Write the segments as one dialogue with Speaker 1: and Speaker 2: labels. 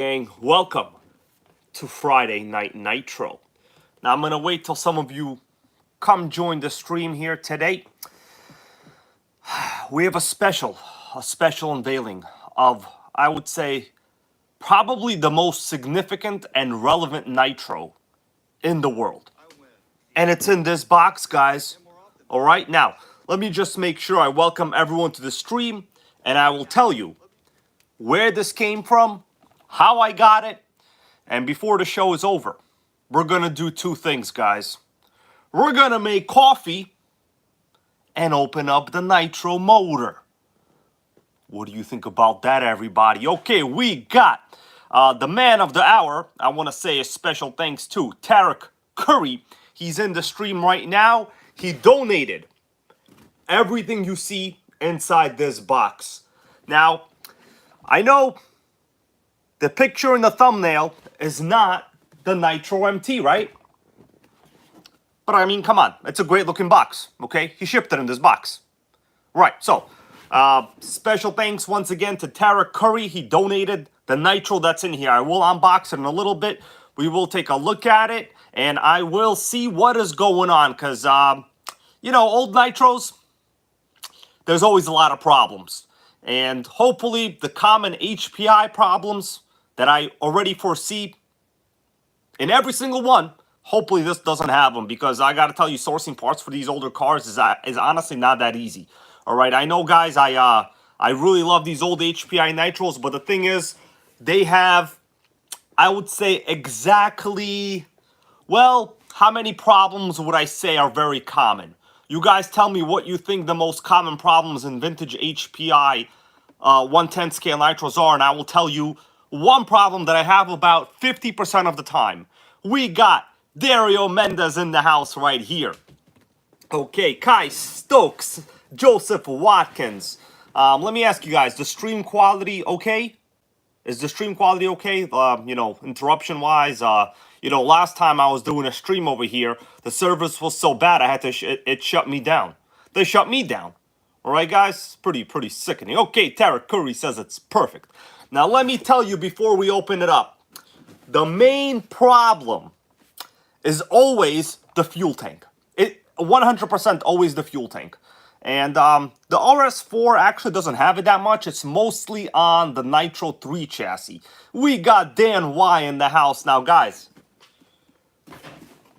Speaker 1: Gang, welcome to Friday Night Nitro. Now I'm gonna wait till some of you come join the stream here today. We have a special unveiling of, I would say, probably the most significant and relevant Nitro in the world. And it's in this box, guys. All right, now let me just make sure I welcome everyone to the stream, and I will tell you where this came from, how I got it, and before the show is over, we're gonna do two things, guys. We're gonna make coffee and open up the Nitro motor. What do you think about that, everybody? Okay, we got the man of the hour. I want to say a special thanks to Tarek Curry. He's in the stream right now. He donated everything you see inside this box. Now, I know the picture in the thumbnail is not the Nitro MT, right? But I mean, come on. It's a great looking box, okay? He shipped it in this box. Right, so special thanks once again to Tarek Curry. He donated the Nitro that's in here. I will unbox it in a little bit. We will take a look at it, and I will see what is going on. Because, you know, old Nitros, there's always a lot of problems. And hopefully the common HPI problems that I already foresee in every single one, hopefully this doesn't have them, because I got to tell you, sourcing parts for these older cars is honestly not that easy. All right, I know, guys, I really love these old HPI Nitros, but the thing is, they have, I would say, exactly, well, how many problems would I say are very common? You guys tell me what you think the most common problems in vintage HPI 110 scale Nitros are, and I will tell you one problem that I have about 50% of the time. We got Dario Mendez in the house right here. Okay, Kai Stokes, Joseph Watkins. Let me ask you guys, the stream quality okay? Is the stream quality okay? You know, interruption-wise, you know, last time I was doing a stream over here, the service was so bad I had to, it shut me down. They shut me down. All right, guys? Pretty sickening. Okay, Tarek Curry says it's perfect. Now, let me tell you before we open it up, the main problem is always the fuel tank. 100% always the fuel tank. And the RS4 actually doesn't have it that much. It's mostly on the Nitro 3 chassis. We got Dan Y in the house. Now, guys,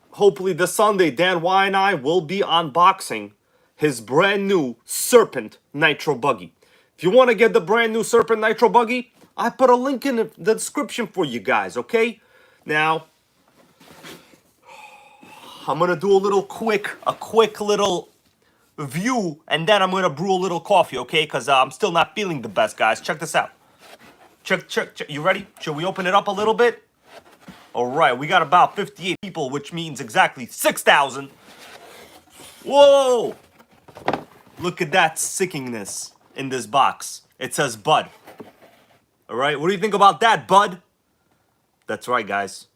Speaker 1: hopefully this Sunday, Dan Y and I will be unboxing his brand new Serpent Nitro buggy. If you want to get the brand new Serpent Nitro buggy, I put a link in the description for you guys, okay? Now, I'm going to do a quick little view, and then I'm going to brew a little coffee, okay? Because I'm still not feeling the best, guys. Check this out. Check. You ready? Should we open it up a little bit? All right, we got about 58 people, which means exactly 6,000. Whoa! Look at that sickiness in this box. It says Bud. All right, what do you think about that, Bud? That's right, guys.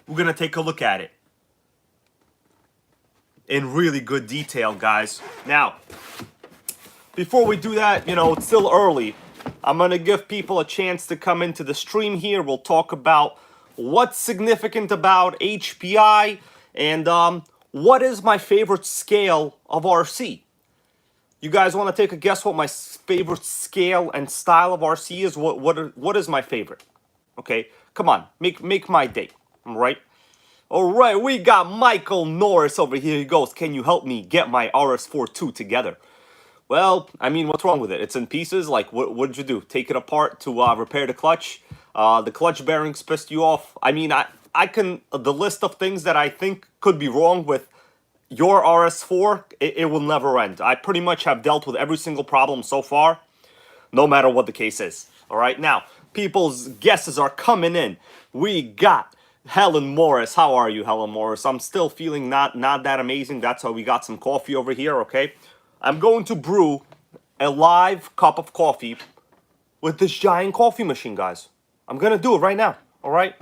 Speaker 1: We're going to take a look at it in really good detail, guys. Now, before we do that, you know, it's still early. I'm going to give people a chance to come into the stream here. We'll talk about what's significant about HPI and what is my favorite scale of RC. You guys want to take a guess what my favorite scale and style of RC is? What is my favorite? Okay, come on, make my day, all right? All right, we got Michael Norris over here. He goes, can you help me get my RS4 2 together? Well, I mean, what's wrong with it? It's in pieces. Like, what did you do? Take it apart to repair the clutch? The clutch bearings pissed you off? I mean, I can, the list of things that I think could be wrong with your RS4, it will never end. I pretty much have dealt with every single problem so far, no matter what the case is. All right, now, people's guesses are coming in. We got Helen Morris. How are you, Helen Morris? I'm still feeling not that amazing. That's why we got some coffee over here, okay? I'm going to brew a live cup of coffee with this giant coffee machine, guys. I'm going to do it right now, all right?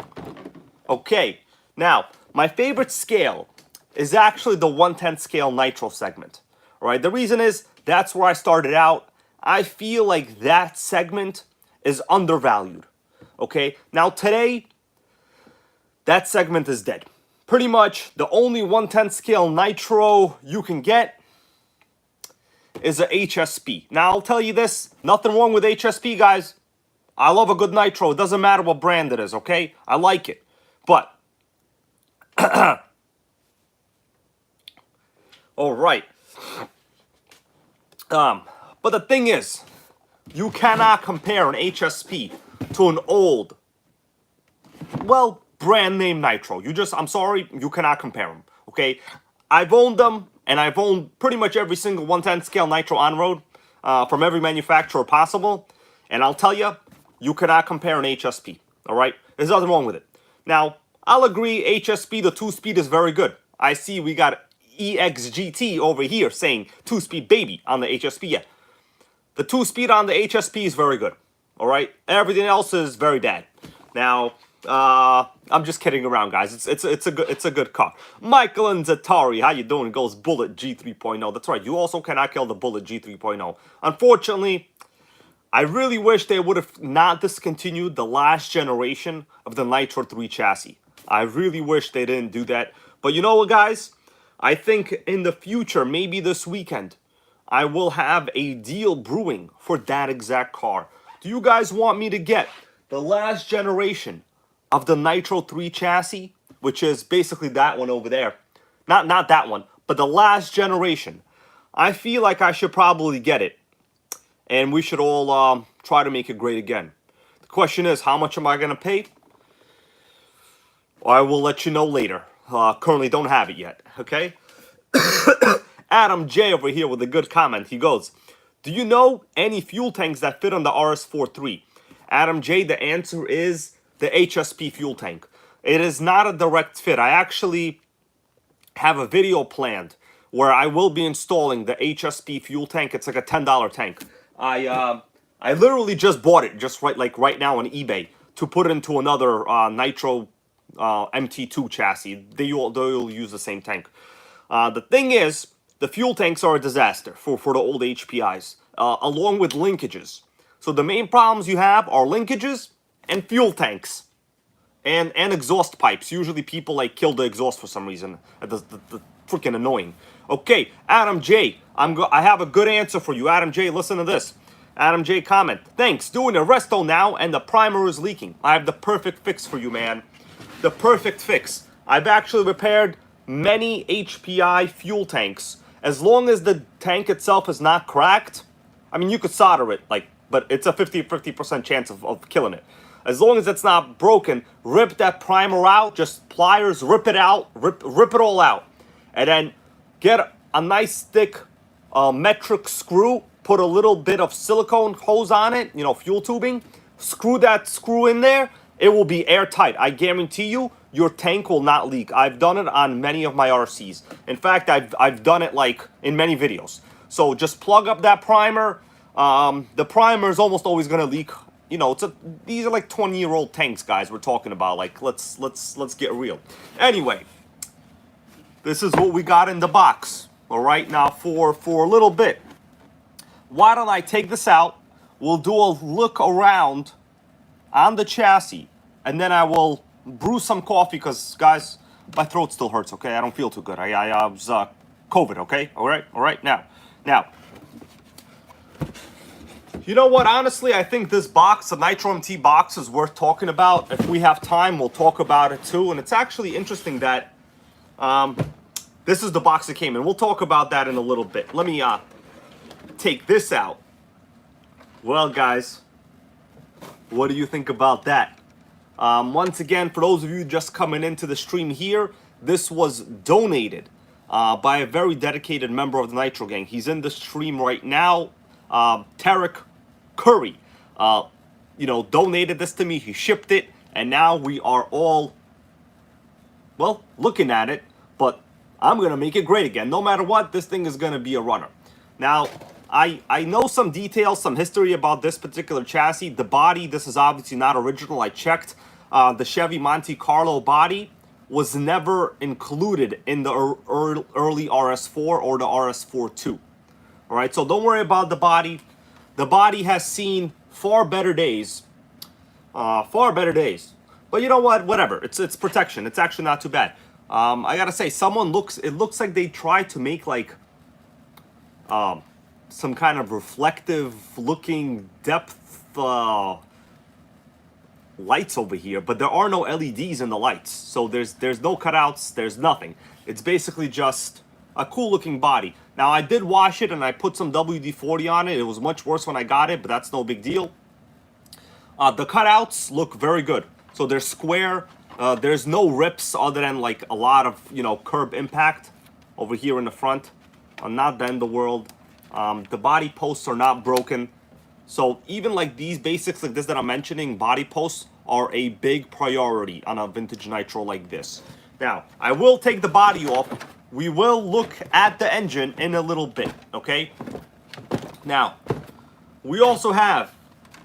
Speaker 1: Okay, now, my favorite scale is actually the 110 scale Nitro segment, all right? The reason is that's where I started out. I feel like that segment is undervalued. Okay, now today, that segment is dead. Pretty much the only 1/10 scale nitro you can get is a HSP. Now I'll tell you this, nothing wrong with HSP, guys. I love a good nitro. It doesn't matter what brand it is, okay? I like it. But all right. But the thing is, you cannot compare an HSP to an old, well, brand name nitro. I'm sorry, you cannot compare them, okay? I've owned them, and I've owned pretty much every single 1/10 scale nitro on road from every manufacturer possible. And I'll tell you, you cannot compare an HSP, all right? There's nothing wrong with it. Now, I'll agree, HSP, the 2-speed is very good. I see we got EXGT over here saying 2-speed baby on the HSP. Yeah, the 2-speed on the HSP is very good, all right? Everything else is very bad. Now, I'm just kidding around, guys. It's a good car. Michael and Zatari, how you doing? Goes Bullet G3.0. That's right. You also cannot kill the Bullet G3.0. Unfortunately, I really wish they would have not discontinued the last generation of the Nitro 3 chassis. I really wish they didn't do that. But you know what, guys? I think in the future, maybe this weekend, I will have a deal brewing for that exact car. Do you guys want me to get the last generation of the Nitro 3 chassis, which is basically that one over there? Not that one, but the last generation. I feel like I should probably get it. And we should all try to make it great again. The question is, how much am I going to pay? I will let you know later. Currently don't have it yet, okay? Adam J over here with a good comment. He goes, do you know any fuel tanks that fit on the RS4 Adam J, the answer is the HSP fuel tank. It is not a direct fit. I actually have a video planned where I will be installing the HSP fuel tank. It's like a $10 tank. I literally just bought it right now on eBay to put it into another Nitro MT2 chassis. They'll use the same tank. The thing is, the fuel tanks are a disaster for the old HPIs, along with linkages. So the main problems you have are linkages and fuel tanks and exhaust pipes. Usually people like kill the exhaust for some reason. The freaking annoying. Okay, Adam J, I have a good answer for you. Adam J, listen to this. Adam J comment, thanks, doing a resto now and the primer is leaking. I have the perfect fix for you, man. The perfect fix. I've actually repaired many HPI fuel tanks. As long as the tank itself is not cracked, I mean, you could solder it, but it's a 50% chance of killing it. As long as it's not broken, rip that primer out, just pliers, rip it out, rip it all out. And then get a nice thick metric screw, put a little bit of silicone hose on it, fuel tubing, screw that screw in there, it will be airtight. I guarantee you, your tank will not leak. I've done it on many of my RCs. In fact, I've done it in many videos. So just plug up that primer. The primer is almost always gonna leak. These are like 20-year-old tanks, guys. We're talking about. Let's get real. Anyway, this is what we got in the box. All right, now for a little bit, why don't I take this out? We'll do a look around on the chassis, and then I will brew some coffee because, guys, my throat still hurts. Okay, I don't feel too good. I was COVID. Okay, all right. Now. You know what? Honestly, I think this box, the Nitro MT box, is worth talking about. If we have time, we'll talk about it too. And it's actually interesting that this is the box that came in. We'll talk about that in a little bit. Let me take this out. Well, guys, what do you think about that? Once again, for those of you just coming into the stream here, this was donated by a very dedicated member of the NitroGang. He's in the stream right now. Tarek Curry, donated this to me. He shipped it, and now we are all, well, looking at it. But I'm gonna make it great again. No matter what, this thing is gonna be a runner. Now, I know some details, some history about this particular chassis. The body, this is obviously not original. I checked. The Chevy Monte Carlo body was never included in the early RS4 or the RS4 2. All right, so don't worry about the body. The body has seen far better days. Far better days. But you know what? Whatever. It's protection. It's actually not too bad. I gotta say, it looks like they tried to make like some kind of reflective looking depth lights over here, but there are no LEDs in the lights. So there's no cutouts, there's nothing. It's basically just a cool looking body. Now I did wash it and I put some WD-40 on it. It was much worse when I got it, but that's no big deal. The cutouts look very good. So they're square. There's no rips other than like a lot of, you know, curb impact over here in the front. Not the end of the world. The body posts are not broken. So even like these basics like this that I'm mentioning, body posts are a big priority on a vintage Nitro like this. Now, I will take the body off. We will look at the engine in a little bit, okay? Now, we also have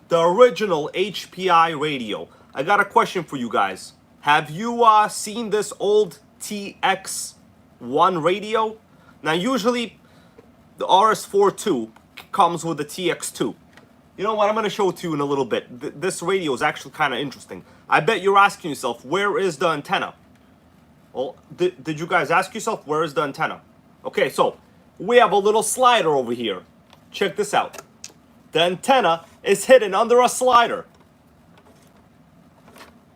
Speaker 1: the original HPI radio. I got a question for you guys. Have you seen this old TX1 radio? Now, usually the RS4 2 comes with the TX2. You know what? I'm going to show it to you in a little bit. This radio is actually kind of interesting. I bet you're asking yourself, where is the antenna? Well, did you guys ask yourself, where is the antenna? Okay, so we have a little slider over here. Check this out. The antenna is hidden under a slider.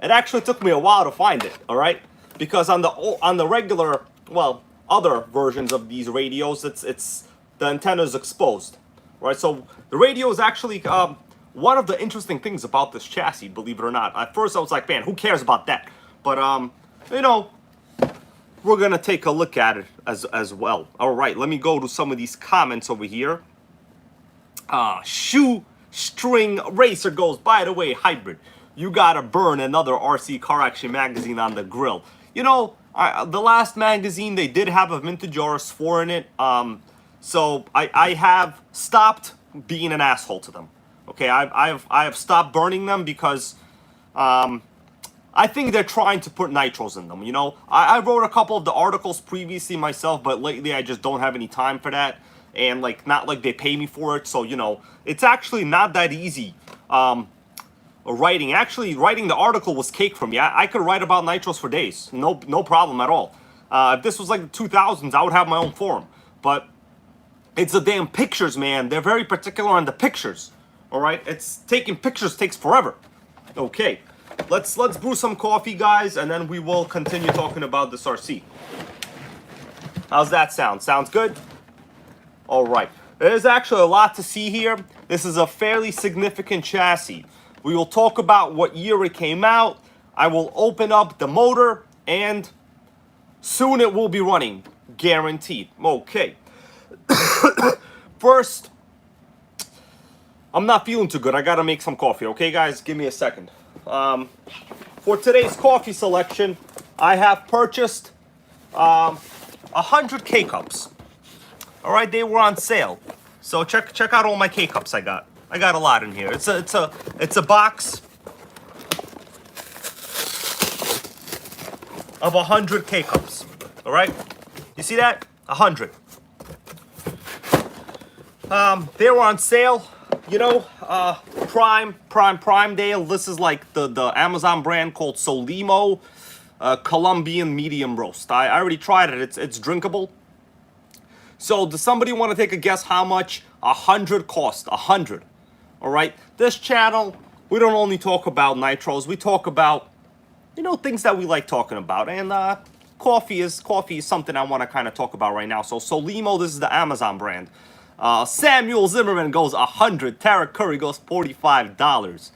Speaker 1: It actually took me a while to find it, all right? Because on the regular, well, other versions of these radios, the antenna is exposed, right? So the radio is actually one of the interesting things about this chassis, believe it or not. At first I was like, man, who cares about that? But you know, we're gonna take a look at it as well. All right, let me go to some of these comments over here. Shoestring Racer goes, by the way, hybrid, you gotta burn another RC Car Action magazine on the grill. You know, the last magazine, they did have a vintage RS4 in it. So I have stopped being an asshole to them. Okay, I have stopped burning them because I think they're trying to put nitros in them. You know, I wrote a couple of the articles previously myself, but lately I just don't have any time for that. And like, not like they pay me for it. So, you know, it's actually not that easy writing. Actually, writing the article was cake for me. I could write about nitros for days. No problem at all. If this was like the 2000s, I would have my own forum. But it's the damn pictures, man. They're very particular on the pictures. All right, it's taking pictures takes forever. Okay, let's brew some coffee, guys, and then we will continue talking about this RC. How's that sound? Sounds good? All right, there's actually a lot to see here. This is a fairly significant chassis. We will talk about what year it came out. I will open up the motor, and soon it will be running, guaranteed. Okay. First, I'm not feeling too good. I gotta make some coffee. Okay, guys, give me a second. For today's coffee selection, I have purchased 100 K-Cups. All right, they were on sale. So check out all my K-Cups I got. I got a lot in here. It's a box of 100 K-Cups. All right, you see that? 100. They were on sale, you know, Prime Day. This is like the Amazon brand called Solimo, Colombian medium roast. I already tried it. It's drinkable. So does somebody want to take a guess how much 100 cost? 100. All right. This channel, we don't only talk about nitros. We talk about, you know, things that we like talking about. And coffee is something I want to kind of talk about right now. So Solimo, this is the Amazon brand. Samuel Zimmerman goes 100. Tara Curry goes $45.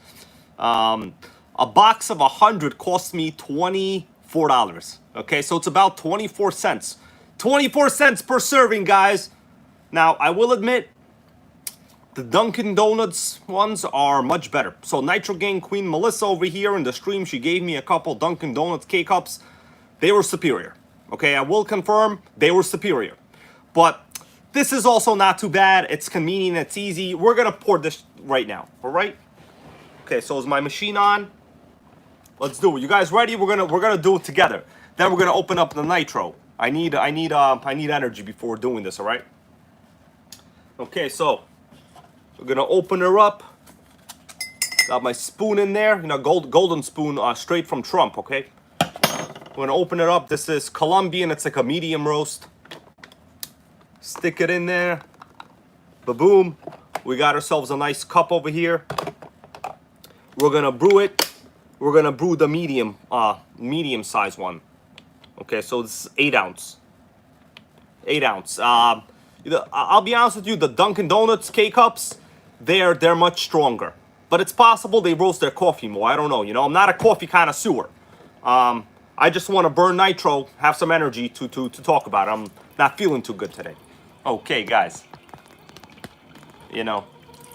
Speaker 1: A box of 100 cost me $24. Okay, so it's about 24 cents. 24 cents per serving, guys. Now, I will admit, the Dunkin' Donuts ones are much better. So NitroGang Queen Melissa over here in the stream, she gave me a couple Dunkin' Donuts K-Cups. They were superior. Okay, I will confirm they were superior. But this is also not too bad. It's convenient. It's easy. We're gonna pour this right now. All right. Okay. So is my machine on? Let's do it. You guys ready? We're gonna do it together. Then we're gonna open up the nitro. I need energy before doing this. All right. Okay. So we're gonna open her up. Got my spoon in there, you know, golden spoon, straight from Trump, okay? We're gonna open it up. This is Colombian, it's like a medium roast. Stick it in there. Ba-boom. We got ourselves a nice cup over here. We're gonna brew it. We're gonna brew the medium size one. Okay, so this is 8 ounce. 8 ounce. I'll be honest with you, the Dunkin' Donuts K-Cups, they're much stronger. But it's possible they roast their coffee more. I don't know, you know. I'm not a coffee connoisseur. I just want to burn nitro, have some energy to talk about it. I'm not feeling too good today. Okay, guys. You know,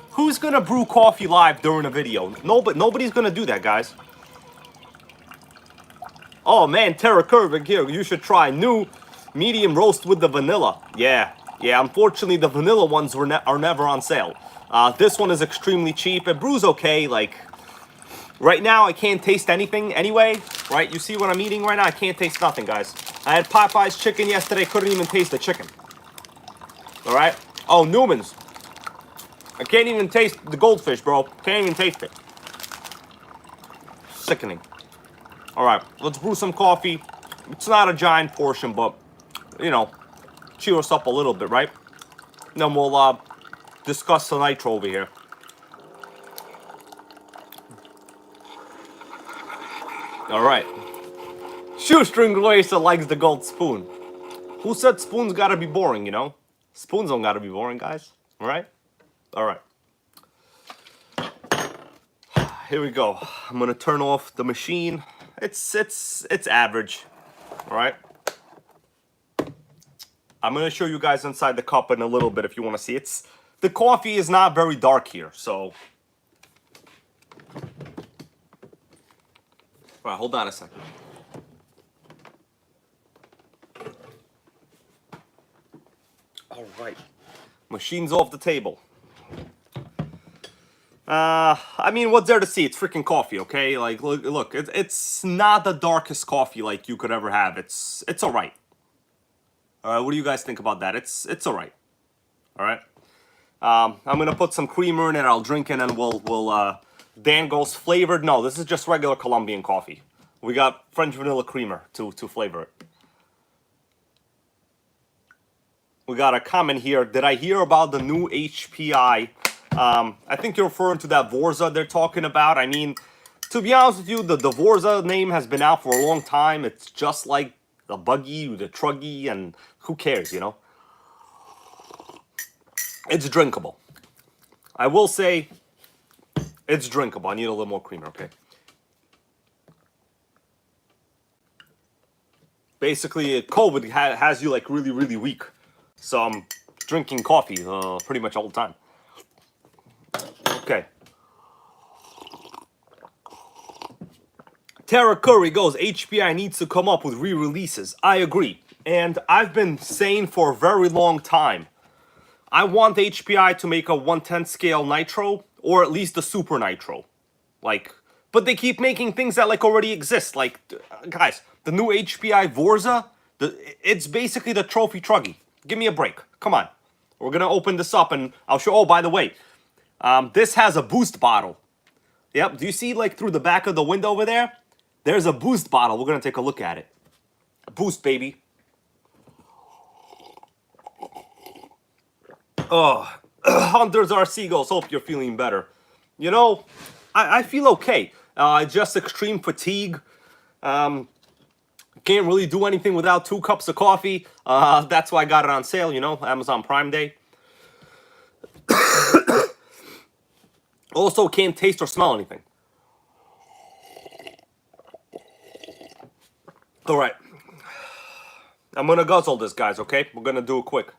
Speaker 1: who's gonna brew coffee live during a video? Nobody's gonna do that, guys. Oh man, Terra Curvin here. You should try new medium roast with the vanilla. Yeah. Unfortunately, the vanilla ones are never on sale. This one is extremely cheap. It brews okay. Like right now, I can't taste anything anyway. Right? You see what I'm eating right now? I can't taste nothing, guys. I had Popeye's chicken yesterday. Couldn't even taste the chicken. All right. Oh, Newman's. I can't even taste the goldfish, bro. Can't even taste it. Sickening. All right, let's brew some coffee. It's not a giant portion, but, you know, cheer us up a little bit, right? Then we'll discuss the nitro over here. All right. Shoestring Glazer likes the gold spoon. Who said spoons gotta be boring, you know? Spoons don't gotta be boring, guys. All right? All right. Here we go. I'm gonna turn off the machine. It's average. All right. I'm gonna show you guys inside the cup in a little bit if you want to see. The coffee is not very dark here, so. All right, hold on a second. All right, machine's off the table. I mean, what's there to see? It's freaking coffee, okay? Like, look, it's not the darkest coffee like you could ever have. It's all right. All right, what do you guys think about that? It's all right. All right. I'm gonna put some creamer in it. I'll drink it, and we'll Dan goes flavored. No, this is just regular Colombian coffee. We got French vanilla creamer to flavor it. We got a comment here. Did I hear about the new HPI? I think you're referring to that Vorza they're talking about. I mean, to be honest with you, the Vorza name has been out for a long time. It's just like the Buggy, the Truggy, and who cares, you know? It's drinkable. I will say it's drinkable. I need a little more creamer, okay? Basically, COVID has you like really, really weak. So I'm drinking coffee pretty much all the time. Okay. Tara Curry goes, HPI needs to come up with re-releases. I agree. And I've been saying for a very long time, I want HPI to make a 1/10 scale nitro, or at least a super nitro. Like, but they keep making things that like already exist. Like, guys, the new HPI Vorza, it's basically the trophy truggy. Give me a break. Come on. We're gonna open this up and I'll show, oh, by the way, this has a boost bottle. Yep, do you see like through the back of the window over there? There's a boost bottle. We're gonna take a look at it. Boost, baby. Oh, Hunters are seagulls. Hope you're feeling better. You know, I feel okay. Just extreme fatigue. Can't really do anything without 2 cups of coffee. That's why I got it on sale, you know, Amazon Prime Day. Also, can't taste or smell anything. All right. I'm gonna guzzle this, guys, okay? We're gonna do it quick.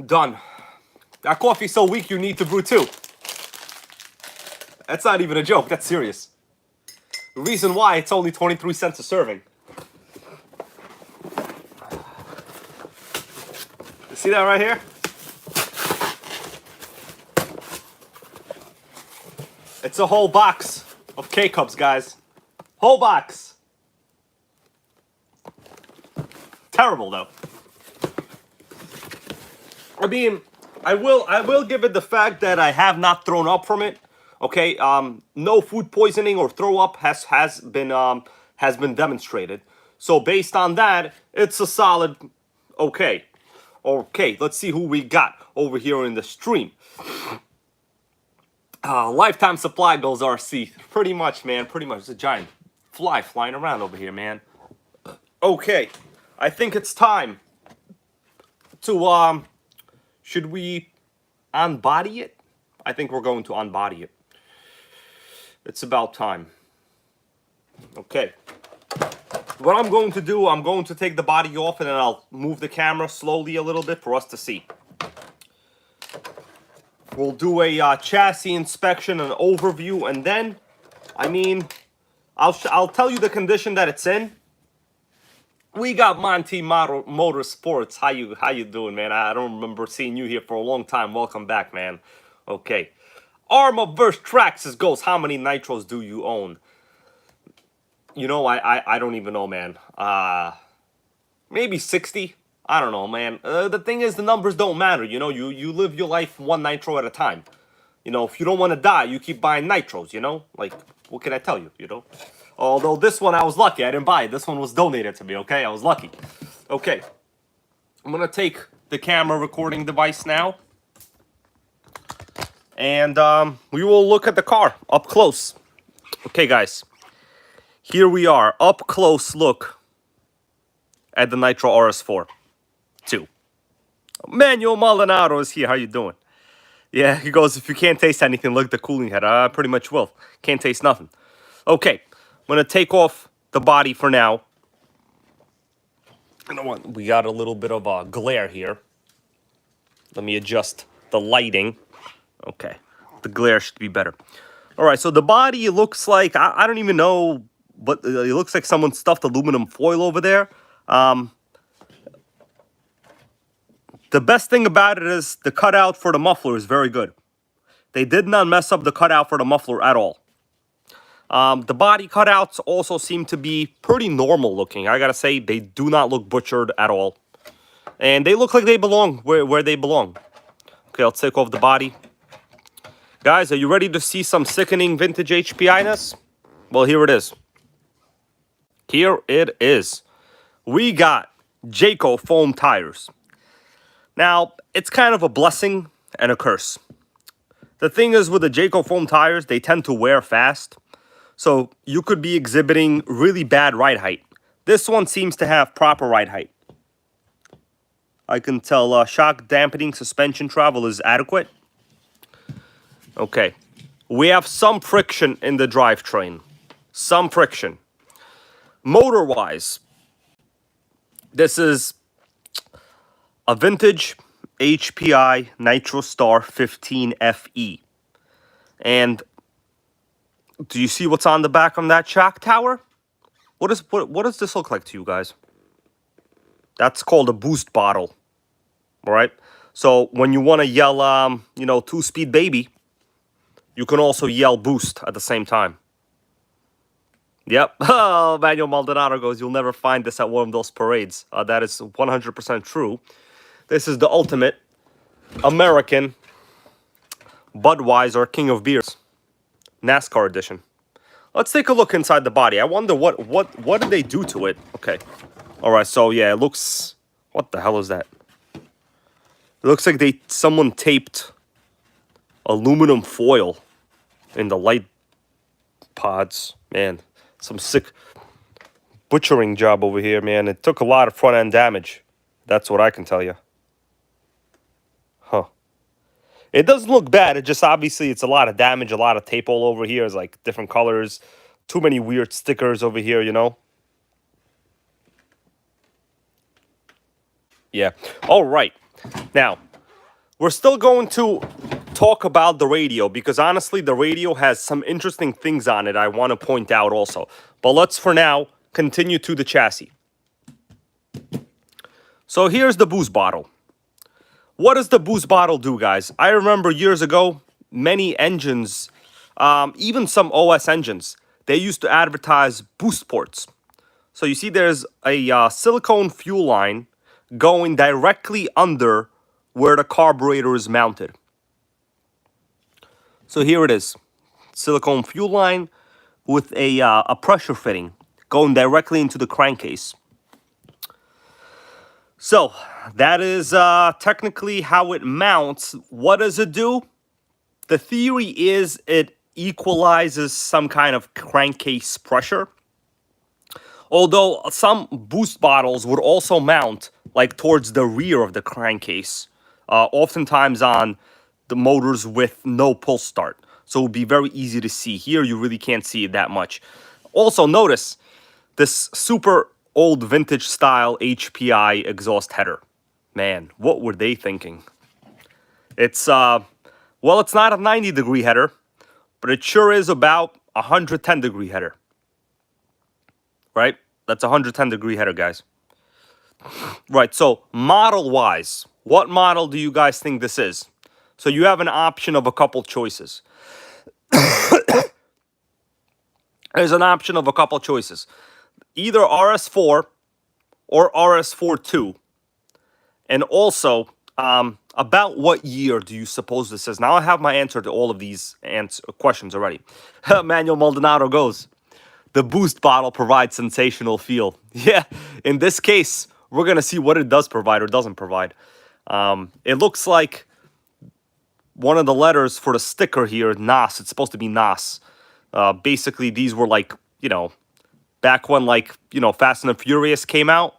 Speaker 1: Done. That coffee's so weak you need to brew 2. That's not even a joke, that's serious. The reason why, it's only 23 cents a serving. You see that right here? It's a whole box of K-Cups, guys. Whole box. Terrible though. I mean, I will give it the fact that I have not thrown up from it. Okay, no food poisoning or throw up has been demonstrated. So based on that, it's a solid okay. Okay, let's see who we got over here in the stream. Lifetime supply goes RC. Pretty much, man. Pretty much. It's a giant fly flying around over here, man. Okay, I think it's time to should we unbody it? I think we're going to unbody it. It's about time. Okay. What I'm going to do, I'm going to take the body off and then I'll move the camera slowly a little bit for us to see. We'll do a chassis inspection and overview, and then, I mean, I'll tell you the condition that it's in. We got Monty Motorsports. How you doing, man? I don't remember seeing you here for a long time. Welcome back, man. Okay. Arma vs. Traxxas goes, how many Nitros do you own? You know, I don't even know, man. Maybe 60. I don't know, man. The thing is, the numbers don't matter. You know, you live your life one Nitro at a time. You know, if you don't want to die, you keep buying Nitros, you know? Like, what can I tell you, you know? Although this one, I was lucky. I didn't buy it. This one was donated to me, okay? I was lucky. Okay. I'm going to take the camera recording device now. And we will look at the car up close. Okay, guys. Here we are. Up close look at the Nitro RS4 2. Manuel Maldonado is here. How you doing? Yeah, he goes, if you can't taste anything, look at the cooling head. I pretty much will. Can't taste nothing. Okay, I'm going to take off the body for now. You know what? We got a little bit of a glare here. Let me adjust the lighting. Okay, the glare should be better. All right, so the body looks like, I don't even know, but it looks like someone stuffed aluminum foil over there. The best thing about it is the cutout for the muffler is very good. They did not mess up the cutout for the muffler at all. The body cutouts also seem to be pretty normal looking. I gotta say, they do not look butchered at all. And they look like they belong where they belong. Okay, I'll take off the body. Guys, are you ready to see some sickening vintage HPI-ness? Well, here it is. Here it is. We got Jayco foam tires. Now, it's kind of a blessing and a curse. The thing is with the Jayco foam tires, they tend to wear fast. So you could be exhibiting really bad ride height. This one seems to have proper ride height. I can tell shock dampening suspension travel is adequate. Okay. We have some friction in the drivetrain. Some friction. Motor-wise, this is a vintage HPI Nitro Star 15 FE. And do you see what's on the back of that shock tower? What does this look like to you guys? That's called a boost bottle. All right? So when you want to yell, you know, 2-speed baby, you can also yell boost at the same time. Yep. Oh, Manuel Maldonado goes, you'll never find this at one of those parades. That is 100% true. This is the ultimate American Budweiser King of Beers NASCAR edition. Let's take a look inside the body. I wonder what did they do to it? Okay. All right, so yeah, it looks, what the hell is that? It looks like someone taped aluminum foil in the light pods. Man, some sick butchering job over here, man. It took a lot of front end damage. That's what I can tell you. Huh. It doesn't look bad. It just, obviously, it's a lot of damage, a lot of tape all over here. It's like different colors. Too many weird stickers over here, you know? Yeah. All right. Now, we're still going to talk about the radio because, honestly, the radio has some interesting things on it I want to point out also. But let's, for now, continue to the chassis. So here's the boost bottle. What does the boost bottle do, guys? I remember years ago, many engines, even some OS engines, they used to advertise boost ports. So you see there's a silicone fuel line going directly under where the carburetor is mounted. So here it is, silicone fuel line with a pressure fitting going directly into the crankcase. So that is technically how it mounts. What does it do? The theory is it equalizes some kind of crankcase pressure. Although some boost bottles would also mount like towards the rear of the crankcase, oftentimes on the motors with no pull start. So it would be very easy to see. Here you really can't see it that much. Also notice this super old vintage style HPI exhaust header. Man, what were they thinking? It's, well, it's not a 90-degree header, but it sure is about a 110-degree header. Right? That's a 110-degree header, guys. Right, so model-wise, what model do you guys think this is? So you have an option of a couple choices. There's an option of a couple choices. Either RS4 or RS4 and also, about what year do you suppose this is? Now I have my answer to all of these questions already. Manuel Maldonado goes, the boost bottle provides sensational feel. Yeah, in this case, we're going to see what it does provide or doesn't provide. It looks like one of the letters for the sticker here, NOS, it's supposed to be NOS. Basically, these were like, you know, back when like, you know, Fast and the Furious came out.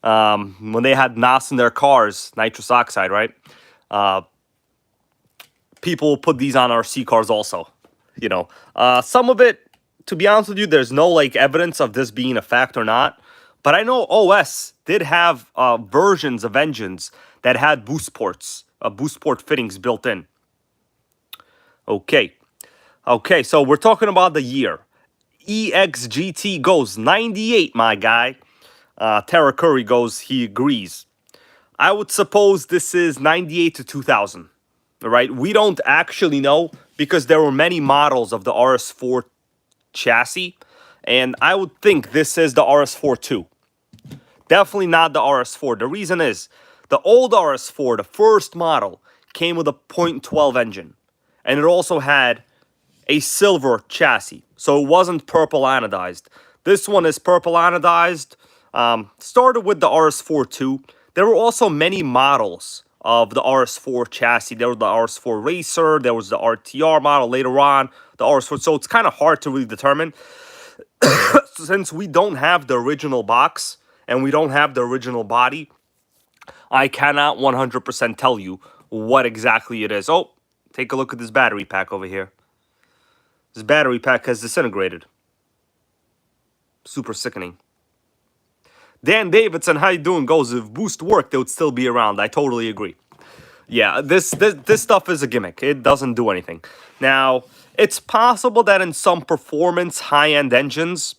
Speaker 1: When they had NOS in their cars, nitrous oxide, right? People put these on RC cars also, you know. Some of it, to be honest with you, there's no like evidence of this being a fact or not. But I know OS did have versions of engines that had boost ports, boost port fittings built in. Okay, so we're talking about the year. EXGT goes 98, my guy. Tara Curry goes, he agrees. I would suppose this is 98 to 2000, all right? We don't actually know because there were many models of the RS4 chassis, and I would think this is the RS4 too. Definitely not the RS4. The reason is, the old RS4, the first model, came with a .12 engine, and it also had a silver chassis, so it wasn't purple anodized. This one is purple anodized. Started with the RS4 too. There were also many models of the RS4 chassis. There was the RS4 Racer, there was the RTR model later on, the RS4. So it's kind of hard to really determine. Since we don't have the original box and we don't have the original body, I cannot 100% tell you what exactly it is. Oh, take a look at this battery pack over here. This battery pack has disintegrated. Super sickening. Dan Davidson, how you doing? Goes, if boost worked, they would still be around. I totally agree. Yeah, this stuff is a gimmick. It doesn't do anything. Now, it's possible that in some performance high-end engines,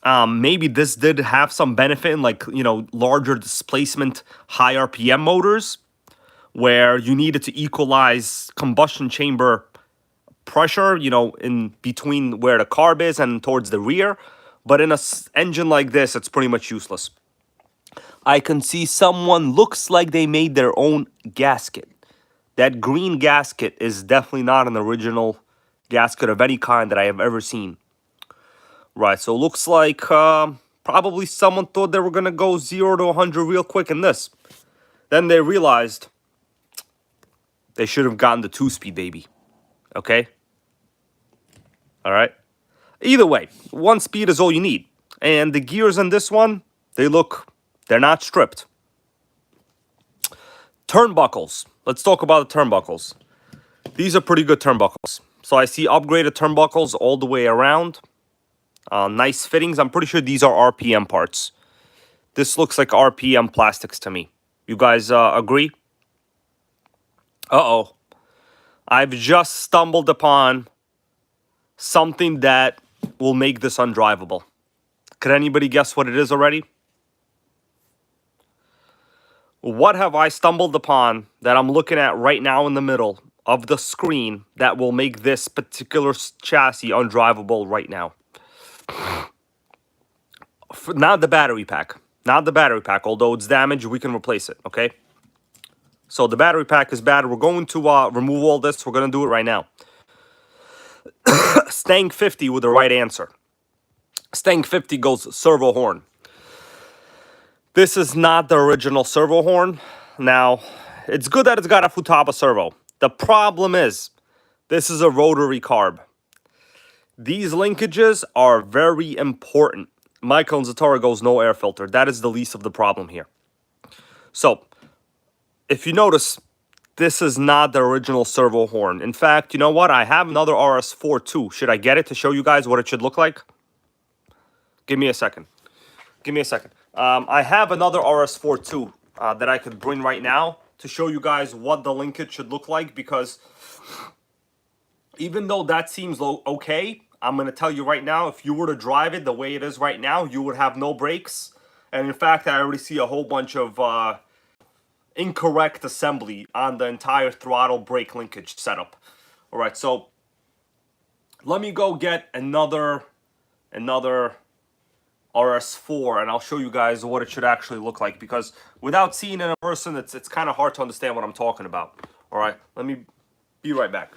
Speaker 1: maybe this did have some benefit in, like, you know, larger displacement, high RPM motors, where you needed to equalize combustion chamber pressure, you know, in between where the carb is and towards the rear. But in an engine like this, it's pretty much useless. I can see someone looks like they made their own gasket. That green gasket is definitely not an original gasket of any kind that I have ever seen. Right, so it looks like probably someone thought they were going to go 0 to 100 real quick in this. Then they realized they should have gotten the 2-speed, baby. Okay? All right? Either way, 1 speed is all you need. And the gears in this one, they're not stripped. Turnbuckles. Let's talk about the turnbuckles. These are pretty good turnbuckles. So I see upgraded turnbuckles all the way around. Nice fittings. I'm pretty sure these are RPM parts. This looks like RPM plastics to me. You guys agree? Uh-oh. I've just stumbled upon something that will make this undrivable. Could anybody guess what it is already? What have I stumbled upon that I'm looking at right now in the middle of the screen that will make this particular chassis undrivable right now. Not the battery pack. Not the battery pack. Although it's damaged, we can replace it, okay? So the battery pack is bad. We're going to remove all this. We're going to do it right now. Stang 50 with the right answer. Stang 50 goes servo horn. This is not the original servo horn. Now, it's good that it's got a Futaba servo. The problem is, this is a rotary carb. These linkages are very important. Michael and Zatora goes no air filter. That is the least of the problem here. So, if you notice, this is not the original servo horn. In fact, you know what? I have another RS4 too. Should I get it to show you guys what it should look like? Give me a second. Give me a second. I have another RS4 too that I could bring right now to show you guys what the linkage should look like, because even though that seems okay, I'm going to tell you right now, if you were to drive it the way it is right now, you would have no brakes. And in fact, I already see a whole bunch of incorrect assembly on the entire throttle brake linkage setup. All right, so let me go get another RS4 and I'll show you guys what it should actually look like, because without seeing it in person, it's kind of hard to understand what I'm talking about. All right, let me be right back.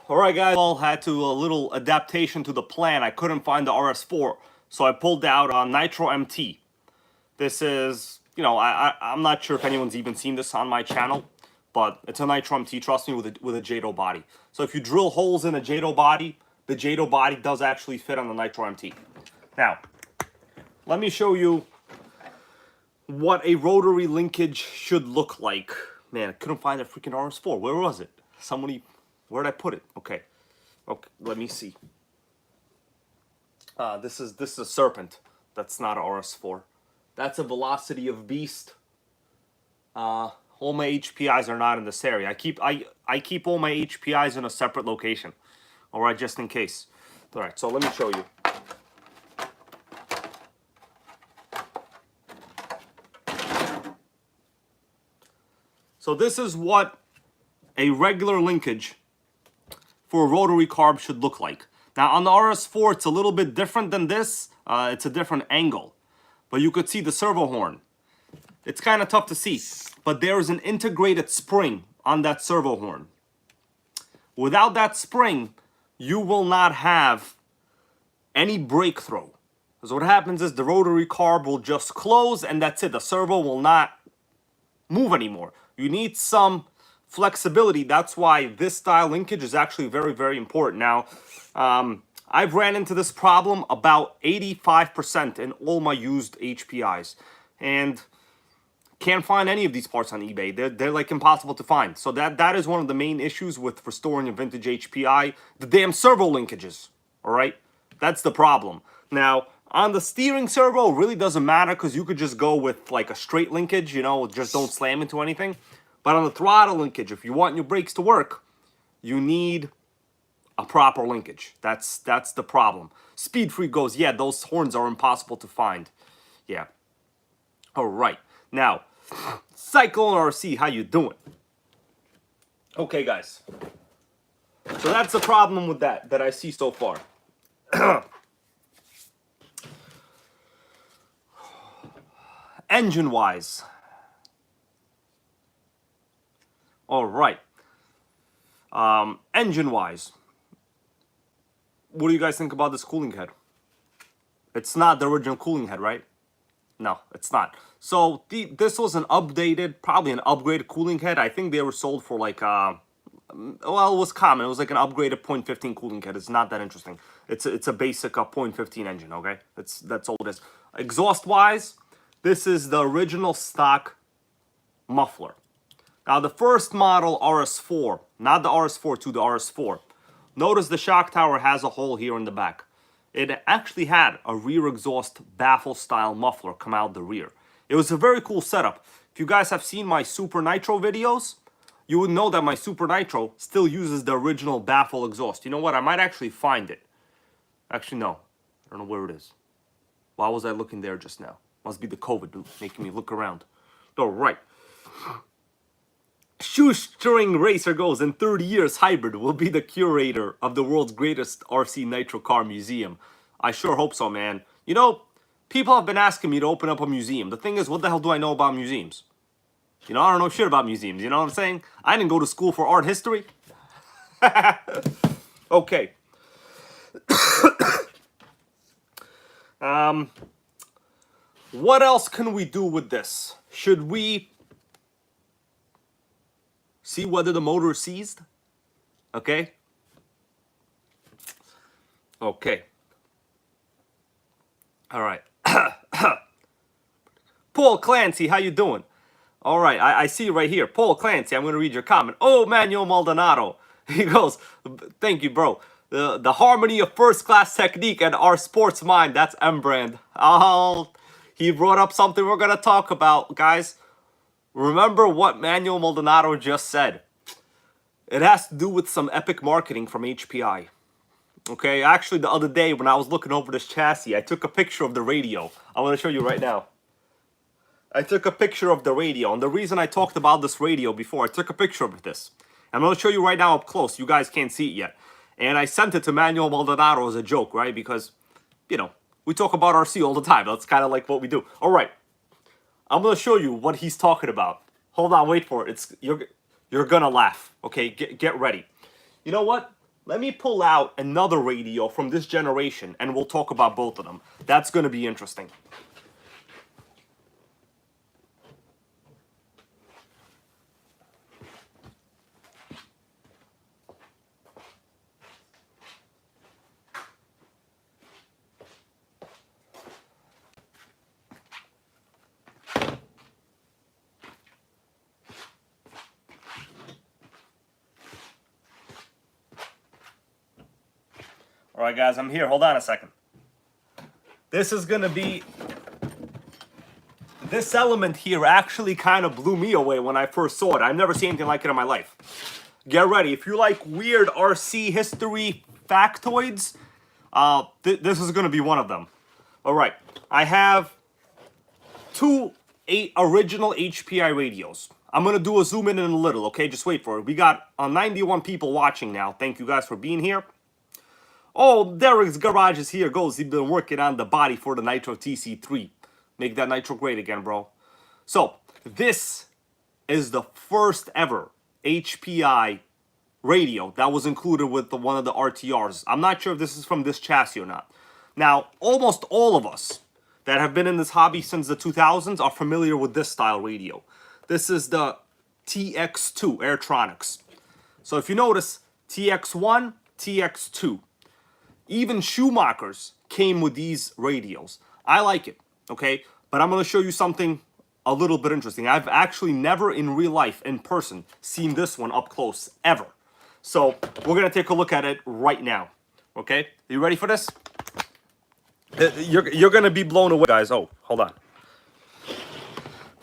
Speaker 1: Alright guys, all had to a little adaptation to the plan. I couldn't find the RS4, so I pulled out on Nitro MT. This is, you know, I'm not sure if anyone's even seen this on my channel, but it's a Nitro MT, trust me, with a JATO body. So if you drill holes in a JATO body, the JATO body does actually fit on the Nitro MT. Now, let me show you what a rotary linkage should look like. Man, I couldn't find the freaking RS4. Where was it? Somebody... Where'd I put it? Okay, let me see. This is a Serpent. That's not a RS4. That's a Velocity of Beast. All my HPIs are not in this area. I keep all my HPIs in a separate location. All right, just in case. All right, so let me show you. So this is what a regular linkage for a rotary carb should look like. Now on the RS4, it's a little bit different than this. It's a different angle. But you could see the servo horn. It's kind of tough to see. But there is an integrated spring on that servo horn. Without that spring, you will not have any breakthrough. So what happens is the rotary carb will just close and that's it. The servo will not move anymore. You need some flexibility. That's why this style linkage is actually very, very important. Now, I've ran into this problem about 85% in all my used HPIs. And can't find any of these parts on eBay. They're like impossible to find. So that is one of the main issues with restoring a vintage HPI. The damn servo linkages, all right? That's the problem. Now, on the steering servo, it really doesn't matter because you could just go with like a straight linkage, you know, just don't slam into anything. But on the throttle linkage, if you want your brakes to work, you need a proper linkage. That's the problem. Speed Freak goes, yeah, those horns are impossible to find. Yeah. All right. Now, Cyclone RC, how you doing? Okay, guys. So that's the problem with that I see so far. Engine-wise. All right. Engine-wise, what do you guys think about this cooling head? It's not the original cooling head, right? No, it's not. So this was an updated, probably an upgraded cooling head. I think they were sold for like, well, it was common. It was like an upgraded .15 cooling head. It's not that interesting. It's a basic .15 engine, okay? That's all it is. Exhaust-wise, this is the original stock muffler. Now, the first model RS4, not the RS4 the RS4. Notice the shock tower has a hole here in the back. It actually had a rear exhaust baffle style muffler come out the rear. It was a very cool setup. If you guys have seen my Super Nitro videos, you would know that my Super Nitro still uses the original baffle exhaust. You know what? I might actually find it. Actually, no. I don't know where it is. Why was I looking there just now? Must be the COVID dude making me look around. All right. Shoestring Racer goes, in 30 years, Hybrid will be the curator of the world's greatest RC Nitro car museum. I sure hope so, man. You know, people have been asking me to open up a museum. The thing is, what the hell do I know about museums? You know, I don't know shit about museums. You know what I'm saying? I didn't go to school for art history. Okay. What else can we do with this? Should we see whether the motor is seized? Okay. Okay. All right. Paul Clancy, how you doing? All right, I see right here. Paul Clancy, I'm going to read your comment. Oh, Manuel Maldonado. He goes, thank you, bro. The harmony of first-class technique and our sports mind, that's M-Brand. Oh, he brought up something we're going to talk about, guys. Remember what Manuel Maldonado just said. It has to do with some epic marketing from HPI. Okay, actually, the other day when I was looking over this chassis, I took a picture of the radio. I want to show you right now. I took a picture of the radio, and the reason I talked about this radio before, I took a picture of this. I'm going to show you right now up close. You guys can't see it yet. And I sent it to Manuel Maldonado as a joke, right? Because, you know, we talk about RC all the time. That's kind of like what we do. All right. I'm going to show you what he's talking about. Hold on, wait for it. You're going to laugh. Okay, get ready. You know what? Let me pull out another radio from this generation, and we'll talk about both of them. That's going to be interesting. All right, guys, I'm here. Hold on a second. This is going to be... This element here actually kind of blew me away when I first saw it. I've never seen anything like it in my life. Get ready. If you like weird RC history factoids, this is going to be one of them. All right. I have two original HPI radios. I'm going to do a zoom in a little, okay? Just wait for it. We got 91 people watching now. Thank you guys for being here. Oh, Derek's Garage is here. Goes. He's been working on the body for the Nitro TC3. Make that Nitro great again, bro. So, this is the first ever HPI radio that was included with one of the RTRs. I'm not sure if this is from this chassis or not. Now, almost all of us that have been in this hobby since the 2000s are familiar with this style radio. This is the TX2 Airtronics. So if you notice, TX1, TX2. Even Schumachers came with these radios. I like it, okay? But I'm going to show you something a little bit interesting. I've actually never in real life, in person, seen this one up close, ever. So we're going to take a look at it right now, okay? Are you ready for this? You're going to be blown away, guys. Oh, hold on.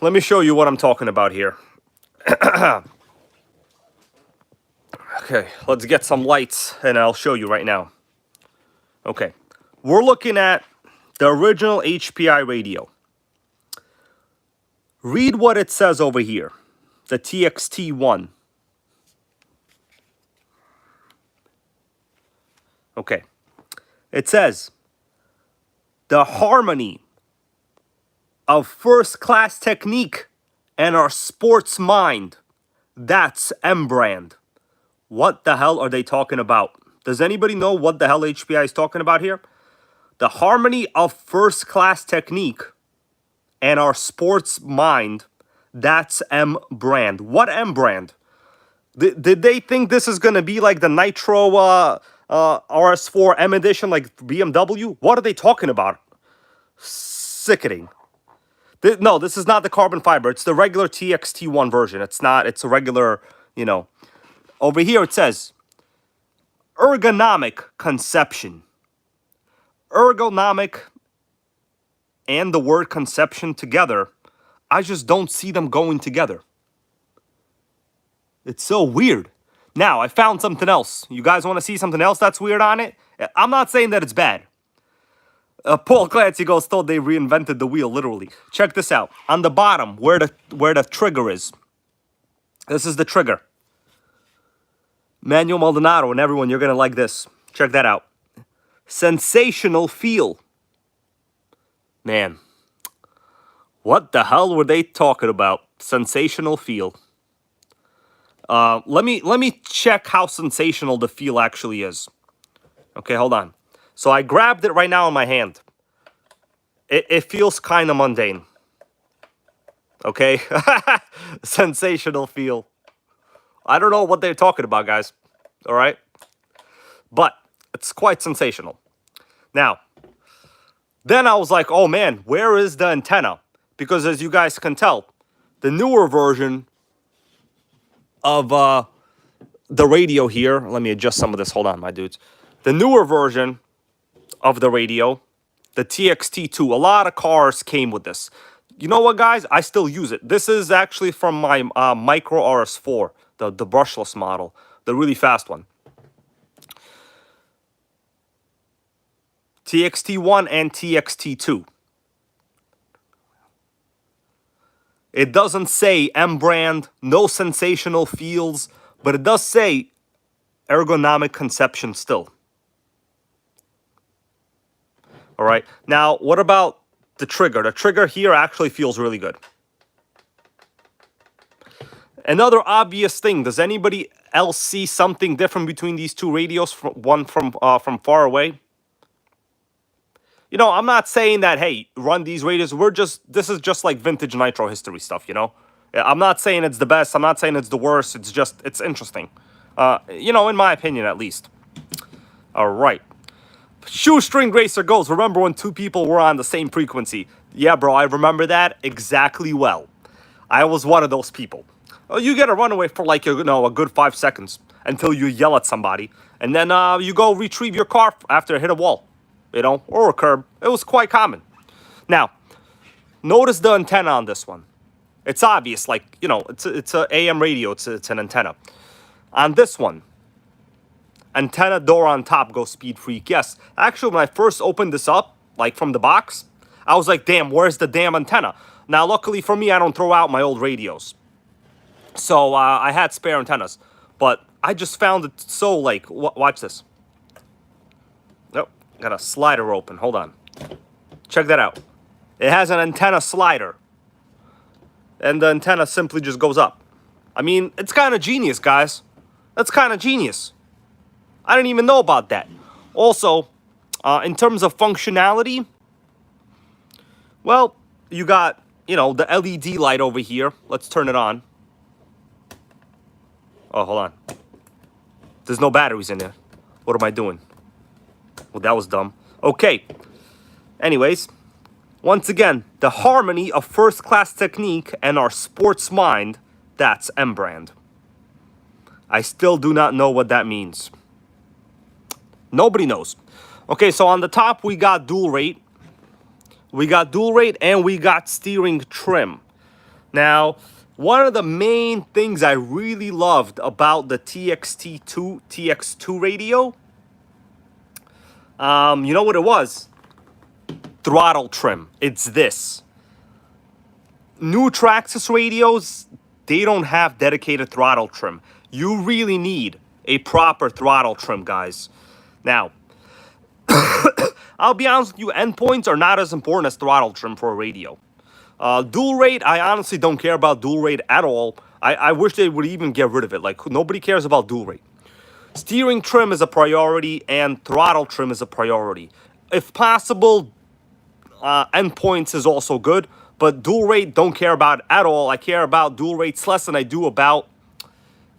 Speaker 1: Let me show you what I'm talking about here. Okay, let's get some lights, and I'll show you right now. Okay, we're looking at the original HPI radio. Read what it says over here, the TXT1. Okay, it says, the harmony of first-class technique and our sports mind, that's M-Brand. What the hell are they talking about? Does anybody know what the hell HPI is talking about here? The harmony of first-class technique and our sports mind, that's M brand. What M brand? Did they think this is going to be like the Nitro RS4 M edition, like BMW? What are they talking about? Sickening. No, this is not the carbon fiber. It's the regular TXT1 version. It's not. It's a regular, you know. Over here it says, ergonomic conception. Ergonomic and the word conception together, I just don't see them going together. It's so weird. Now, I found something else. You guys want to see something else that's weird on it? I'm not saying that it's bad. Paul Clancy goes, thought they reinvented the wheel, literally. Check this out. On the bottom, where the trigger is. This is the trigger. Manuel Maldonado and everyone, you're going to like this. Check that out. Sensational feel. Man. What the hell were they talking about? Sensational feel. Let me check how sensational the feel actually is. Okay, hold on. So I grabbed it right now in my hand. It feels kind of mundane. Okay? Sensational feel. I don't know what they're talking about, guys. All right? But it's quite sensational. Now, then I was like, oh man, where is the antenna? Because as you guys can tell, the newer version of the radio here, let me adjust some of this. Hold on, my dudes. The newer version of the radio, the TXT2, a lot of cars came with this. You know what, guys? I still use it. This is actually from my Micro RS4, the brushless model, the really fast one. TXT1 and TXT2. It doesn't say M brand, no sensational feels, but it does say ergonomic conception still. All right. Now, what about the trigger? The trigger here actually feels really good. Another obvious thing, does anybody else see something different between these two radios, one from far away? You know, I'm not saying that, hey, run these radios. This is just like vintage Nitro history stuff, you know? I'm not saying it's the best. I'm not saying it's the worst. It's interesting. You know, in my opinion, at least. All right. Shoestring Racer goes, remember when two people were on the same frequency? Yeah, bro, I remember that exactly well. I was one of those people. You get a runaway for like, you know, a good 5 seconds until you yell at somebody. And then you go retrieve your car after it hit a wall, you know, or a curb. It was quite common. Now, notice the antenna on this one. It's obvious, like, you know, it's a AM radio. It's an antenna. On this one, antenna door on top, go Speed Freak. Yes, actually, when I first opened this up, like from the box, I was like, damn, where's the damn antenna? Now, luckily for me, I don't throw out my old radios. So I had spare antennas. But I just found it so, like, watch this. Nope, got a slider open. Hold on. Check that out. It has an antenna slider. And the antenna simply just goes up. I mean, it's kind of genius, guys. That's kind of genius. I didn't even know about that. Also, in terms of functionality, well, you got, you know, the LED light over here. Let's turn it on. Oh, hold on. There's no batteries in there. What am I doing? Well, that was dumb. Okay. Anyways, once again, the harmony of first-class technique and our sports mind, that's M brand. I still do not know what that means. Nobody knows. Okay, so on the top, we got dual rate. We got dual rate and we got steering trim. Now, one of the main things I really loved about the TX2 radio, you know what it was? Throttle trim. It's this. New Traxxas radios, they don't have dedicated throttle trim. You really need a proper throttle trim, guys. Now, I'll be honest with you, endpoints are not as important as throttle trim for a radio. Dual rate, I honestly don't care about dual rate at all. I wish they would even get rid of it. Like, nobody cares about dual rate. Steering trim is a priority and throttle trim is a priority. If possible, endpoints is also good, but dual rate don't care about at all. I care about dual rates less than I do about,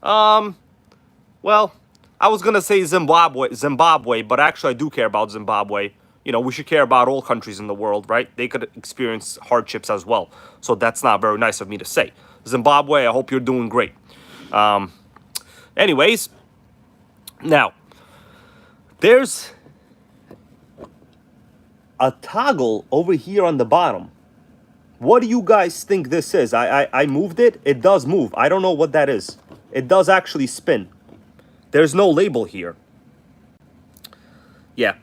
Speaker 1: well, I was gonna say Zimbabwe, but actually I do care about Zimbabwe. You know, we should care about all countries in the world, right? They could experience hardships as well. So that's not very nice of me to say. Zimbabwe, I hope you're doing great. Anyways, now, there's a toggle over here on the bottom. What do you guys think this is? I moved it. It does move. I don't know what that is. It does actually spin. There's no label here. Yeah.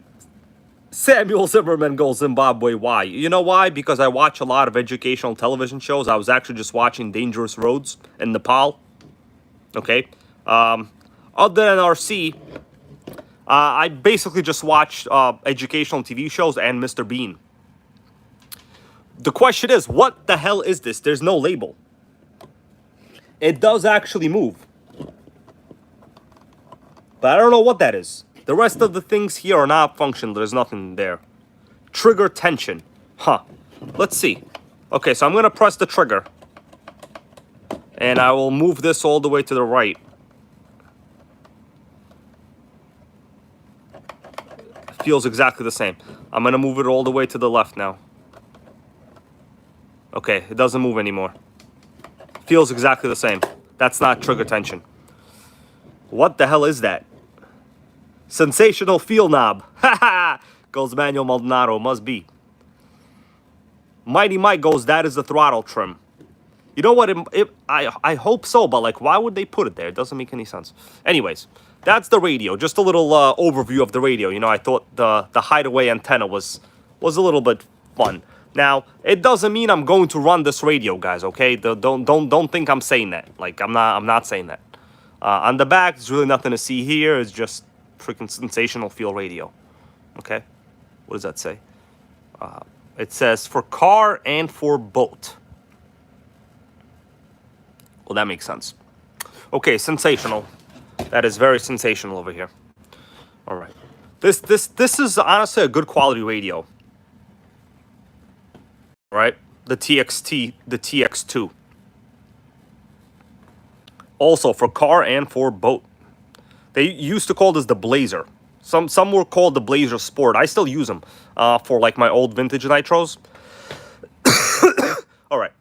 Speaker 1: Samuel Zimmerman goes Zimbabwe. Why? You know why? Because I watch a lot of educational television shows. I was actually just watching Dangerous Roads in Nepal. Okay. Other than RC, I basically just watched educational TV shows and Mr. Bean. The question is, what the hell is this? There's no label. It does actually move. But I don't know what that is. The rest of the things here are not functional. There's nothing there. Trigger tension. Huh. Let's see. Okay, so I'm going to press the trigger. And I will move this all the way to the right. It feels exactly the same. I'm going to move it all the way to the left now. Okay, it doesn't move anymore. Feels exactly the same. That's not trigger tension. What the hell is that? Sensational feel knob. Ha ha! Goes Manuel Maldonado. Must be. Mighty Mike goes, that is the throttle trim. You know what? I hope so, but like, why would they put it there? It doesn't make any sense. Anyways, that's the radio. Just a little overview of the radio. You know, I thought the hideaway antenna was a little bit fun. Now, it doesn't mean I'm going to run this radio, guys. Okay, don't think I'm saying that. Like, I'm not saying that. On the back, there's really nothing to see here. It's just freaking sensational feel radio. Okay, what does that say? It says for car and for boat. Well, that makes sense. Okay, sensational. That is very sensational over here. All right, this is honestly a good quality radio. Right, the TX2. Also for car and for boat. They used to call this the Blazer. Some were called the Blazer Sport. I still use them for like my old vintage Nitros. All right,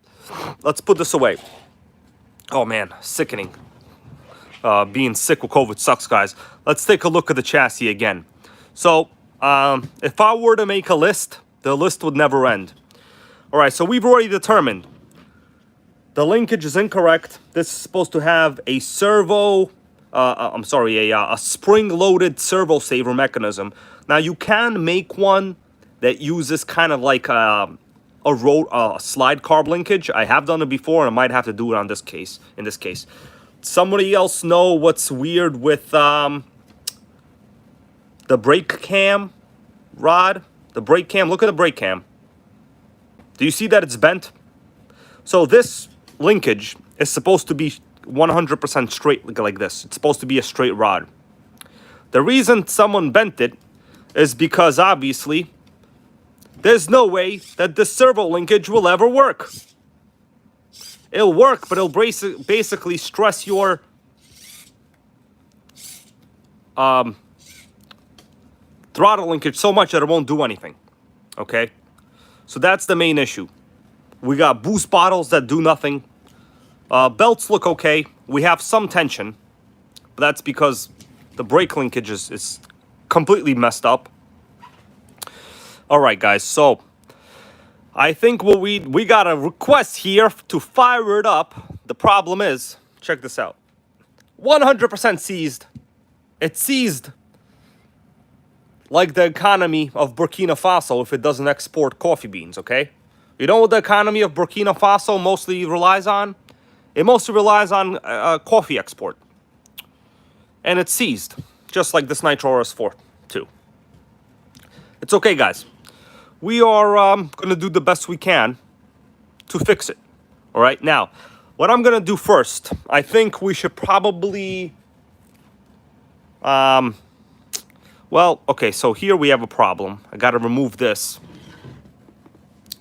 Speaker 1: let's put this away. Oh man, sickening. Being sick with COVID sucks, guys. Let's take a look at the chassis again. So if I were to make a list, the list would never end. All right, so we've already determined the linkage is incorrect. This is supposed to have a servo. A spring-loaded servo saver mechanism. Now you can make one that uses kind of like a slide carb linkage. I have done it before, and I might have to do it on this case. In this case, somebody else know what's weird with the brake cam rod? The brake cam. Look at the brake cam. Do you see that it's bent? So this linkage is supposed to be 100% straight like this. It's supposed to be a straight rod. The reason someone bent it is because obviously there's no way that the servo linkage will ever work. It'll work, but it'll basically stress your throttle linkage so much that it won't do anything. Okay? So that's the main issue. We got boost bottles that do nothing. Belts look okay. We have some tension, but that's because the brake linkage is completely messed up. All right, guys. So I think what we got a request here to fire it up. The problem is, check this out. 100% seized. It's seized like the economy of Burkina Faso if it doesn't export coffee beans, okay? You know what the economy of Burkina Faso mostly relies on? It mostly relies on coffee export. And it's seized, just like this Nitro RS4 too. It's okay, guys. We are going to do the best we can to fix it. All right, now, what I'm going to do first, I think we should probably Well, okay, so here we have a problem. I got to remove this.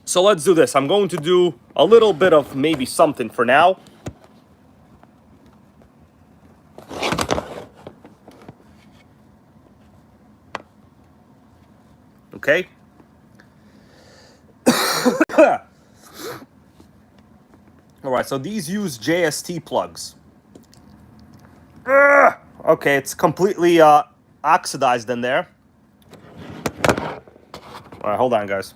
Speaker 1: So let's do this. I'm going to do a little bit of maybe something for now. Okay. All right, so these use JST plugs. Okay, it's completely oxidized in there. All right, hold on, guys.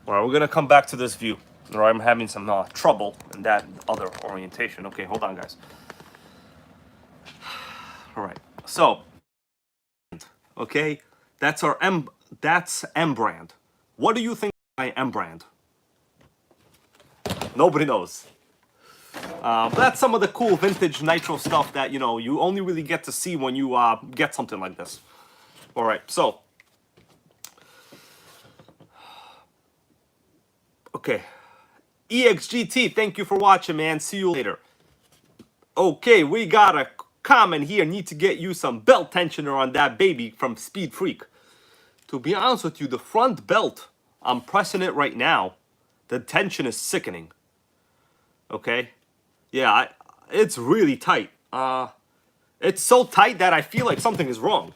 Speaker 1: All right, we're gonna come back to this view. All right, I'm having some trouble in that other orientation. Okay, hold on, guys. All right, so okay, that's our M brand. What do you think of my M brand? Nobody knows. That's some of the cool vintage nitro stuff that you only really get to see when you get something like this. All right, so okay, EXGT, thank you for watching, man. See you later. Okay, we got a comment here. Need to get you some belt tensioner on that baby from Speed Freak. To be honest with you, the front belt, I'm pressing it right now. The tension is sickening. Okay, yeah, it's really tight. It's so tight that I feel like something is wrong.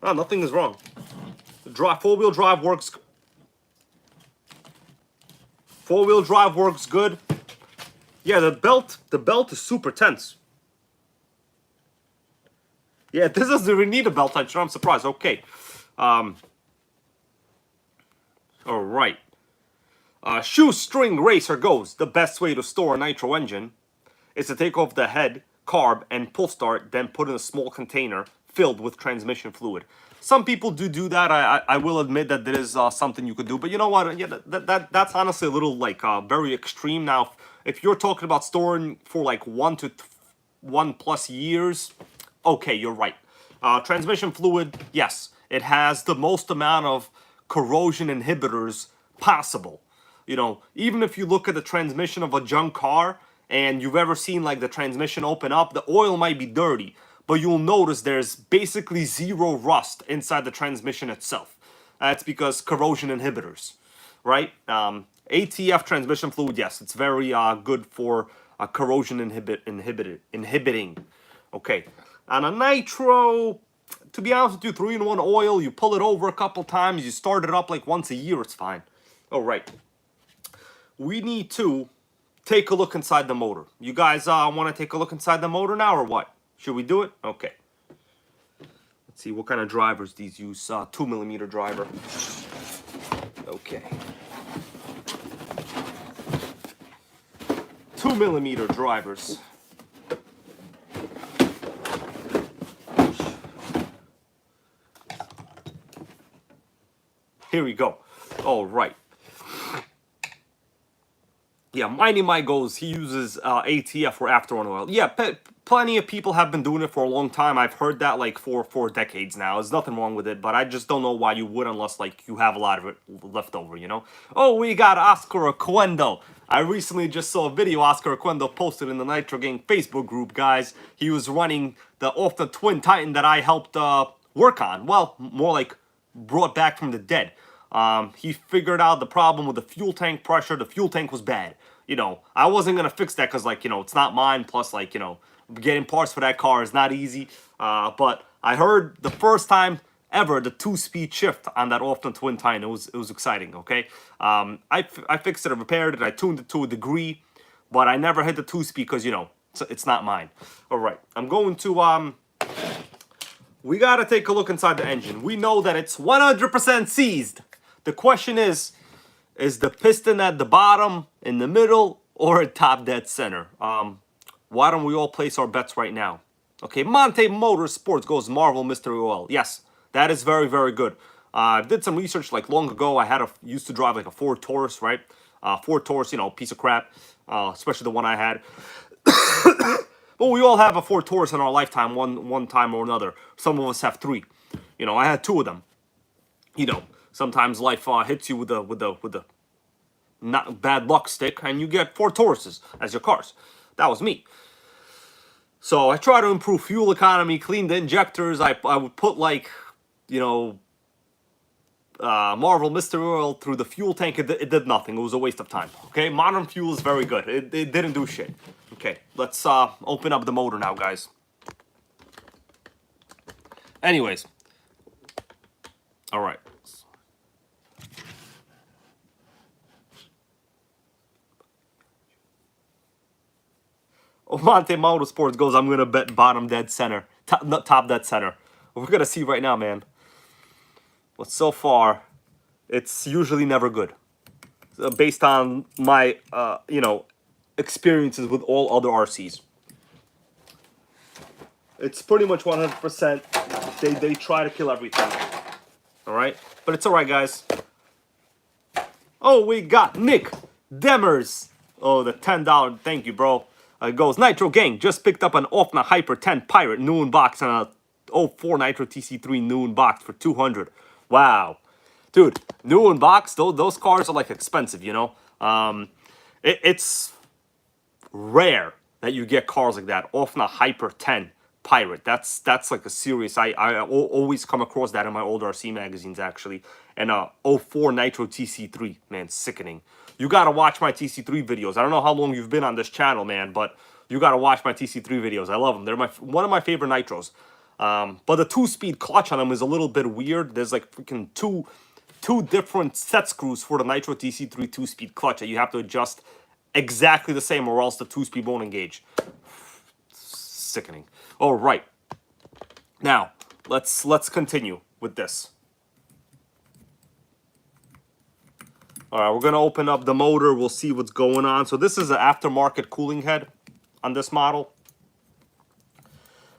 Speaker 1: Oh, nothing is wrong. The four-wheel drive works. Four-wheel drive works good. Yeah, the belt is super tense. Yeah, this doesn't really need a belt tensioner. I'm surprised. Okay. All right. Shoestring racer goes. The best way to store a nitro engine is to take off the head, carb, and pull start, then put in a small container filled with transmission fluid. Some people do that. I will admit that there is something you could do, but you know what? Yeah, that's honestly a little like very extreme. Now, if you're talking about storing for like 1 to 1+ years, okay, you're right. Transmission fluid, yes, it has the most amount of corrosion inhibitors possible. Even if you look at the transmission of a junk car and you've ever seen like the transmission open up, the oil might be dirty, but you'll notice there's basically zero rust inside the transmission itself. That's because corrosion inhibitors, right? ATF transmission fluid, yes, it's very good for corrosion inhibiting. Okay, on a nitro, to be honest with you, 3-in-1 oil, you pull it over a couple times, you start it up like once a year, it's fine. All right. We need to take a look inside the motor. You guys want to take a look inside the motor now or what? Should we do it? Okay. Let's see what kind of drivers these use. 2mm driver. Okay. 2mm drivers. Here we go. All right. Yeah, Mighty Mike goes, he uses ATF for afterburner oil. Yeah, plenty of people have been doing it for a long time. I've heard that like for decades now. There's nothing wrong with it, but I just don't know why you would unless like you have a lot of it left over, Oh, we got Oscar Aquendo. I recently just saw a video Oscar Aquendo posted in the NitroGang Facebook group, guys. He was running off the Twin Titan that I helped work on. Well, more like brought back from the dead. He figured out the problem with the fuel tank pressure. The fuel tank was bad. I wasn't going to fix that because, like, it's not mine. Plus, like, getting parts for that car is not easy. But I heard the first time ever the 2-speed shift on that Often Twin Titan. It was exciting, okay? I fixed it, I repaired it, I tuned it to a degree. But I never hit the 2-speed because, it's not mine. All right, I'm going to... We got to take a look inside the engine. We know that it's 100% seized. The question is the piston at the bottom, in the middle, or at top dead center? Why don't we all place our bets right now? Okay, Monte Motorsports goes Marvel Mystery Oil. Yes, that is very, very good. I did some research like long ago. I used to drive like a Ford Taurus, right? Ford Taurus, piece of crap, especially the one I had. But we all have a Ford Taurus in our lifetime, one time or another. Some of us have 3. I had 2 of them. Sometimes life hits you with a not bad luck stick, and you get 4 Tauruses as your cars. That was me. So I try to improve fuel economy, clean the injectors. I would put like, you know, Marvel Mystery Oil through the fuel tank. It did nothing. It was a waste of time. Okay, modern fuel is very good. It didn't do shit. Okay, let's open up the motor now, guys. Anyways, all right. Monte Motorsports goes, I'm gonna bet bottom dead center, top dead center. We're gonna see right now, man. But so far, it's usually never good. Based on my, you know, experiences with all other RCs. It's pretty much 100%. They try to kill everything. All right, but it's all right, guys. Oh, we got Nick Demers. Oh, the $10. Thank you, bro. It goes, NitroGang just picked up an Offna Hyper 10 Pirate new in box and a 04 Nitro TC3 new in box for 200. Wow. Dude, new in box, those cars are like expensive, you know? It's rare that you get cars like that. Offna Hyper 10 Pirate. That's like a serious, I always come across that in my old RC magazines, actually. And 04 Nitro TC3, man, sickening. You gotta watch my TC3 videos. I don't know how long you've been on this channel, man, but you gotta watch my TC3 videos. I love them. They're one of my favorite Nitros. But the 2-speed clutch on them is a little bit weird. There's like freaking two different set screws for the Nitro TC3 2-speed clutch that you have to adjust exactly the same, or else the 2-speed won't engage. Sickening. All right. Now let's continue with this. All right, we're going to open up the motor. We'll see what's going on. So this is an aftermarket cooling head on this model.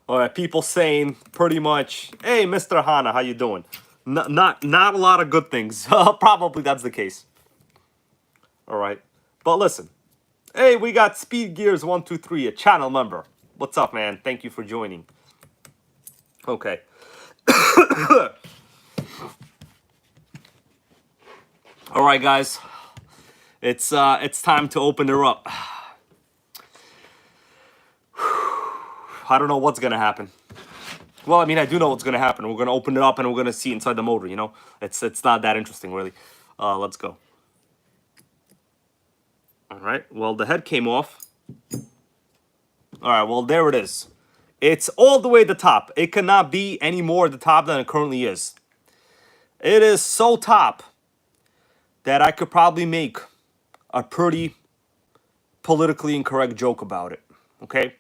Speaker 1: All right, people saying pretty much, hey, Mr. Hana, how you doing? Not a lot of good things. Probably that's the case. All right, but listen. Hey, we got Speed Gears 123, a channel member. What's up, man? Thank you for joining. Okay. All right, guys, it's time to open her up. I don't know what's gonna happen. Well, I mean, I do know what's gonna happen. We're gonna open it up and we're gonna see inside the motor. You know, it's not that interesting, really. Let's go. All right. Well, the head came off. All right. Well, there it is. It's all the way at the top. It cannot be any more at the top than it currently is. It is so top that I could probably make a pretty politically incorrect joke about it. Okay?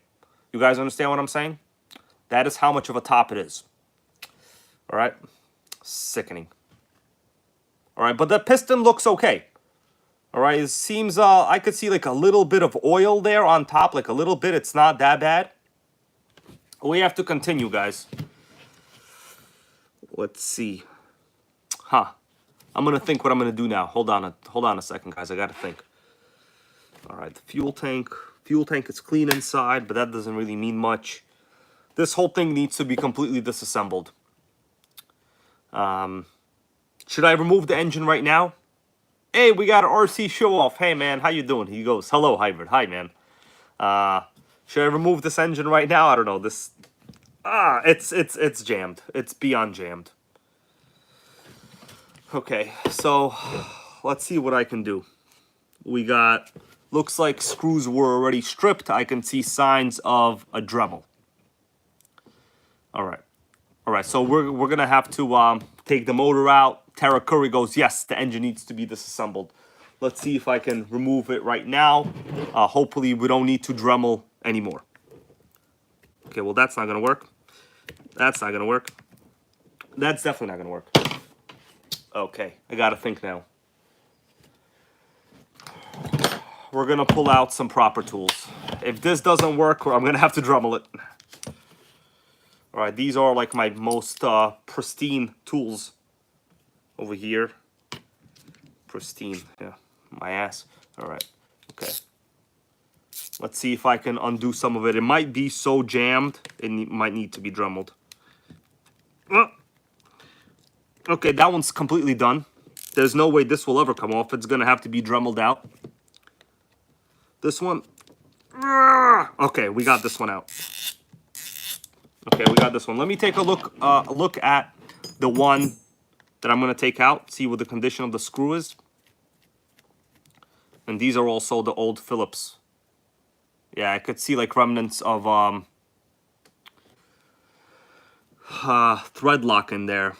Speaker 1: You guys understand what I'm saying? That is how much of a top it is. All right? Sickening. All right, but the piston looks okay. All right, it seems I could see like a little bit of oil there on top, like a little bit. It's not that bad. We have to continue, guys. Let's see. I'm gonna think what I'm gonna do now. Hold on a second, guys. I gotta think. All right, the fuel tank. Fuel tank is clean inside, but that doesn't really mean much. This whole thing needs to be completely disassembled. Should I remove the engine right now? Hey, we got an RC show off. Hey, man, how you doing? He goes, hello, hybrid. Hi, man. Should I remove this engine right now? I don't know. This, it's jammed. It's beyond jammed. Okay, so let's see what I can do. We got, looks like screws were already stripped. I can see signs of a Dremel. All right, so we're gonna have to take the motor out. Tara Curry goes, yes, the engine needs to be disassembled. Let's see if I can remove it right now. Hopefully we don't need to Dremel anymore. Okay, well, that's not gonna work. That's not gonna work. That's definitely not gonna work. Okay, I gotta think now. We're gonna pull out some proper tools. If this doesn't work, I'm gonna have to Dremel it. All right, these are like my most pristine tools over here. Pristine, yeah, my ass. All right, okay. Let's see if I can undo some of it. It might be so jammed, it might need to be Dremeled. Okay, that one's completely done. There's no way this will ever come off. It's gonna have to be Dremeled out. This one, okay, we got this one out. Okay, we got this one. Let me take a look at the one that I'm gonna take out, see what the condition of the screw is. And these are also the old Phillips. Yeah, I could see like remnants of thread lock in there.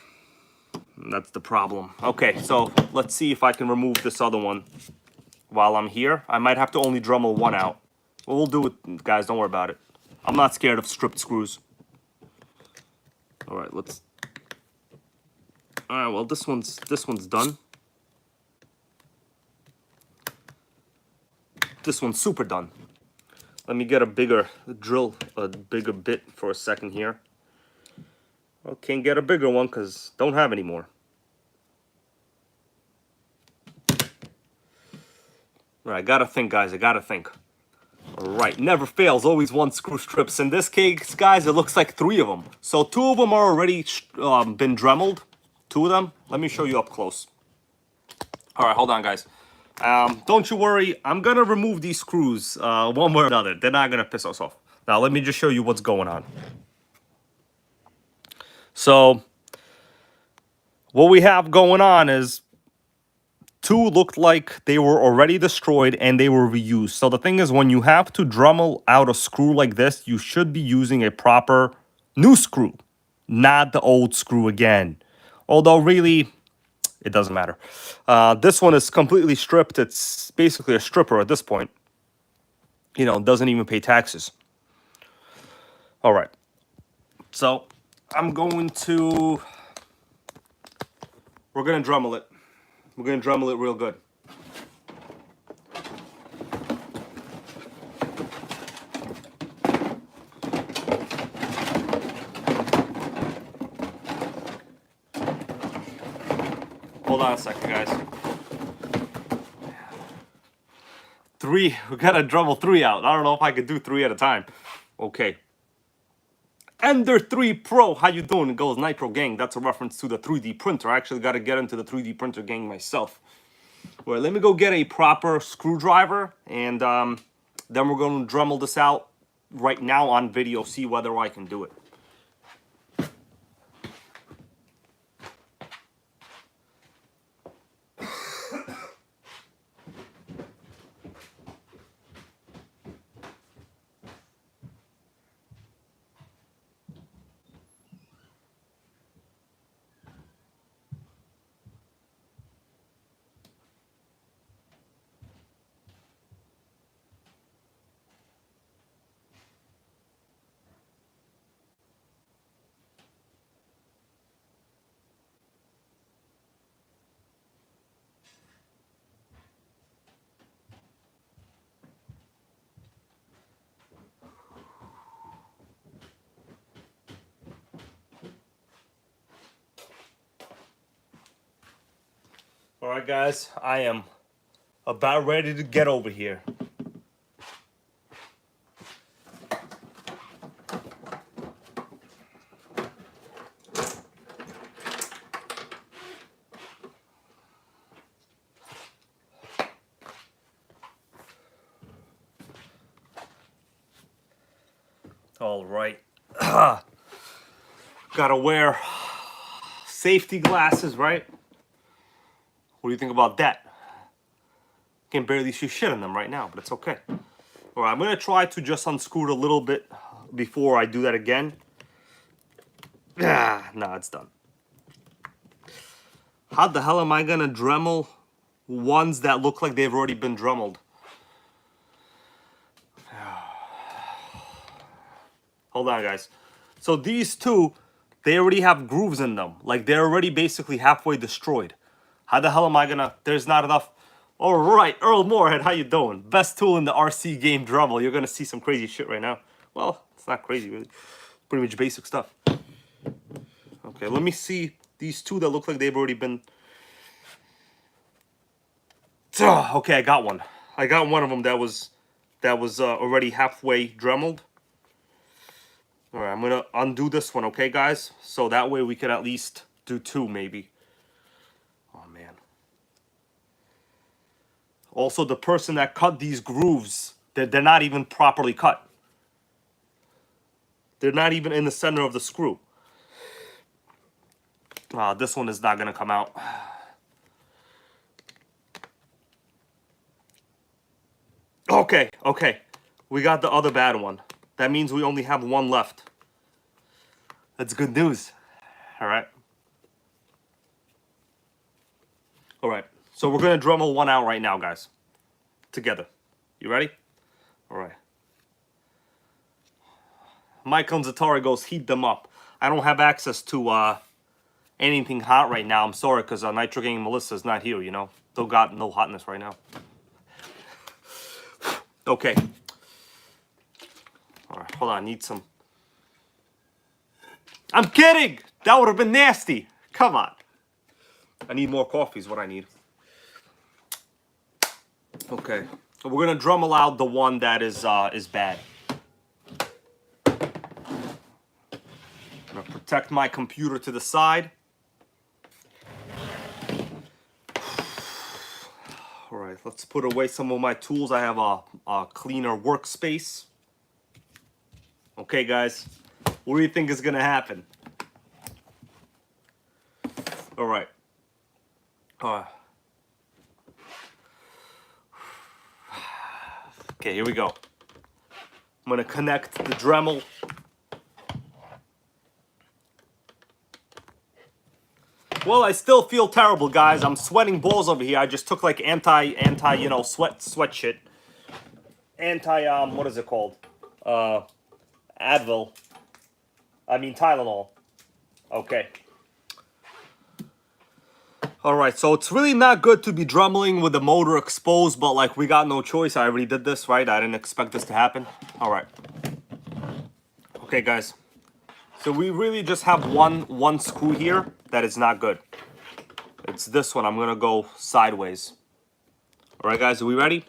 Speaker 1: That's the problem. Okay, so let's see if I can remove this other one while I'm here. I might have to only Dremel one out. Well, we'll do it, guys. Don't worry about it. I'm not scared of stripped screws. All right, let's. All right, well, this one's done. This one's super done. Let me get a bigger drill, a bigger bit for a second here. Well, can't get a bigger one because don't have any more. All right, gotta think, guys. I gotta think. All right, never fails. Always one screw strips. In this case, guys, it looks like 3 of them. So 2 of them are already been Dremeled. 2 of them. Let me show you up close. All right, hold on, guys. Don't you worry. I'm gonna remove these screws one way or another. They're not gonna piss us off. Now, let me just show you what's going on. So, what we have going on is 2 looked like they were already destroyed and they were reused. So the thing is, when you have to Dremel out a screw like this, you should be using a proper new screw, not the old screw again. Although really, it doesn't matter. This one is completely stripped. It's basically a stripper at this point. You know, doesn't even pay taxes. All right. So we're going to Dremel it. We're going to Dremel it real good. Hold on a second, guys. 3, we gotta Dremel 3 out. I don't know if I could do 3 at a time. Okay. Ender 3 Pro, how you doing? It goes NitroGang. That's a reference to the 3D printer. I actually gotta get into the 3D printer gang myself. Well, let me go get a proper screwdriver, and then we're gonna Dremel this out right now on video, see whether I can do it. All right, guys, I am about ready to get over here. All right. Gotta wear safety glasses, right? What do you think about that? Can barely see shit in them right now, but it's okay. All right, I'm gonna try to just unscrew it a little bit before I do that again. No, it's done. How the hell am I gonna Dremel ones that look like they've already been Dremeled? Hold on, guys. So these 2, they already have grooves in them. Like, they're already basically halfway destroyed. How the hell am I gonna... There's not enough... All right, Earl Moorhead, how you doing? Best tool in the RC game, Dremel. You're gonna see some crazy shit right now. Well, it's not crazy, really. Pretty much basic stuff. Okay, let me see these 2 that look like they've already been... Okay, I got one. I got one of them that was already halfway Dremeled. All right, I'm gonna undo this one, okay, guys? So that way we can at least do 2, maybe. Oh, man. Also, the person that cut these grooves, they're not even properly cut. They're not even in the center of the screw. This one is not gonna come out. Okay, okay. We got the other bad one. That means we only have one left. That's good news. All right. All right. So we're gonna Dremel one out right now, guys. Together. You ready? All right. Michael and Zatari goes, heat them up. I don't have access to anything hot right now. I'm sorry, because NitroGang and Melissa's not here, you know. Still got no hotness right now. Okay. All right, hold on. I need some. I'm kidding! That would have been nasty. Come on. I need more coffee is what I need. Okay. So we're going to Dremel out the one that is bad. I'm going to protect my computer to the side. All right, let's put away some of my tools. I have a cleaner workspace. Okay, guys, what do you think is going to happen? All right. Okay, here we go. I'm going to connect the Dremel. Well, I still feel terrible, guys. I'm sweating balls over here. I just took like anti, you know, sweat shit. What is it called? Advil. I mean Tylenol. Okay. All right, so it's really not good to be Dremeling with the motor exposed, but like we got no choice. I already did this, right? I didn't expect this to happen. All right. Okay, guys. So we really just have one screw here that is not good. It's this one. I'm gonna go sideways. All right, guys, are we ready?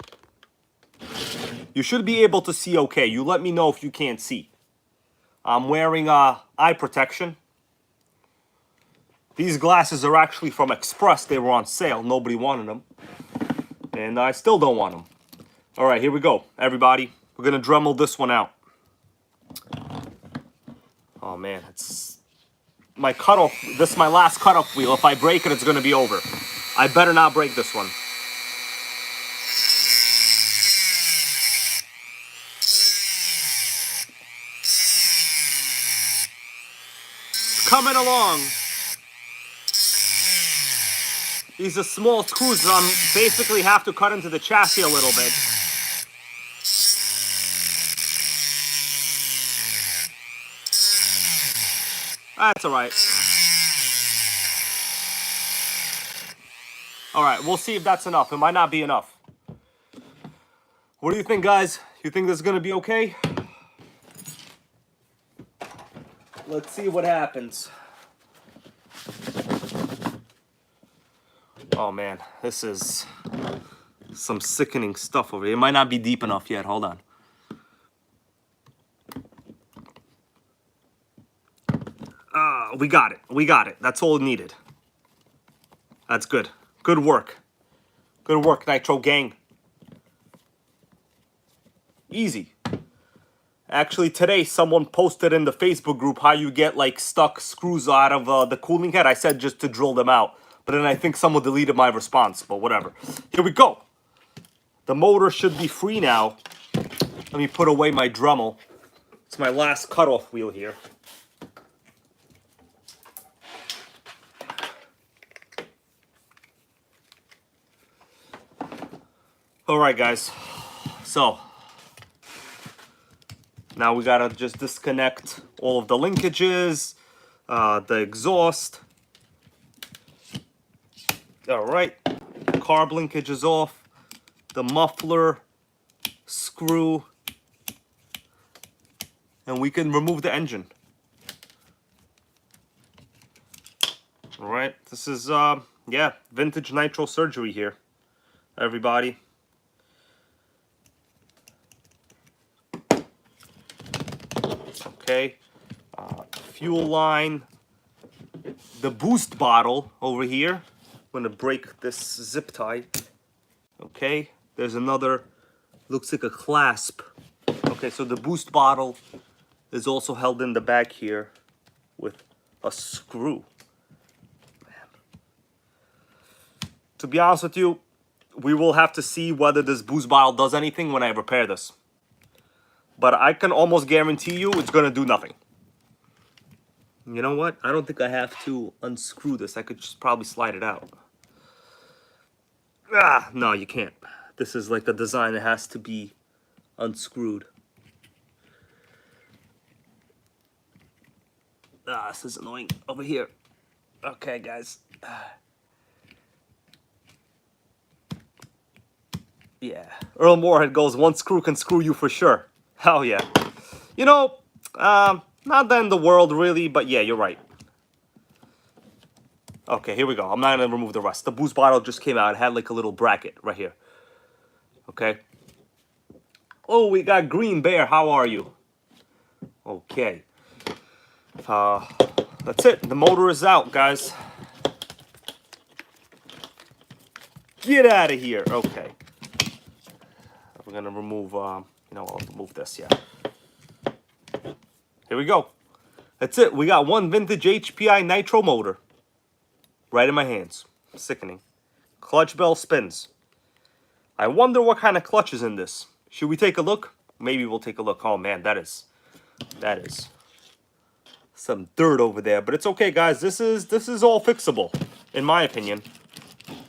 Speaker 1: You should be able to see okay. You let me know if you can't see. I'm wearing eye protection. These glasses are actually from Express. They were on sale. Nobody wanted them. And I still don't want them. All right, here we go, everybody. We're gonna Dremel this one out. Oh man, it's my cutoff. This is my last cutoff wheel. If I break it, it's gonna be over. I better not break this one. It's coming along. These are small screws, so I'm basically have to cut into the chassis a little bit. That's all right. All right, we'll see if that's enough. It might not be enough. What do you think, guys? You think this is gonna be okay? Let's see what happens. Oh man, this is some sickening stuff over here. It might not be deep enough yet. Hold on. We got it. We got it. That's all it needed. That's good. Good work. Good work, NitroGang. Easy. Actually, today someone posted in the Facebook group how you get like stuck screws out of the cooling head. I said just to drill them out. But then I think someone deleted my response, but whatever. Here we go. The motor should be free now. Let me put away my Dremel. It's my last cutoff wheel here. All right, guys. So now we gotta just disconnect all of the linkages, the exhaust. All right, carb linkage is off. The muffler screw, and we can remove the engine. All right, this is yeah, vintage nitro surgery here, everybody. Okay, fuel line, the boost bottle over here. I'm gonna break this zip tie. Okay, there's another, looks like a clasp. Okay, so the boost bottle is also held in the back here with a screw. Man. To be honest with you, we will have to see whether this boost bottle does anything when I repair this. But I can almost guarantee you it's going to do nothing. You know what? I don't think I have to unscrew this. I could just probably slide it out. Ah, no, you can't. This is like the design that has to be unscrewed. Ah, this is annoying. Over here. Okay, guys. Yeah. Earl Moorhead goes, one screw can screw you for sure. Hell yeah. You know, not the end of the world really, but yeah, you're right. Okay, here we go. I'm not going to remove the rest. The boost bottle just came out. It had like a little bracket right here. Okay. Oh, we got Green Bear. How are you? Okay. That's it. The motor is out, guys. Get out of here. Okay. We're going to remove, you know, I'll remove this, yeah. Here we go. That's it. We got one vintage HPI Nitro motor. Right in my hands. Sickening. Clutch bell spins. I wonder what kind of clutch is in this. Should we take a look? Maybe we'll take a look. Oh man, that is some dirt over there. But it's okay, guys. This is all fixable, in my opinion.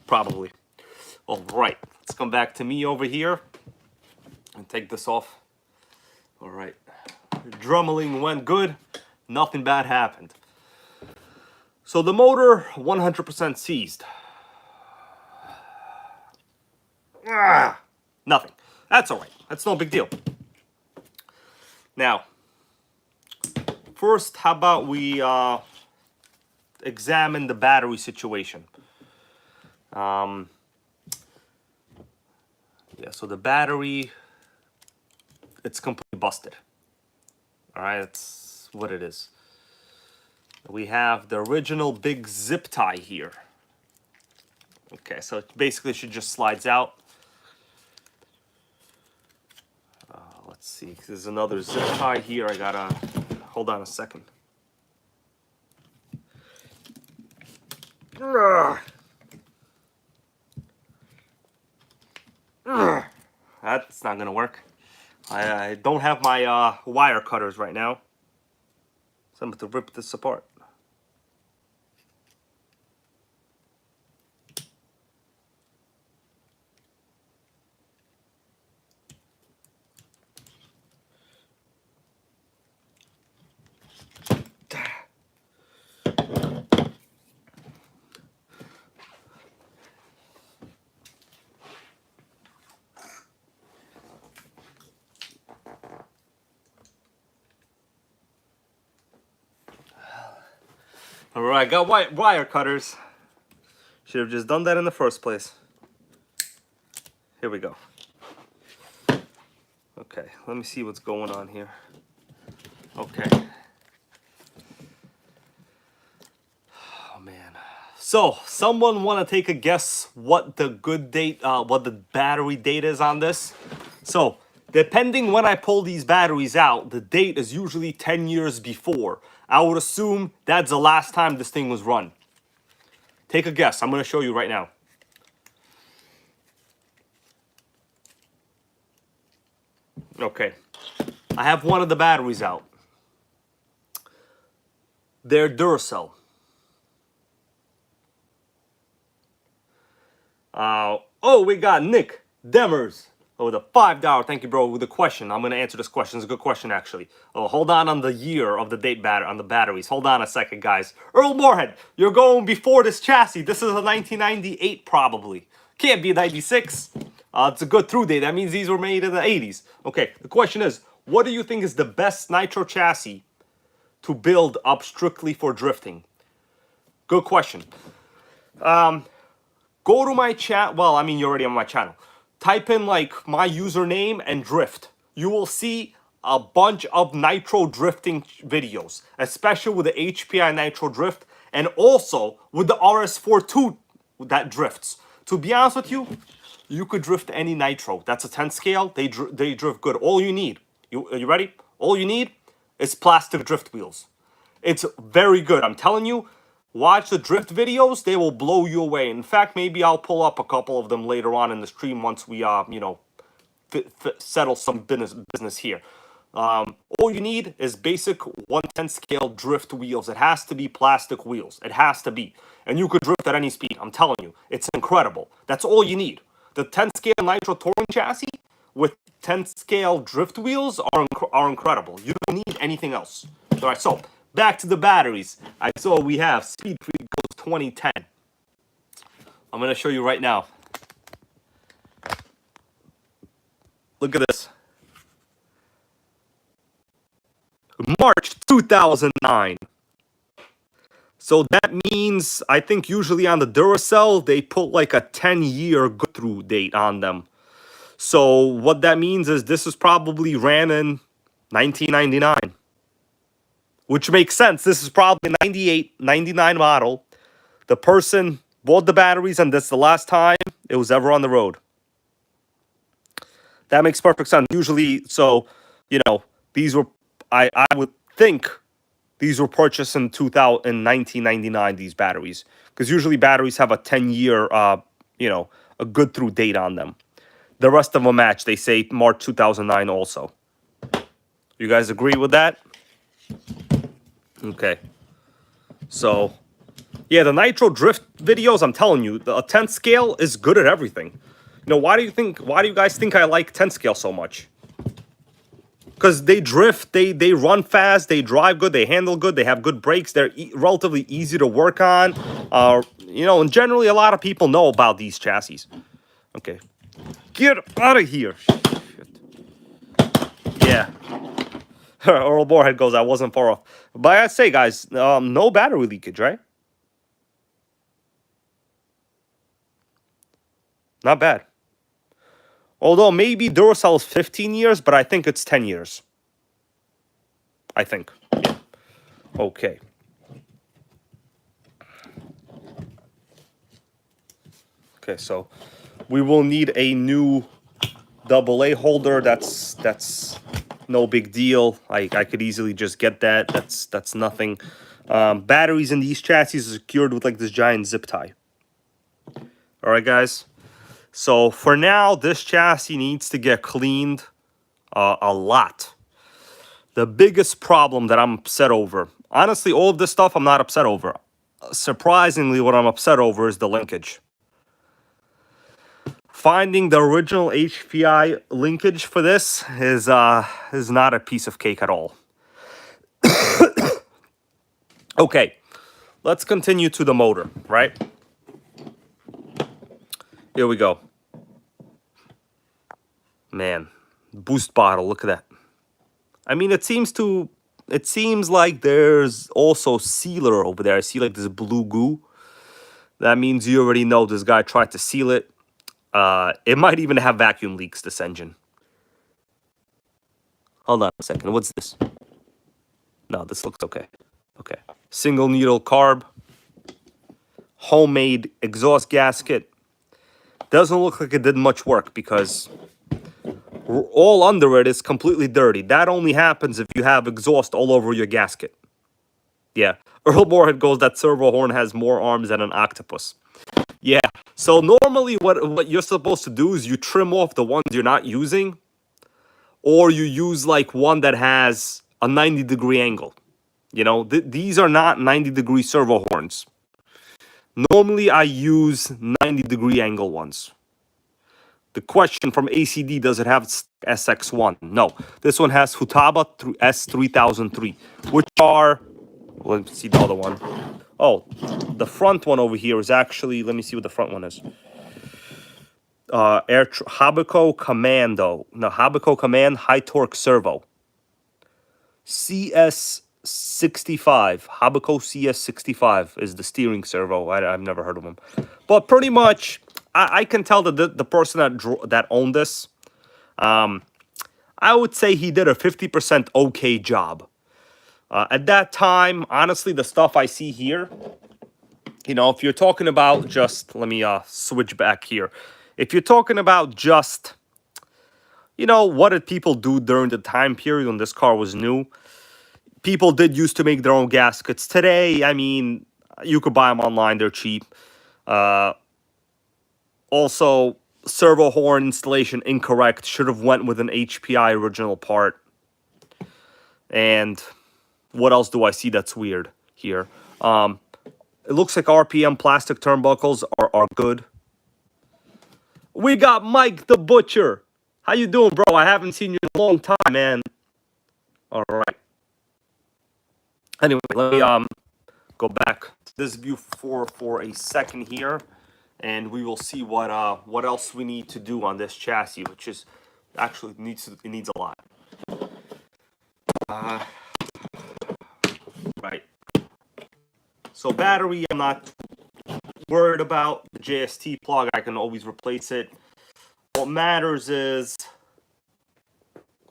Speaker 1: Probably. All right. Let's come back to me over here and take this off. All right. Dremeling went good. Nothing bad happened. So the motor, 100% seized. Nothing. That's all right. That's no big deal. Now, first, how about we examine the battery situation? Yeah, so the battery, it's completely busted. All right, that's what it is. We have the original big zip tie here. Okay, so it basically should just slides out. Let's see, there's another zip tie here. I gotta, hold on a second. That's not gonna work. I don't have my wire cutters right now. So I'm going to rip this apart. Alright, got wire cutters. Should have just done that in the first place. Here we go. Okay, let me see what's going on here. Okay. Oh man. So, someone want to take a guess what the good date, what the battery date is on this? So, depending when I pull these batteries out, the date is usually 10 years before. I would assume that's the last time this thing was run. Take a guess. I'm going to show you right now. Okay. I have one of the batteries out. They're Duracell. Oh, we got Nick Demers. Oh, the $5. Thank you, bro, with the question. I'm going to answer this question. It's a good question, actually. Oh, hold on the year of the date on the batteries. Hold on a second, guys. Earl Moorhead, you're going before this chassis. This is a 1998, probably. Can't be a 96. It's a good through date. That means these were made in the 80s. Okay, the question is, what do you think is the best Nitro chassis to build up strictly for drifting? Good question. Go to my chat. Well, I mean, you're already on my channel. Type in like my username and drift. You will see a bunch of Nitro drifting videos, especially with the HPI Nitro drift and also with the RS4 too that drifts. To be honest with you, you could drift any Nitro. That's a 10 scale. They drift good. All you need, are you ready? All you need It's plastic drift wheels. It's very good. I'm telling you, watch the drift videos. They will blow you away. In fact, maybe I'll pull up a couple of them later on in the stream once we, you know, settle some business here. All you need is basic 1/10 scale drift wheels. It has to be plastic wheels. It has to be. And you could drift at any speed. I'm telling you, it's incredible. That's all you need. The 10 scale Nitro touring chassis with 10 scale drift wheels are incredible. You don't need anything else. All right, so back to the batteries. I saw we have Speed Freak Ghost 2010. I'm going to show you right now. Look at this. March 2009. So that means, I think usually on the Duracell, they put like a 10-year go-through date on them. So what that means is this is probably ran in 1999. Which makes sense. This is probably 98, 99 model. The person bought the batteries and that's the last time it was ever on the road. That makes perfect sense. Usually, so, you know, these were, I would think these were purchased in 1999, these batteries. Because usually batteries have a 10-year, you know, a good through date on them. The rest of them match. They say March 2009 also. You guys agree with that? Okay. So, yeah, the Nitro Drift videos, I'm telling you, the 10 scale is good at everything. You know, why do you guys think I like 10 scale so much? Because they drift, they run fast, they drive good, they handle good, they have good brakes, they're relatively easy to work on. You know, and generally a lot of people know about these chassis. Okay. Get out of here. Shit. Yeah. Earl Borehead goes, I wasn't far off. But I say, guys, no battery leakage, right? Not bad. Although maybe Duracell is 15 years, but I think it's 10 years. I think. Yeah. Okay. Okay, so we will need a new AA holder. That's no big deal. I could easily just get that. That's nothing. Batteries in these chassis are secured with like this giant zip tie. All right, guys. So for now, this chassis needs to get cleaned a lot. The biggest problem that I'm upset over, honestly, all of this stuff I'm not upset over. Surprisingly, what I'm upset over is the linkage. Finding the original HPI linkage for this is not a piece of cake at all. Okay, let's continue to the motor, right? Here we go. Man, boost bottle, look at that. I mean, it seems like there's also sealer over there. I see like this blue goo. That means you already know this guy tried to seal it. It might even have vacuum leaks, this engine. Hold on a second, what's this? No, this looks okay. Okay. Single needle carb. Homemade exhaust gasket. Doesn't look like it did much work because all under it is completely dirty. That only happens if you have exhaust all over your gasket. Yeah. Earl Moorhead goes, that servo horn has more arms than an octopus. Yeah. So normally what you're supposed to do is you trim off the ones you're not using. Or you use like one that has a 90-degree angle. You know, these are not 90-degree servo horns. Normally, I use 90-degree angle ones. The question from ACD, does it have SX1? No. This one has Futaba S3003, which are... Let's see the other one. Oh, the front one over here is actually... Let me see what the front one is. Habaco Commando. No, Habaco Command High Torque Servo. CS65. Habaco CS65 is the steering servo. I've never heard of him. But pretty much, I can tell that the person that owned this, I would say he did a 50% okay job. At that time, honestly, the stuff I see here, you know, if you're talking about just, let me switch back here. If you're talking about just, you know, what did people do during the time period when this car was new? people did used to make their own gaskets. Today, I mean, you could buy them online. They're cheap. Also, servo horn installation incorrect. Should have went with an HPI original part. And what else do I see that's weird here? It looks like RPM plastic turnbuckles are good. We got Mike the Butcher. How you doing, bro? I haven't seen you in a long time, man. All right. Anyway, let me go back to this view for a second here, and we will see what else we need to do on this chassis, which is actually it needs a lot. Right. So battery, I'm not worried about. The JST plug, I can always replace it. What matters is,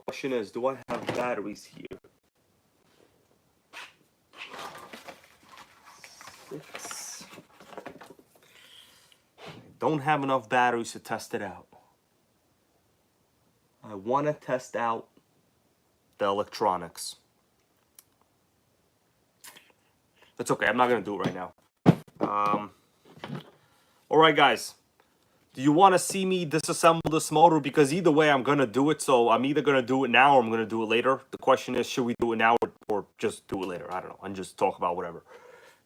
Speaker 1: question is, do I have batteries here? 6. Don't have enough batteries to test it out. I want to test out the electronics. That's okay, I'm not going to do it right now. Alright guys, do you want to see me disassemble this motor? Because either way I'm going to do it, so I'm either going to do it now or I'm going to do it later. The question is, should we do it now or just do it later? I don't know, and just talk about whatever.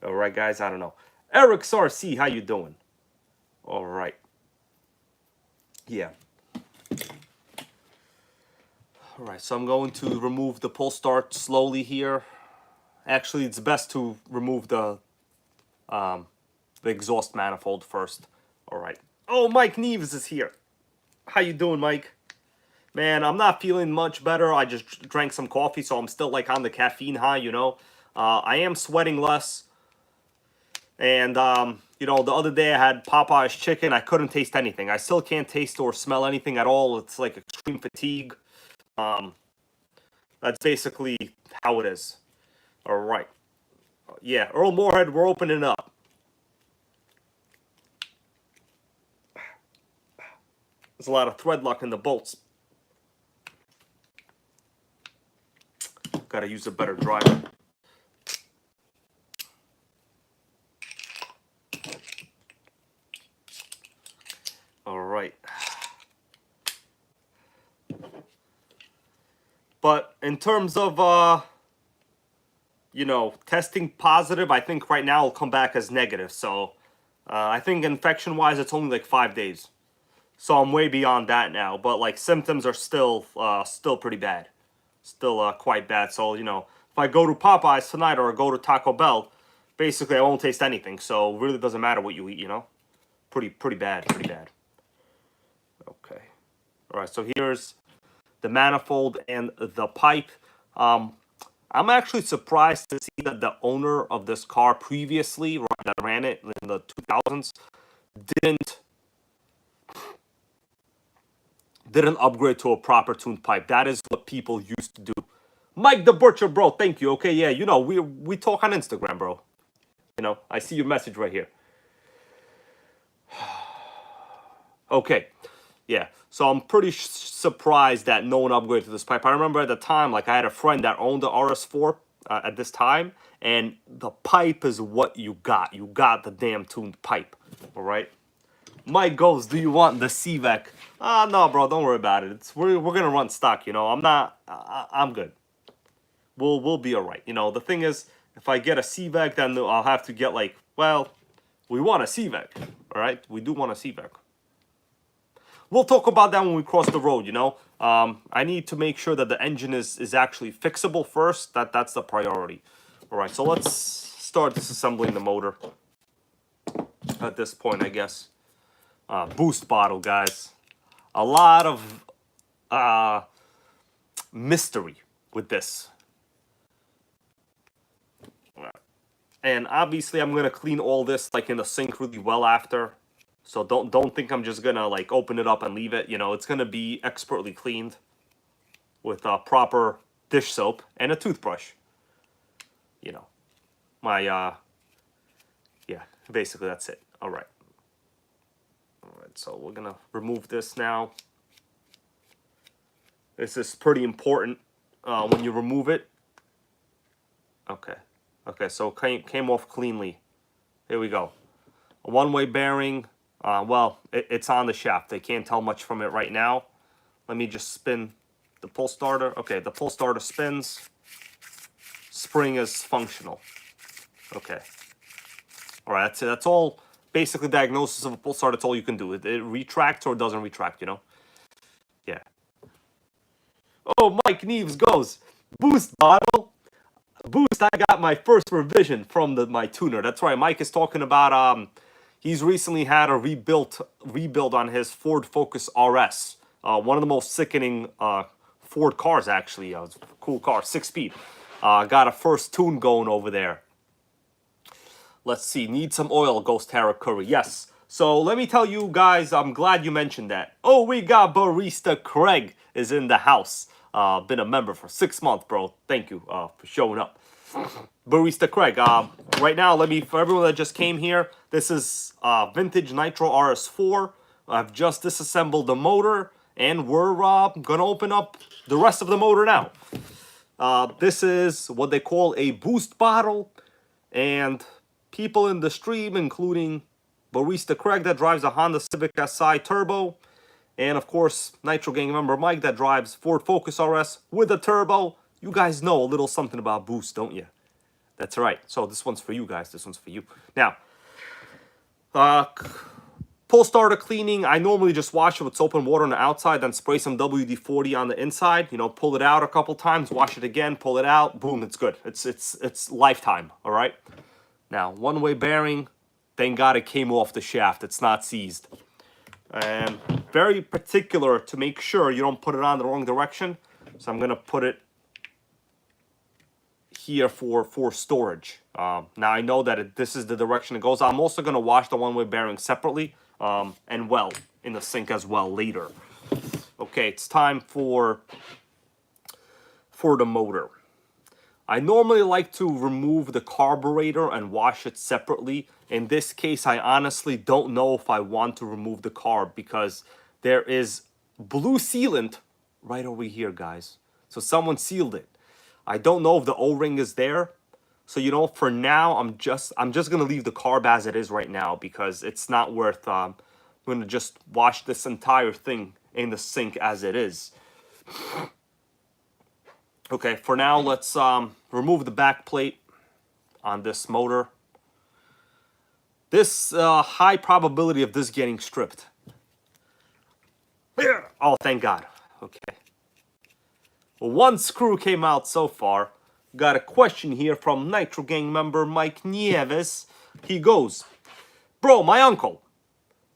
Speaker 1: Alright guys, I don't know. Eric RC, how you doing? Alright. Yeah. Alright, so I'm going to remove the pull start slowly here. Actually, it's best to remove the exhaust manifold first. All right. Oh, Mike Neves is here. How you doing, Mike? Man, I'm not feeling much better. I just drank some coffee, so I'm still like on the caffeine high, you know. I am sweating less. And, you know, the other day I had Popeye's chicken. I couldn't taste anything. I still can't taste or smell anything at all. It's like extreme fatigue. That's basically how it is. All right. Yeah, Earl Moorhead, we're opening up. There's a lot of thread lock in the bolts. Gotta use a better driver. All right. But in terms of, you know, testing positive, I think right now it'll come back as negative. So I think infection-wise, it's only like 5 days. So I'm way beyond that now. But like symptoms are still pretty bad. Still quite bad. So, you know, if I go to Popeyes tonight or go to Taco Bell, basically I won't taste anything. So it really doesn't matter what you eat, you know. Pretty bad. Okay. All right, so here's the manifold and the pipe. I'm actually surprised to see that the owner of this car previously, that ran it in the 2000s, didn't upgrade to a proper tuned pipe. That is what people used to do. Mike the Butcher, bro, thank you. Okay, yeah, you know, we talk on Instagram, bro. You know, I see your message right here. Okay, yeah. So I'm pretty surprised that no one upgraded to this pipe. I remember at the time, like I had a friend that owned the RS4 at this time, and the pipe is what you got. You got the damn tuned pipe, all right? Mike goes, do you want the CVEC? No, bro, don't worry about it. We're gonna run stock, you know. I'm good. We'll be all right. You know, the thing is, if I get a CVEC, then I'll have to get like, well, we want a CVEC, all right? We do want a CVEC. We'll talk about that when we cross the road, you know. I need to make sure that the engine is actually fixable first. That's the priority. All right, so let's start disassembling the motor at this point, I guess. Boost bottle, guys. A lot of mystery with this. And obviously I'm gonna clean all this like in the sink really well after. So don't think I'm just gonna like open it up and leave it. You know, it's gonna be expertly cleaned with proper dish soap and a toothbrush. You know, my yeah, basically that's it. All right, so we're gonna remove this now. This is pretty important when you remove it. Okay. Okay, so it came off cleanly. Here we go. A one-way bearing. Well, it's on the shaft. They can't tell much from it right now. Let me just spin the pull starter. Okay, the pull starter spins. Spring is functional. Okay. All right, that's it. That's all. Basically, diagnosis of a pull starter. That's all you can do. It retracts or doesn't retract, you know? Yeah. Oh, Mike Neves goes. Boost bottle. Boost, I got my first revision from my tuner. That's right. Mike is talking about he's recently had a rebuild on his Ford Focus RS. One of the most sickening Ford cars, actually. It's a cool car, 6-speed. Got a first tune going over there. Let's see. Need some oil, Ghost Tara Curry. Yes. So let me tell you guys, I'm glad you mentioned that. Oh, we got Barista Craig is in the house. Been a member for 6 months, bro. Thank you for showing up. Barista Craig. Right now, for everyone that just came here, this is vintage Nitro RS4. I've just disassembled the motor, and we're gonna open up the rest of the motor now. This is what they call a boost bottle, and people in the stream, including Barista Craig that drives a Honda Civic Si Turbo, and of course NitroGang member Mike that drives Ford Focus RS with a turbo. You guys know a little something about boost, don't you? That's right. So this one's for you guys. This one's for you. Now, pull starter cleaning. I normally just wash it with soap and water on the outside, then spray some WD-40 on the inside. You know, pull it out a couple times, wash it again, pull it out. Boom, it's good. It's lifetime. All right. Now, one-way bearing. Thank God it came off the shaft. It's not seized. And very particular to make sure you don't put it on the wrong direction. So I'm gonna put it here for storage. Now I know that this is the direction it goes. I'm also gonna wash the one-way bearing separately and well in the sink as well later. Okay, it's time for the motor. I normally like to remove the carburetor and wash it separately. In this case, I honestly don't know if I want to remove the carb because there is blue sealant right over here, guys. So someone sealed it. I don't know if the O-ring is there. So, you know, for now, I'm just going to leave the carb as it is right now because it's not worth, I'm going to just wash this entire thing in the sink as it is. Okay, for now, let's remove the back plate on this motor. This high probability of this getting stripped. Oh, thank God. Okay. Well, one screw came out so far. Got a question here from NitroGang member Mike Nieves. He goes, bro, my uncle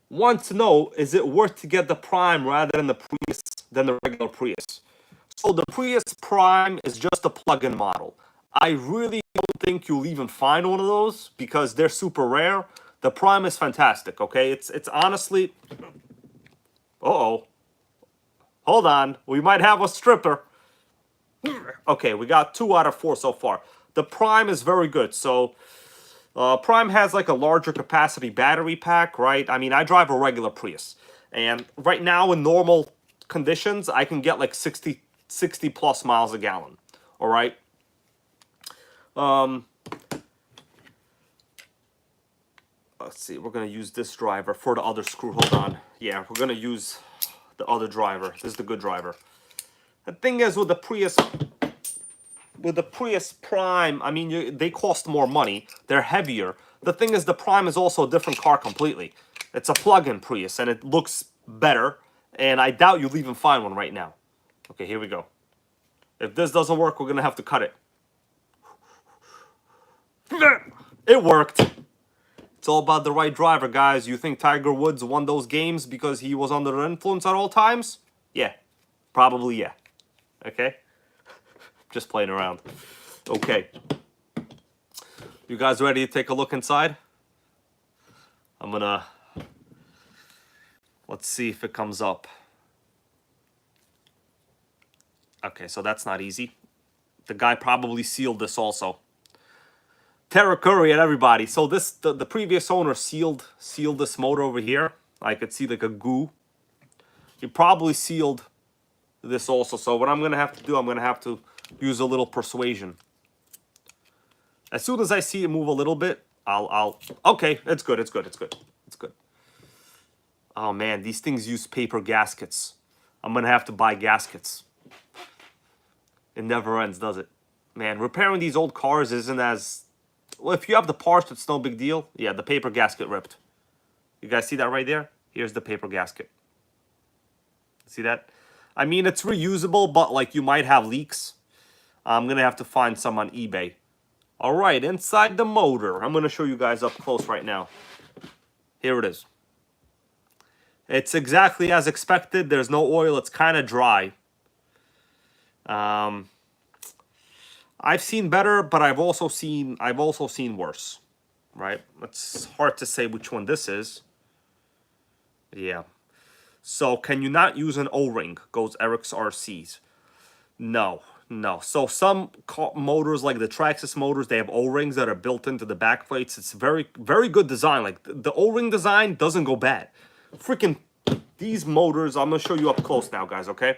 Speaker 1: wants to know, is it worth to get the Prime rather than the Prius, than the regular Prius? So the Prius Prime is just a plug-in model. I really don't think you'll even find one of those because they're super rare. The Prime is fantastic, okay? It's honestly... Uh-oh. Hold on. We might have a stripper. Okay, we got 2 out of 4 so far. The Prime is very good. So, Prime has like a larger capacity battery pack, right? I mean, I drive a regular Prius. And right now in normal conditions, I can get like 60 plus miles a gallon. All right. Let's see. We're going to use this driver for the other screw. Hold on. Yeah, we're going to use the other driver. This is the good driver. The thing is with the Prius Prime, I mean, they cost more money. They're heavier. The thing is the Prime is also a different car completely. It's a plug-in Prius and it looks better. And I doubt you'll even find one right now. Okay, here we go. If this doesn't work, we're going to have to cut it. It worked. It's all about the right driver, guys. You think Tiger Woods won those games because he was under influence at all times? Yeah. Probably, yeah. Okay? Just playing around. Okay. You guys ready to take a look inside? I'm going to... Let's see if it comes up. Okay, so that's not easy. The guy probably sealed this also. Tara Curry and everybody. So this the previous owner sealed this motor over here. I could see like a goo. He probably sealed this also. So what I'm gonna have to do, I'm gonna have to use a little persuasion. As soon as I see it move a little bit, I'll okay, it's good, it's good, it's good. It's good. Oh man, these things use paper gaskets. I'm gonna have to buy gaskets. It never ends, does it? Man, repairing these old cars isn't as... Well, if you have the parts, it's no big deal. Yeah, the paper gasket ripped. You guys see that right there? Here's the paper gasket. See that? I mean, it's reusable, but like you might have leaks. I'm gonna have to find some on eBay. All right, inside the motor. I'm gonna show you guys up close right now. Here it is. It's exactly as expected. There's no oil. It's kind of dry. I've seen better, but I've also seen worse. Right? It's hard to say which one this is. Yeah. So can you not use an O-ring? Goes Eric's RCs. No. So some motors, like the Traxxas motors, they have O-rings that are built into the backplates. It's very, very good design. Like the O-ring design doesn't go bad. Freaking these motors, I'm gonna show you up close now, guys. Okay.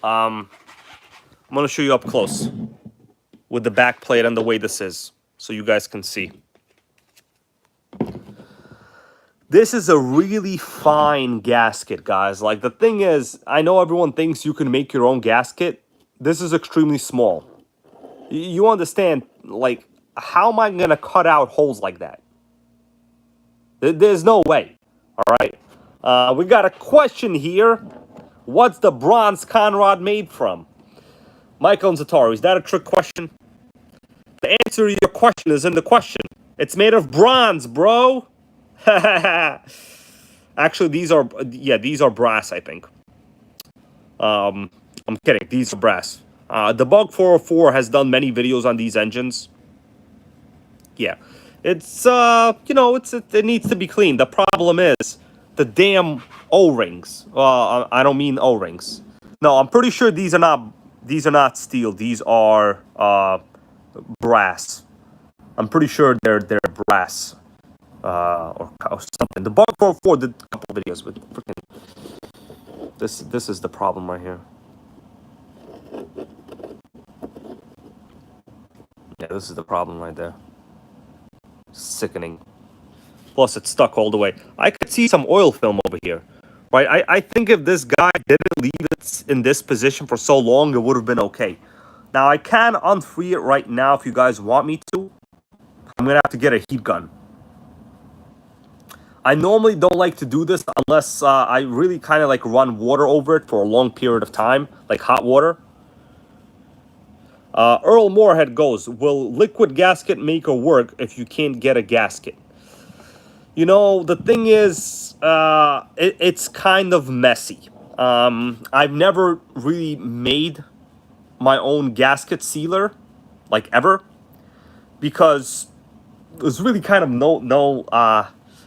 Speaker 1: I'm gonna show you up close with the backplate and the way this is, so you guys can see. This is a really fine gasket, guys. Like, the thing is, I know everyone thinks you can make your own gasket. This is extremely small. You understand, like, how am I going to cut out holes like that? There's no way, all right? We got a question here. What's the bronze conrod made from? Michael and Zataru, is that a trick question? The answer to your question is in the question. It's made of bronze, bro. Actually, these are brass, I think. I'm kidding. These are brass. The Bug 404 has done many videos on these engines. Yeah, it's it needs to be cleaned. The problem is the damn O-rings. I don't mean O-rings. No, I'm pretty sure these are not steel. These are brass. I'm pretty sure they're brass. Or something. The Bug 404 did a couple videos with freaking. This is the problem right here. Yeah, this is the problem right there. Sickening. Plus, it's stuck all the way. I could see some oil film over here. Right? I think if this guy didn't leave it in this position for so long, it would have been okay. Now, I can unfree it right now if you guys want me to. I'm going to have to get a heat gun. I normally don't like to do this unless I really kind of like run water over it for a long period of time, like hot water. Earl Moorhead goes, will liquid gasket maker work if you can't get a gasket? You know, the thing is, it's kind of messy. I've never really made my own gasket sealer, like ever, because there's really kind of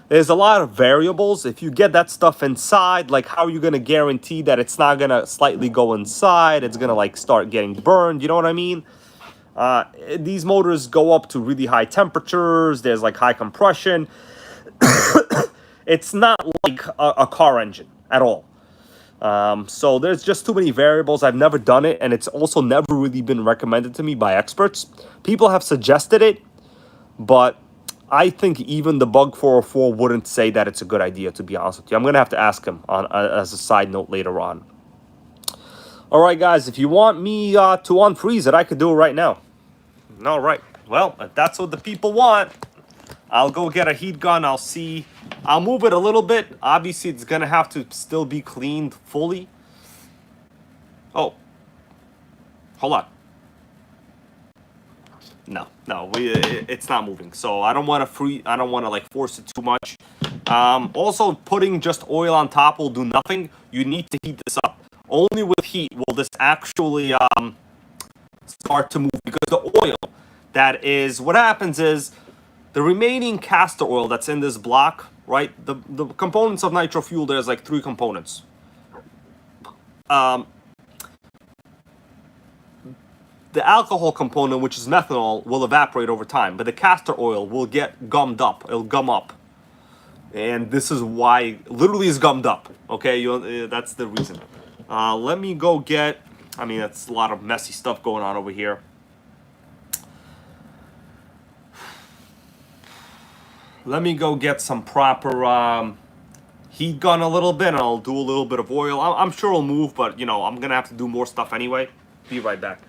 Speaker 1: there's a lot of variables. If you get that stuff inside, like how are you going to guarantee that it's not going to slightly go inside? It's going to like start getting burned. You know what I mean? These motors go up to really high temperatures. There's like high compression. It's not like a car engine at all. So there's just too many variables. I've never done it. And it's also never really been recommended to me by experts. People have suggested it, but I think even the Bug 404 wouldn't say that it's a good idea, to be honest with you. I'm going to have to ask him as a side note later on. All right, guys, if you want me to unfreeze it, I could do it right now. All right. Well, if that's what the people want, I'll go get a heat gun. I'll see. I'll move it a little bit. Obviously, it's going to have to still be cleaned fully. Oh. Hold on. No, it's not moving. So I don't want to like force it too much. Also, putting just oil on top will do nothing. You need to heat this up. Only with heat will this actually start to move, because the oil that is, what happens is the remaining castor oil that's in this block, right? The components of nitro fuel, there's like 3 components. The alcohol component, which is methanol, will evaporate over time, but the castor oil will get gummed up. It'll gum up. And this is why, literally is gummed up. Okay, that's the reason. Let me go get, I mean, that's a lot of messy stuff going on over here. Let me go get some proper heat gun a little bit, and I'll do a little bit of oil. I'm sure it'll move, but you know, I'm gonna have to do more stuff anyway. Be right back.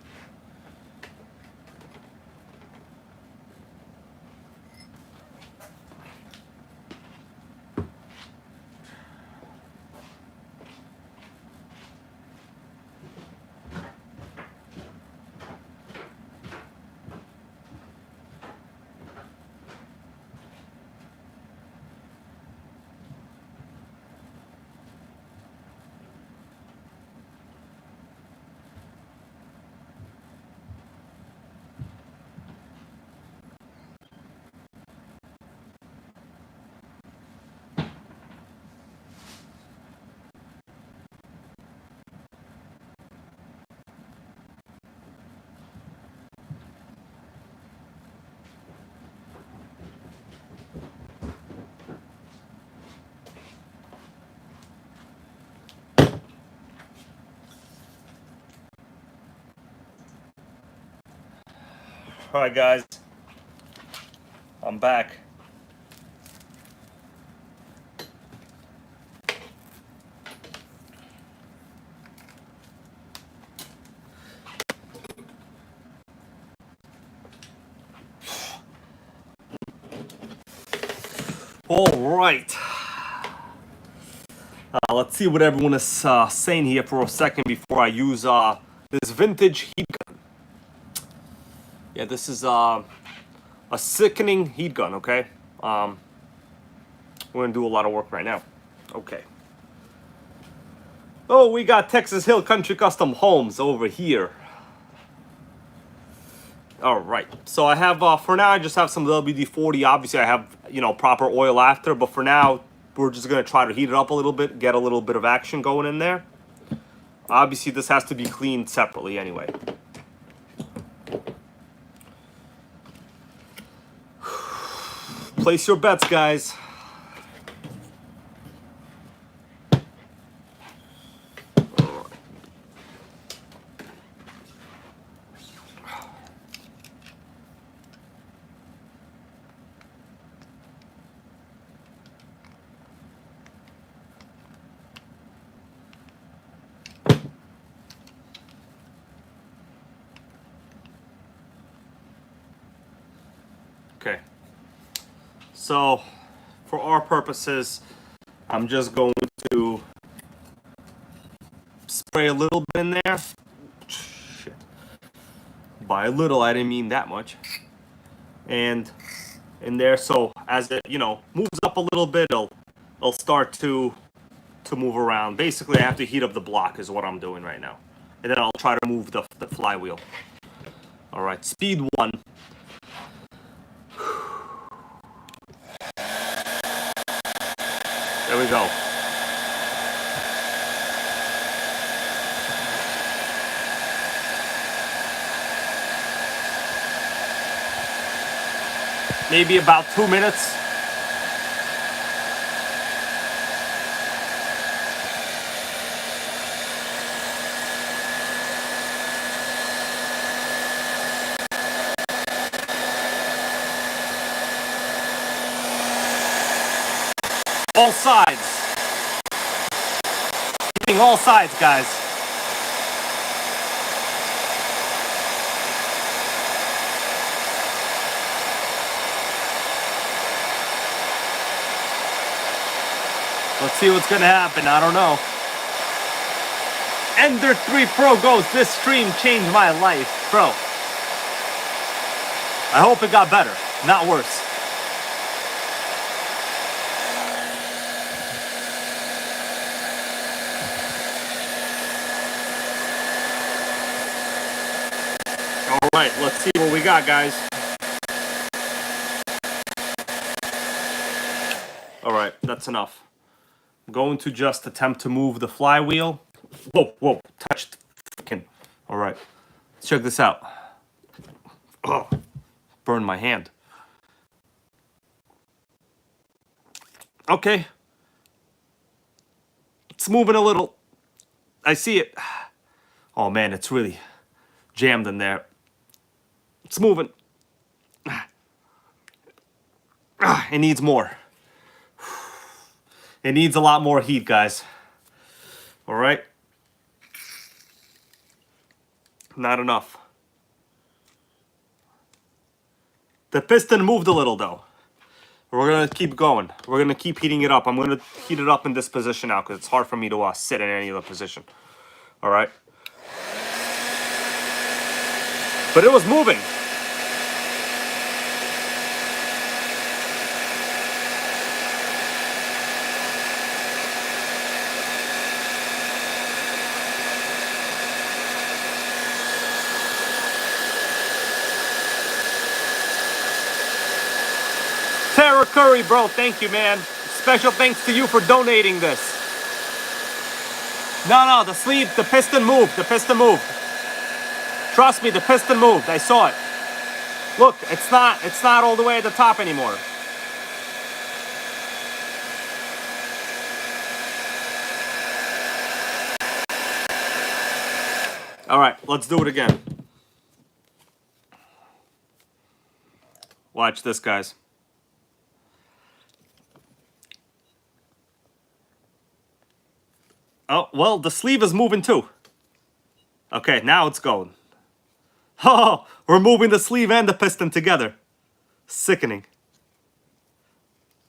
Speaker 1: All right, guys, I'm back. All right. Let's see what everyone is saying here for a second before I use this vintage heat gun. Yeah, this is a sickening heat gun, okay? We're gonna do a lot of work right now. Okay. Oh, we got Texas Hill Country Custom Homes over here. All right. So I have, for now, I just have some WD-40. Obviously, I have, you know, proper oil after. But for now, we're just going to try to heat it up a little bit, get a little bit of action going in there. Obviously, this has to be cleaned separately anyway. Place your bets, guys. Okay. So, for our purposes, I'm just going to spray a little bit in there. Shit. By a little, I didn't mean that much. And in there, so as it, you know, moves up a little bit, it'll start to move around. Basically, I have to heat up the block is what I'm doing right now. And then I'll try to move the flywheel. All right, speed 1. There we go. Maybe about 2 minutes. All sides. Hitting all sides, guys. Let's see what's gonna happen. I don't know. Ender 3 Pro goes, this stream changed my life. Bro, I hope it got better, not worse. All right, let's see what we got, guys. All right, that's enough. I'm going to just attempt to move the flywheel. Whoa, touched. All right, let's check this out. Oh, burned my hand. Okay. It's moving a little. I see it. Oh man, it's really jammed in there. It's moving. It needs more. It needs a lot more heat, guys. All right? Not enough. The piston moved a little, though. We're going to keep going. We're going to keep heating it up. I'm going to heat it up in this position now because it's hard for me to sit in any other position. All right? But it was moving. Tara Curry, bro, thank you, man. Special thanks to you for donating this. No, the sleeve, the piston moved. The piston moved. Trust me, the piston moved. I saw it. Look, it's not all the way at the top anymore. All right, let's do it again. Watch this, guys. Oh, well, the sleeve is moving too. Okay, now it's going. Oh, we're moving the sleeve and the piston together. Sickening.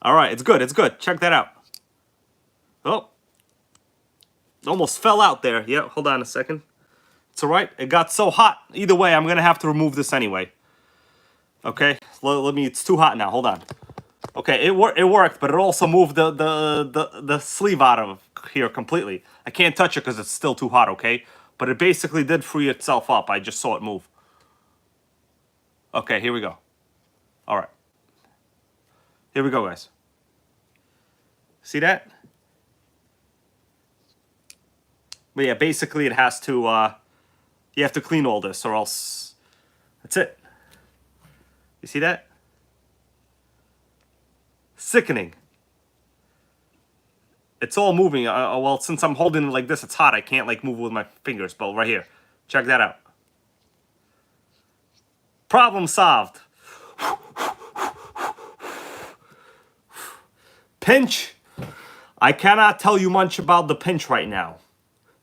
Speaker 1: All right, it's good, it's good. Check that out. Oh. Almost fell out there. Yeah, hold on a second. It's all right. It got so hot. Either way, I'm going to have to remove this anyway. Okay, let me, it's too hot now. Hold on. Okay, it worked, but it also moved the sleeve out of here completely. I can't touch it because it's still too hot, okay? But it basically did free itself up. I just saw it move. Okay, here we go. All right. Here we go, guys. See that? But yeah, basically it has to, you have to clean all this or else, that's it. You see that? Sickening. It's all moving. Well, since I'm holding it like this, it's hot. I can't like move with my fingers, but right here. Check that out. Problem solved. Pinch. I cannot tell you much about the pinch right now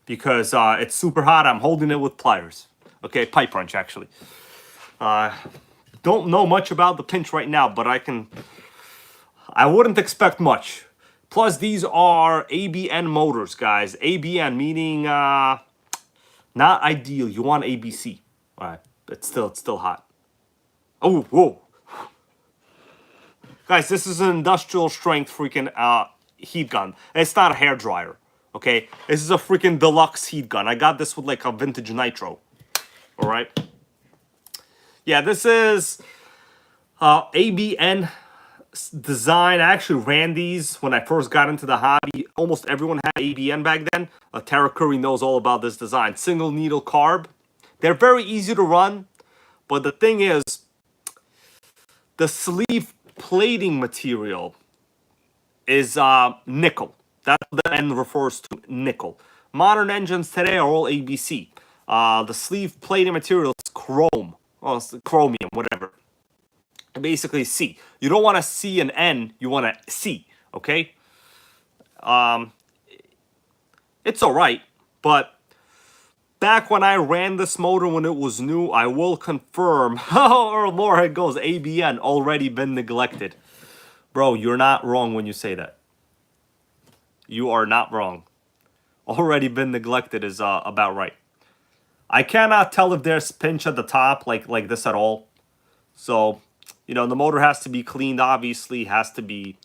Speaker 1: because it's super hot. I'm holding it with pliers. Okay, pipe wrench actually. Don't know much about the pinch right now, but I wouldn't expect much. Plus, these are ABN motors, guys. ABN meaning not ideal. You want ABC. All right, it's still hot. Oh, whoa. Guys, this is an industrial strength freaking heat gun. It's not a hair dryer, okay? This is a freaking deluxe heat gun. I got this with like a vintage Nitro. All right. Yeah, this is ABN design. I actually ran these when I first got into the hobby. Almost everyone had ABN back then. Tara Curry knows all about this design. Single needle carb. They're very easy to run, but the thing is, the sleeve plating material is nickel. That's what the N refers to, nickel. Modern engines today are all ABC. The sleeve plating material is chrome. Well, it's chromium, whatever. Basically C. You don't want a C and N, you want a C, okay? It's alright, but back when I ran this motor when it was new, I will confirm, or more it goes, ABN already been neglected. Bro, you're not wrong when you say that. You are not wrong. Already been neglected is about right. I cannot tell if there's pinch at the top like this at all. So, you know, the motor has to be cleaned, obviously, has to be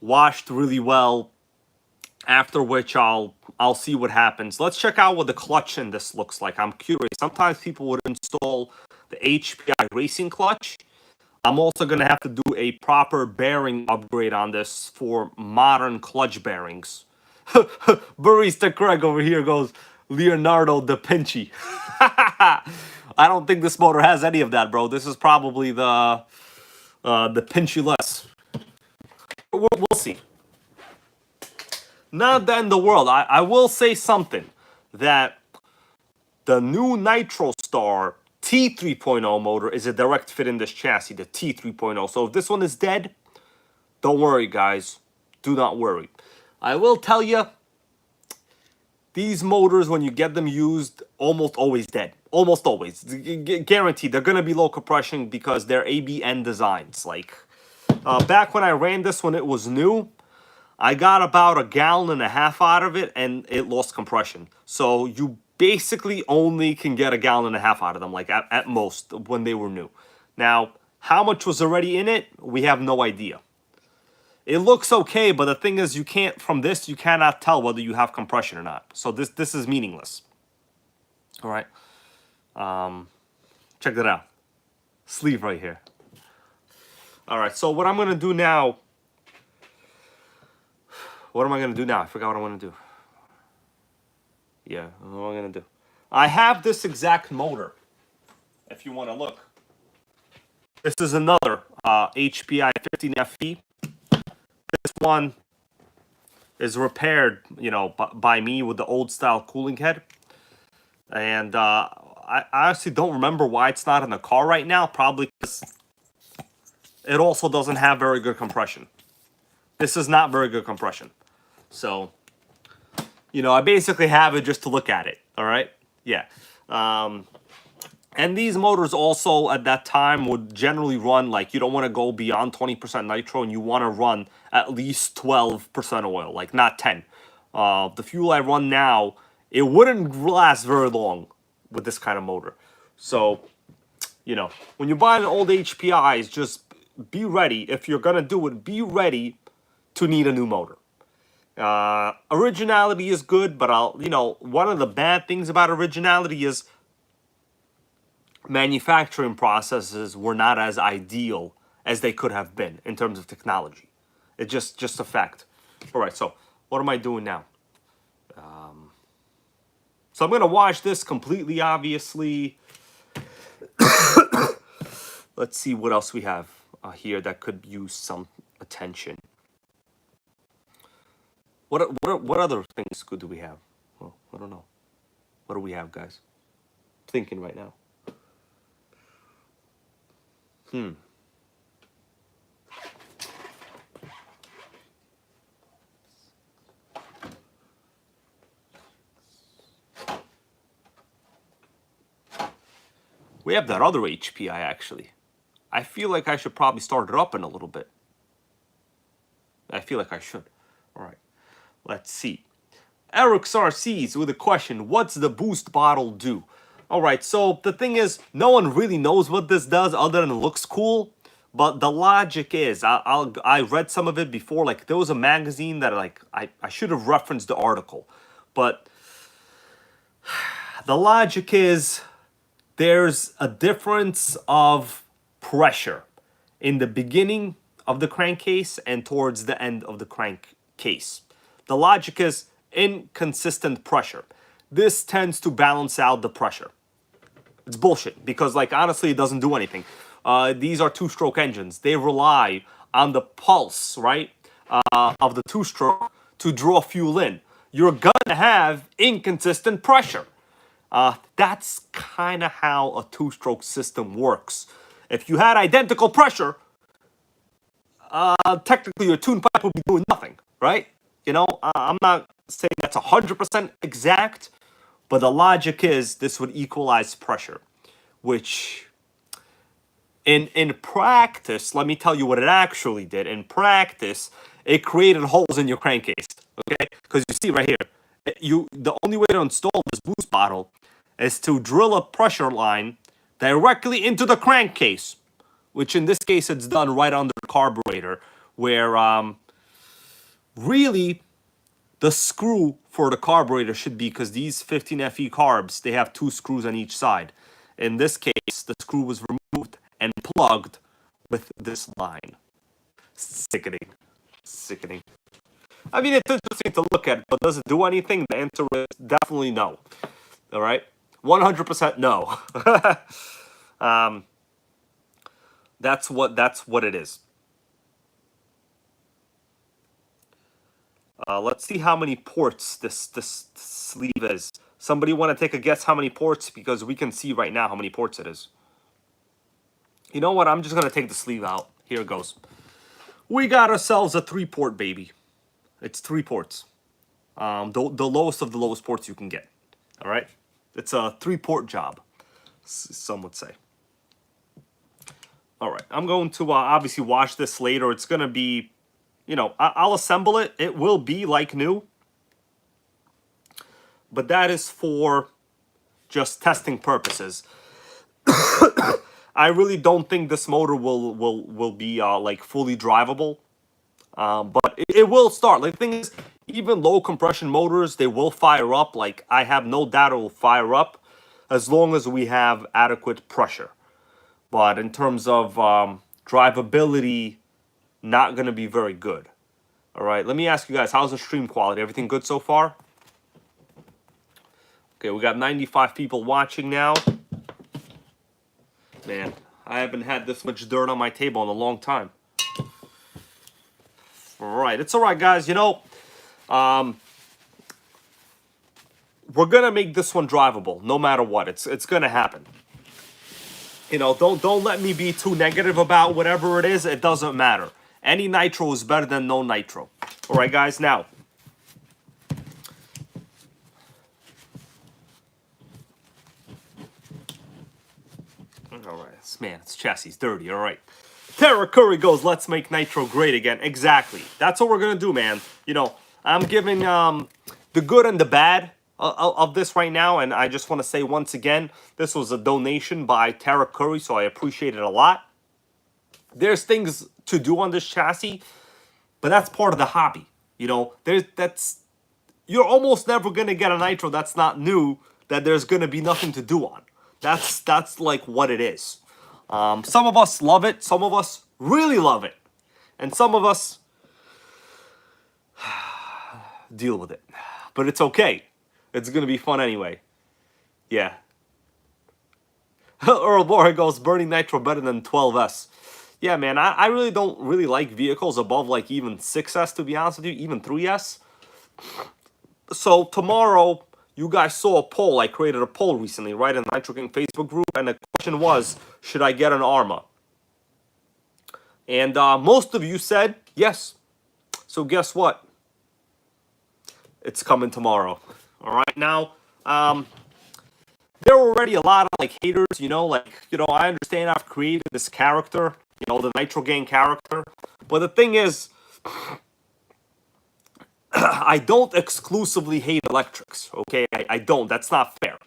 Speaker 1: washed really well, after which I'll see what happens. Let's check out what the clutch in this looks like. I'm curious. Sometimes people would install the HPI racing clutch. I'm also going to have to do a proper bearing upgrade on this for modern clutch bearings. Barista Craig over here goes, Leonardo da Vinci. I don't think this motor has any of that, bro. This is probably the Pinchy-less. We'll see. Not the end of the world. I will say something, that the new Nitro Star T 3.0 motor is a direct fit in this chassis, the T 3.0. So if this one is dead, don't worry, guys. Do not worry. I will tell you, these motors, when you get them used, almost always dead. Almost always. Guaranteed. They're going to be low compression because they're ABN designs. Like, back when I ran this when it was new, I got about 1.5 gallons out of it, and it lost compression. So you basically only can get 1.5 gallons out of them, like at most, when they were new. Now, how much was already in it, we have no idea. It looks okay, but the thing is, you can't, from this, you cannot tell whether you have compression or not. So this is meaningless. All right. Check that out. Sleeve right here. All right, so what I'm going to do now, what am I going to do now? I forgot what I want to do. Yeah, what am I going to do? I have this exact motor, if you want to look. This is another HPI 15FE. This one is repaired, you know, by me with the old style cooling head. And I honestly don't remember why it's not in the car right now. Probably because it also doesn't have very good compression. This is not very good compression. So, you know, I basically have it just to look at it. All right? Yeah. And these motors also at that time would generally run, like, you don't want to go beyond 20% nitro, and you want to run at least 12% oil, like not 10. The fuel I run now, it wouldn't last very long with this kind of motor. So, you know, when you buy an old HPIs, just be ready. If you're going to do it, be ready to need a new motor. Originality is good, but you know, one of the bad things about originality is manufacturing processes were not as ideal as they could have been in terms of technology. It's just a fact. All right, so what am I doing now? So I'm going to wash this completely, obviously. Let's see what else we have here that could use some attention. What other things good do we have? Well, I don't know. What do we have, guys? I'm thinking right now. We have that other HPI, actually. I feel like I should probably start it up in a little bit. I feel like I should. All right. Let's see. Eric's RCs with a question. What's the boost bottle do? All right. So the thing is, no one really knows what this does other than it looks cool. But the logic is, I read some of it before. Like, there was a magazine that, like, I should have referenced the article. But the logic is, there's a difference of pressure in the beginning of the crankcase and towards the end of the crankcase. The logic is inconsistent pressure. This tends to balance out the pressure. It's bullshit because, like, honestly, it doesn't do anything. These are two-stroke engines. They rely on the pulse, right, of the two-stroke to draw fuel in. You're gonna have inconsistent pressure. That's kind of how a two-stroke system works. If you had identical pressure, technically your tune pipe would be doing nothing, right? You know, I'm not saying that's 100% exact, but the logic is this would equalize pressure, which in practice, let me tell you what it actually did. In practice, it created holes in your crankcase, okay? Because you see right here, the only way to install this boost bottle is to drill a pressure line directly into the crankcase, which in this case it's done right under the carburetor, where really the screw for the carburetor should be, because these 15FE carbs, they have 2 screws on each side. In this case, the screw was removed and plugged with this line. Sickening. Sickening. I mean, it's interesting to look at, but does it do anything? The answer is definitely no. All right? 100% no. That's what it is. Let's see how many ports this sleeve is. Somebody want to take a guess how many ports? Because we can see right now how many ports it is. You know what? I'm just going to take the sleeve out. Here it goes. We got ourselves a 3-port, baby. It's 3 ports. The lowest of the lowest ports you can get. All right? It's a 3-port job, some would say. All right. I'm going to obviously wash this later. It's going to be, you know, I'll assemble it. It will be like new. But that is for just testing purposes. I really don't think this motor will be like fully drivable, but it will start. Like, the thing is, even low compression motors, they will fire up. Like, I have no doubt it will fire up as long as we have adequate pressure. But in terms of drivability, not gonna be very good. All right, let me ask you guys, how's the stream quality? Everything good so far? Okay, we got 95 people watching now. Man, I haven't had this much dirt on my table in a long time. Alright, it's alright, guys. You know, we're gonna make this one drivable, no matter what. It's gonna happen. You know, don't let me be too negative about whatever it is. It doesn't matter. Any nitro is better than no nitro. Alright, guys, now. Alright, man, it's chassis dirty, alright. Tara Curry goes, let's make nitro great again. Exactly. That's what we're gonna do, man. You know, I'm giving the good and the bad of this right now, and I just want to say once again, this was a donation by Tara Curry, so I appreciate it a lot. There's things to do on this chassis, but that's part of the hobby. You know, you're almost never gonna get a nitro that's not new, that there's gonna be nothing to do on. That's like what it is. Some of us love it, some of us really love it, and some of us deal with it. But it's okay. It's gonna be fun anyway. Yeah. Earl Moore goes, burning nitro better than 12S. Yeah, man, I really don't really like vehicles above like even 6S, to be honest with you, even 3S. So tomorrow, you guys saw a poll. I created a poll recently, right, in the NitroGang Facebook group, and the question was, should I get an Arma? And most of you said yes. So guess what? It's coming tomorrow. All right, now, there were already a lot of like haters, you know, like, you know, I understand I've created this character, you know, the NitroGang character, but the thing is, I don't exclusively hate electrics, okay? I don't. That's not fair,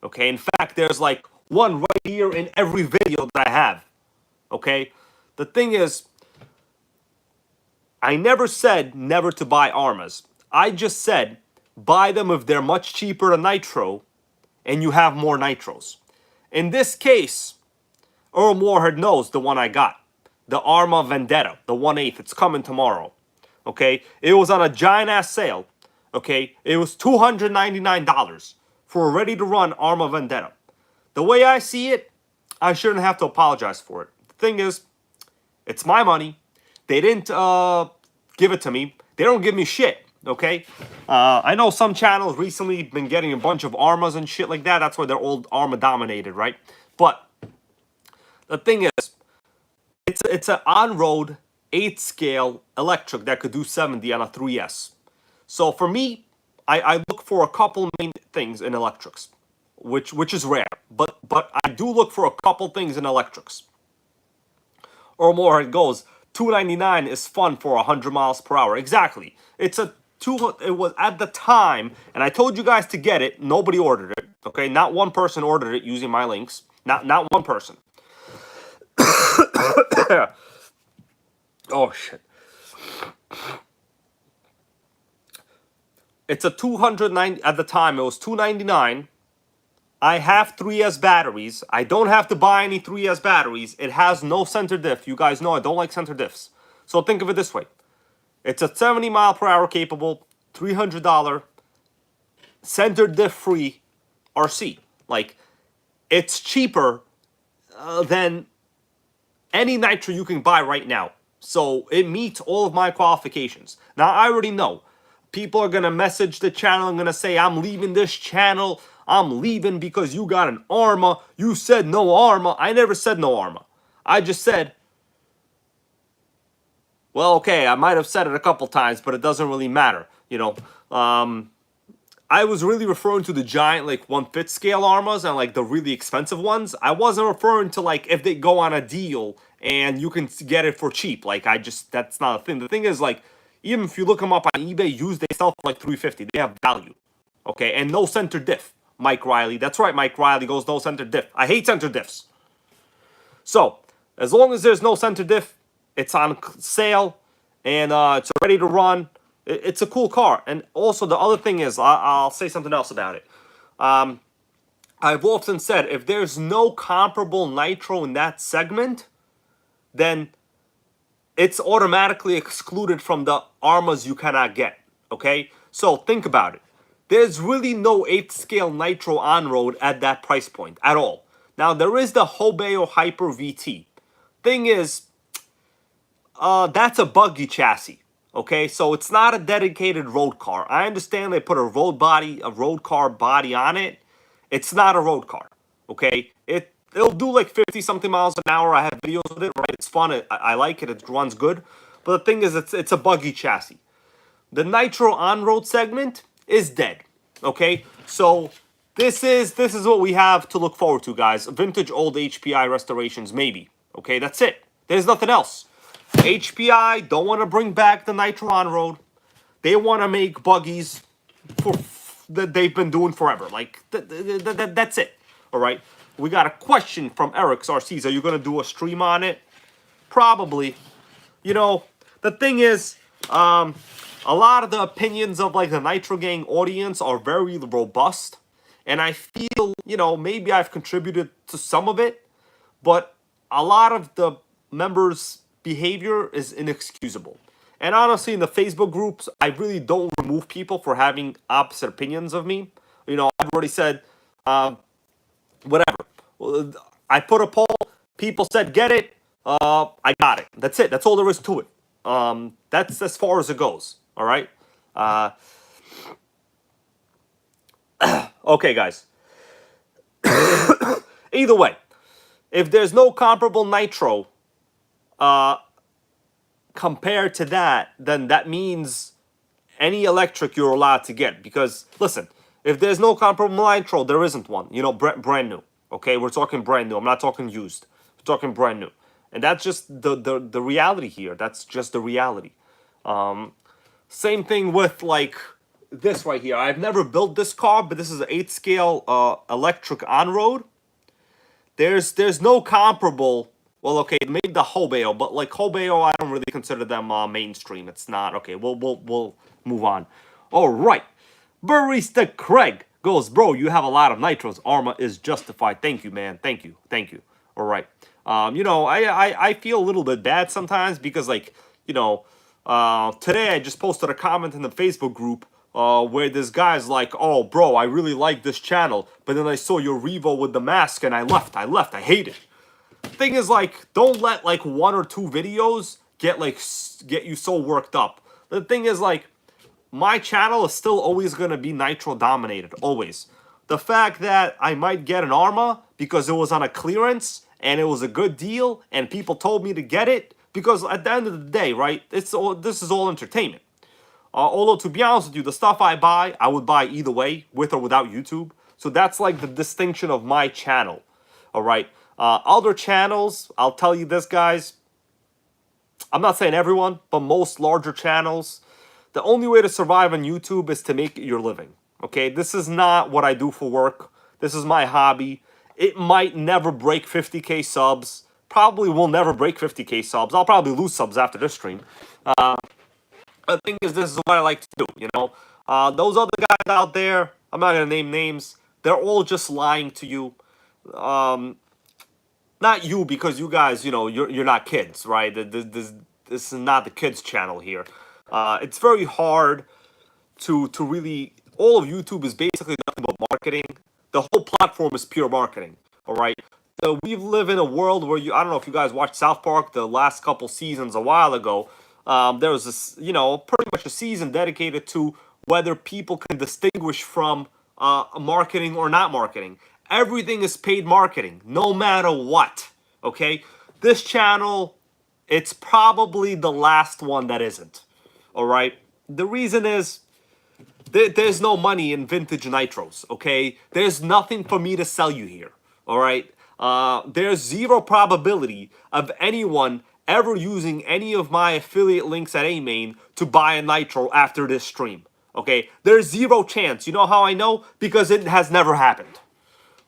Speaker 1: okay? In fact, there's like one right here in every video that I have, okay? The thing is, I never said never to buy Armas. I just said buy them if they're much cheaper than Nitro and you have more Nitros. In this case, Earl Moorhead knows the one I got. The Arma Vendetta, the 1/8. It's coming tomorrow. Okay, it was on a giant-ass sale, okay? It was $299 for a ready-to-run Arma Vendetta. The way I see it, I shouldn't have to apologize for it. The thing is, it's my money. They didn't give it to me. They don't give me shit, okay? I know some channels recently been getting a bunch of Armas and shit like that. That's why they're all Arma-dominated, right? But the thing is, it's an on-road 8-scale electric that could do 70 on a 3S. So for me, I look for a couple main things in electrics, which is rare. But I do look for a couple things in electrics. Or more, it goes, $299 is fun for 100 miles per hour. Exactly. It was at the time, and I told you guys to get it. Nobody ordered it. Okay, not one person ordered it using my links. Not one person. Oh, shit. It's a 290, at the time, it was $299. I have 3S batteries. I don't have to buy any 3S batteries. It has no center diff. You guys know I don't like center diffs. So think of it this way. It's a 70 mile per hour capable, $300, center diff free RC. Like, it's cheaper than any Nitro you can buy right now. So it meets all of my qualifications. Now, I already know People are going to message the channel and going to say, I'm leaving this channel. I'm leaving because you got an Arma. You said no Arma. I never said no Arma. I just said, well, okay, I might have said it a couple times, but it doesn't really matter. You know, I was really referring to the giant, like, 1/5 scale Armas and, like, the really expensive ones. I wasn't referring to, like, if they go on a deal and you can get it for cheap. Like, that's not a thing. The thing is, like, even if you look them up on eBay used, they sell for, like, $350. They have value. Okay, and no center diff. Mike Riley. That's right, Mike Riley goes no center diff. I hate center diffs. So, as long as there's no center diff, it's on sale, and it's ready to run. It's a cool car. And also, the other thing is, I'll say something else about it. I've often said, if there's no comparable nitro in that segment, then it's automatically excluded from the Armas you cannot get. Okay? So, think about it. There's really no 8th scale nitro on-road at that price point at all. Now, there is the Hobeo Hyper VT. Thing is, that's a buggy chassis, okay? So it's not a dedicated road car. I understand they put a road car body on it. It's not a road car, okay? It'll do like 50-something miles an hour. I have videos with it, right? It's fun. I like it. It runs good. But the thing is, it's a buggy chassis. The Nitro on-road segment is dead, okay? So this is what we have to look forward to, guys. Vintage old HPI restorations, maybe. Okay, that's it. There's nothing else. HPI don't want to bring back the Nitro on-road. They want to make buggies that they've been doing forever. Like, that's it. All right? We got a question from Eric Sarcees. Are you going to do a stream on it? Probably. You know, the thing is, a lot of the opinions of, like, the NitroGang audience are very robust. And I feel, you know, maybe I've contributed to some of it. But a lot of the members' behavior is inexcusable. And honestly, in the Facebook groups, I really don't remove people for having opposite opinions of me. You know, I've already said, whatever. I put a poll. People said, get it. I got it. That's it. That's all there is to it. That's as far as it goes. All right? Okay, guys. Either way, if there's no comparable nitro compared to that, then that means any electric you're allowed to get. Because, listen, if there's no comparable nitro, there isn't one. You know, brand new. Okay, we're talking brand new. I'm not talking used. We're talking brand new. And that's just the reality here. That's just the reality. Same thing with, like, this right here. I've never built this car, but this is an 8th scale electric on-road. There's no comparable. Well, okay, maybe the Hobeo, but like Hobeo, I don't really consider them mainstream. It's not. Okay, we'll move on. All right, Barista Craig goes, bro, you have a lot of nitros. Arma is justified. Thank you, man. Thank you. All right. You know, I feel a little bit bad sometimes because, like, you know, today I just posted a comment in the Facebook group where this guy's like, oh, bro, I really like this channel, but then I saw your Revo with the mask and I left. I hate it. Thing is, like, don't let, like, 1 or 2 videos get you so worked up. The thing is, like, my channel is still always going to be Nitro dominated. Always. The fact that I might get an Arma because it was on a clearance and it was a good deal and people told me to get it, because at the end of the day, right, this is all entertainment. Although, to be honest with you, the stuff I buy, I would buy either way, with or without YouTube. So that's, like, the distinction of my channel. All right. Other channels, I'll tell you this, guys. I'm not saying everyone, but most larger channels, the only way to survive on YouTube is to make it your living. Okay, this is not what I do for work. This is my hobby. It might never break 50K subs. Probably will never break 50K subs. I'll probably lose subs after this stream. The thing is, this is what I like to do, you know. Those other guys out there, I'm not going to name names. They're all just lying to you. Not you, because you guys, you know, you're not kids, right? This is not the kids channel here. It's very hard to really. All of YouTube is basically nothing but marketing. The whole platform is pure marketing. All right. So we live in a world where I don't know if you guys watched South Park the last couple seasons a while ago. There was this, pretty much a season dedicated to whether people can distinguish from marketing or not marketing. Everything is paid marketing, no matter what. Okay, this channel, it's probably the last one that isn't. All right, the reason is there's no money in vintage nitros. Okay, there's nothing for me to sell you here. All right, there's zero probability of anyone ever using any of my affiliate links at AMain to buy a nitro after this stream. Okay, there's zero chance. You know how I know? Because it has never happened.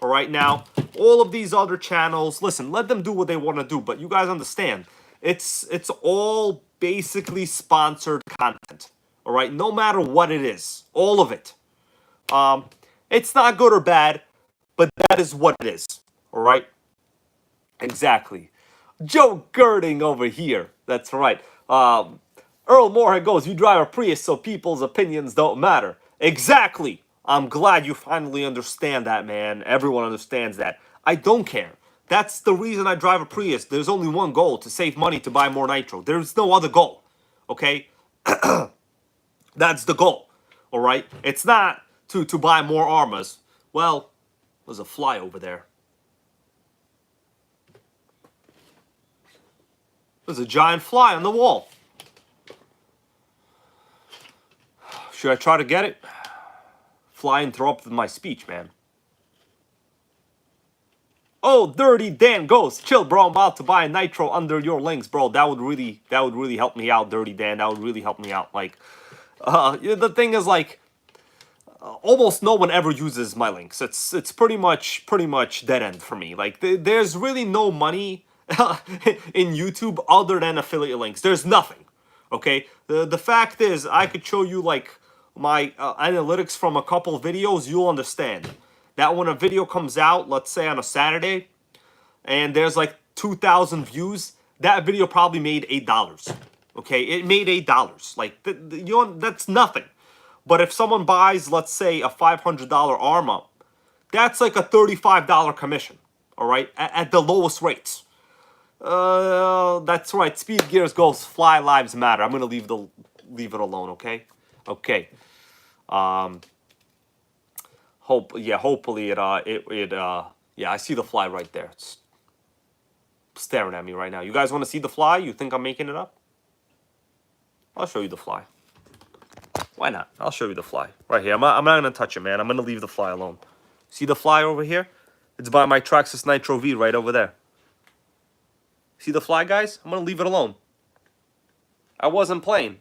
Speaker 1: All right, now all of these other channels, listen, let them do what they want to do, but you guys understand, it's all basically sponsored content. All right, no matter what it is, all of it. It's not good or bad, but that is what it is. All right, exactly. Joe Girding over here. That's right. Earl Moorhead goes, you drive a Prius so people's opinions don't matter. Exactly. I'm glad you finally understand that, man. Everyone understands that. I don't care. That's the reason I drive a Prius. There's only one goal, to save money to buy more nitro. There's no other goal. Okay? That's the goal. All right? It's not to buy more armors. Well, there's a fly over there. There's a giant fly on the wall. Should I try to get it? Fly interrupted my speech, man. Oh, Dirty Dan goes, chill, bro. I'm about to buy a nitro under your links, bro. That would really help me out, Dirty Dan. That would really help me out. Like, the thing is, like, almost no one ever uses my links. It's pretty much dead end for me. Like, there's really no money in YouTube other than affiliate links. There's nothing. Okay. The fact is, I could show you like my analytics from a couple videos. You'll understand that when a video comes out, let's say on a Saturday, and there's like 2,000 views, that video probably made $8. Okay, it made $8. Like that's nothing. But if someone buys, let's say, a $500 armor, that's like a $35 commission. All right, at the lowest rates. That's right. Speed Gears goes, fly lives matter. I'm gonna leave it alone. Okay. Okay. Hopefully yeah, I see the fly right there. It's staring at me right now. You guys want to see the fly? You think I'm making it up? I'll show you the fly. Why not? I'll show you the fly right here. I'm not gonna touch it, man. I'm gonna leave the fly alone. See the fly over here? It's by my Traxxas Nitro V right over there. See the fly, guys? I'm gonna leave it alone. I wasn't playing.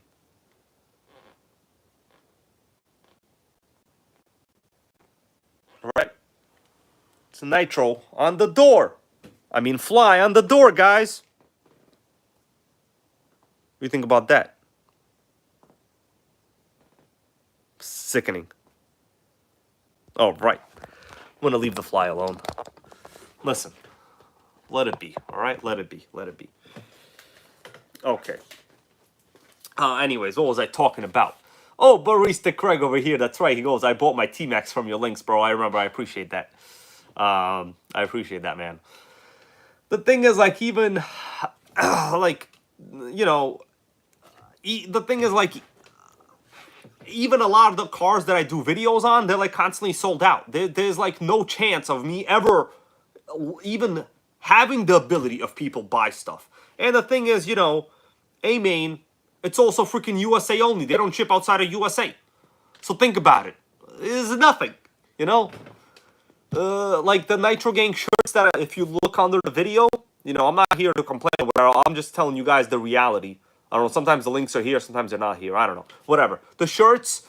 Speaker 1: Alright. It's a nitro on the door. I mean fly on the door, guys. What do you think about that? Sickening. Oh, right. I'm gonna leave the fly alone. Listen. Let it be, all right? Let it be, let it be. Okay. Anyways, what was I talking about? Oh, Barista Craig over here, that's right. He goes, I bought my T-Max from your links, bro. I remember, I appreciate that. I appreciate that, man. The thing is, like, even, like, you know, the thing is, like, even a lot of the cars that I do videos on, they're, like, constantly sold out. There's, like, no chance of me ever even having the ability of people buy stuff. And the thing is, you know, AMain, it's also freaking USA only. They don't ship outside of USA. So think about it. It's nothing, you know? Like the NitroGang shirts that if you look under the video, you know, I'm not here to complain or whatever. I'm just telling you guys the reality. I don't know, sometimes the links are here, sometimes they're not here. I don't know. Whatever. The shirts,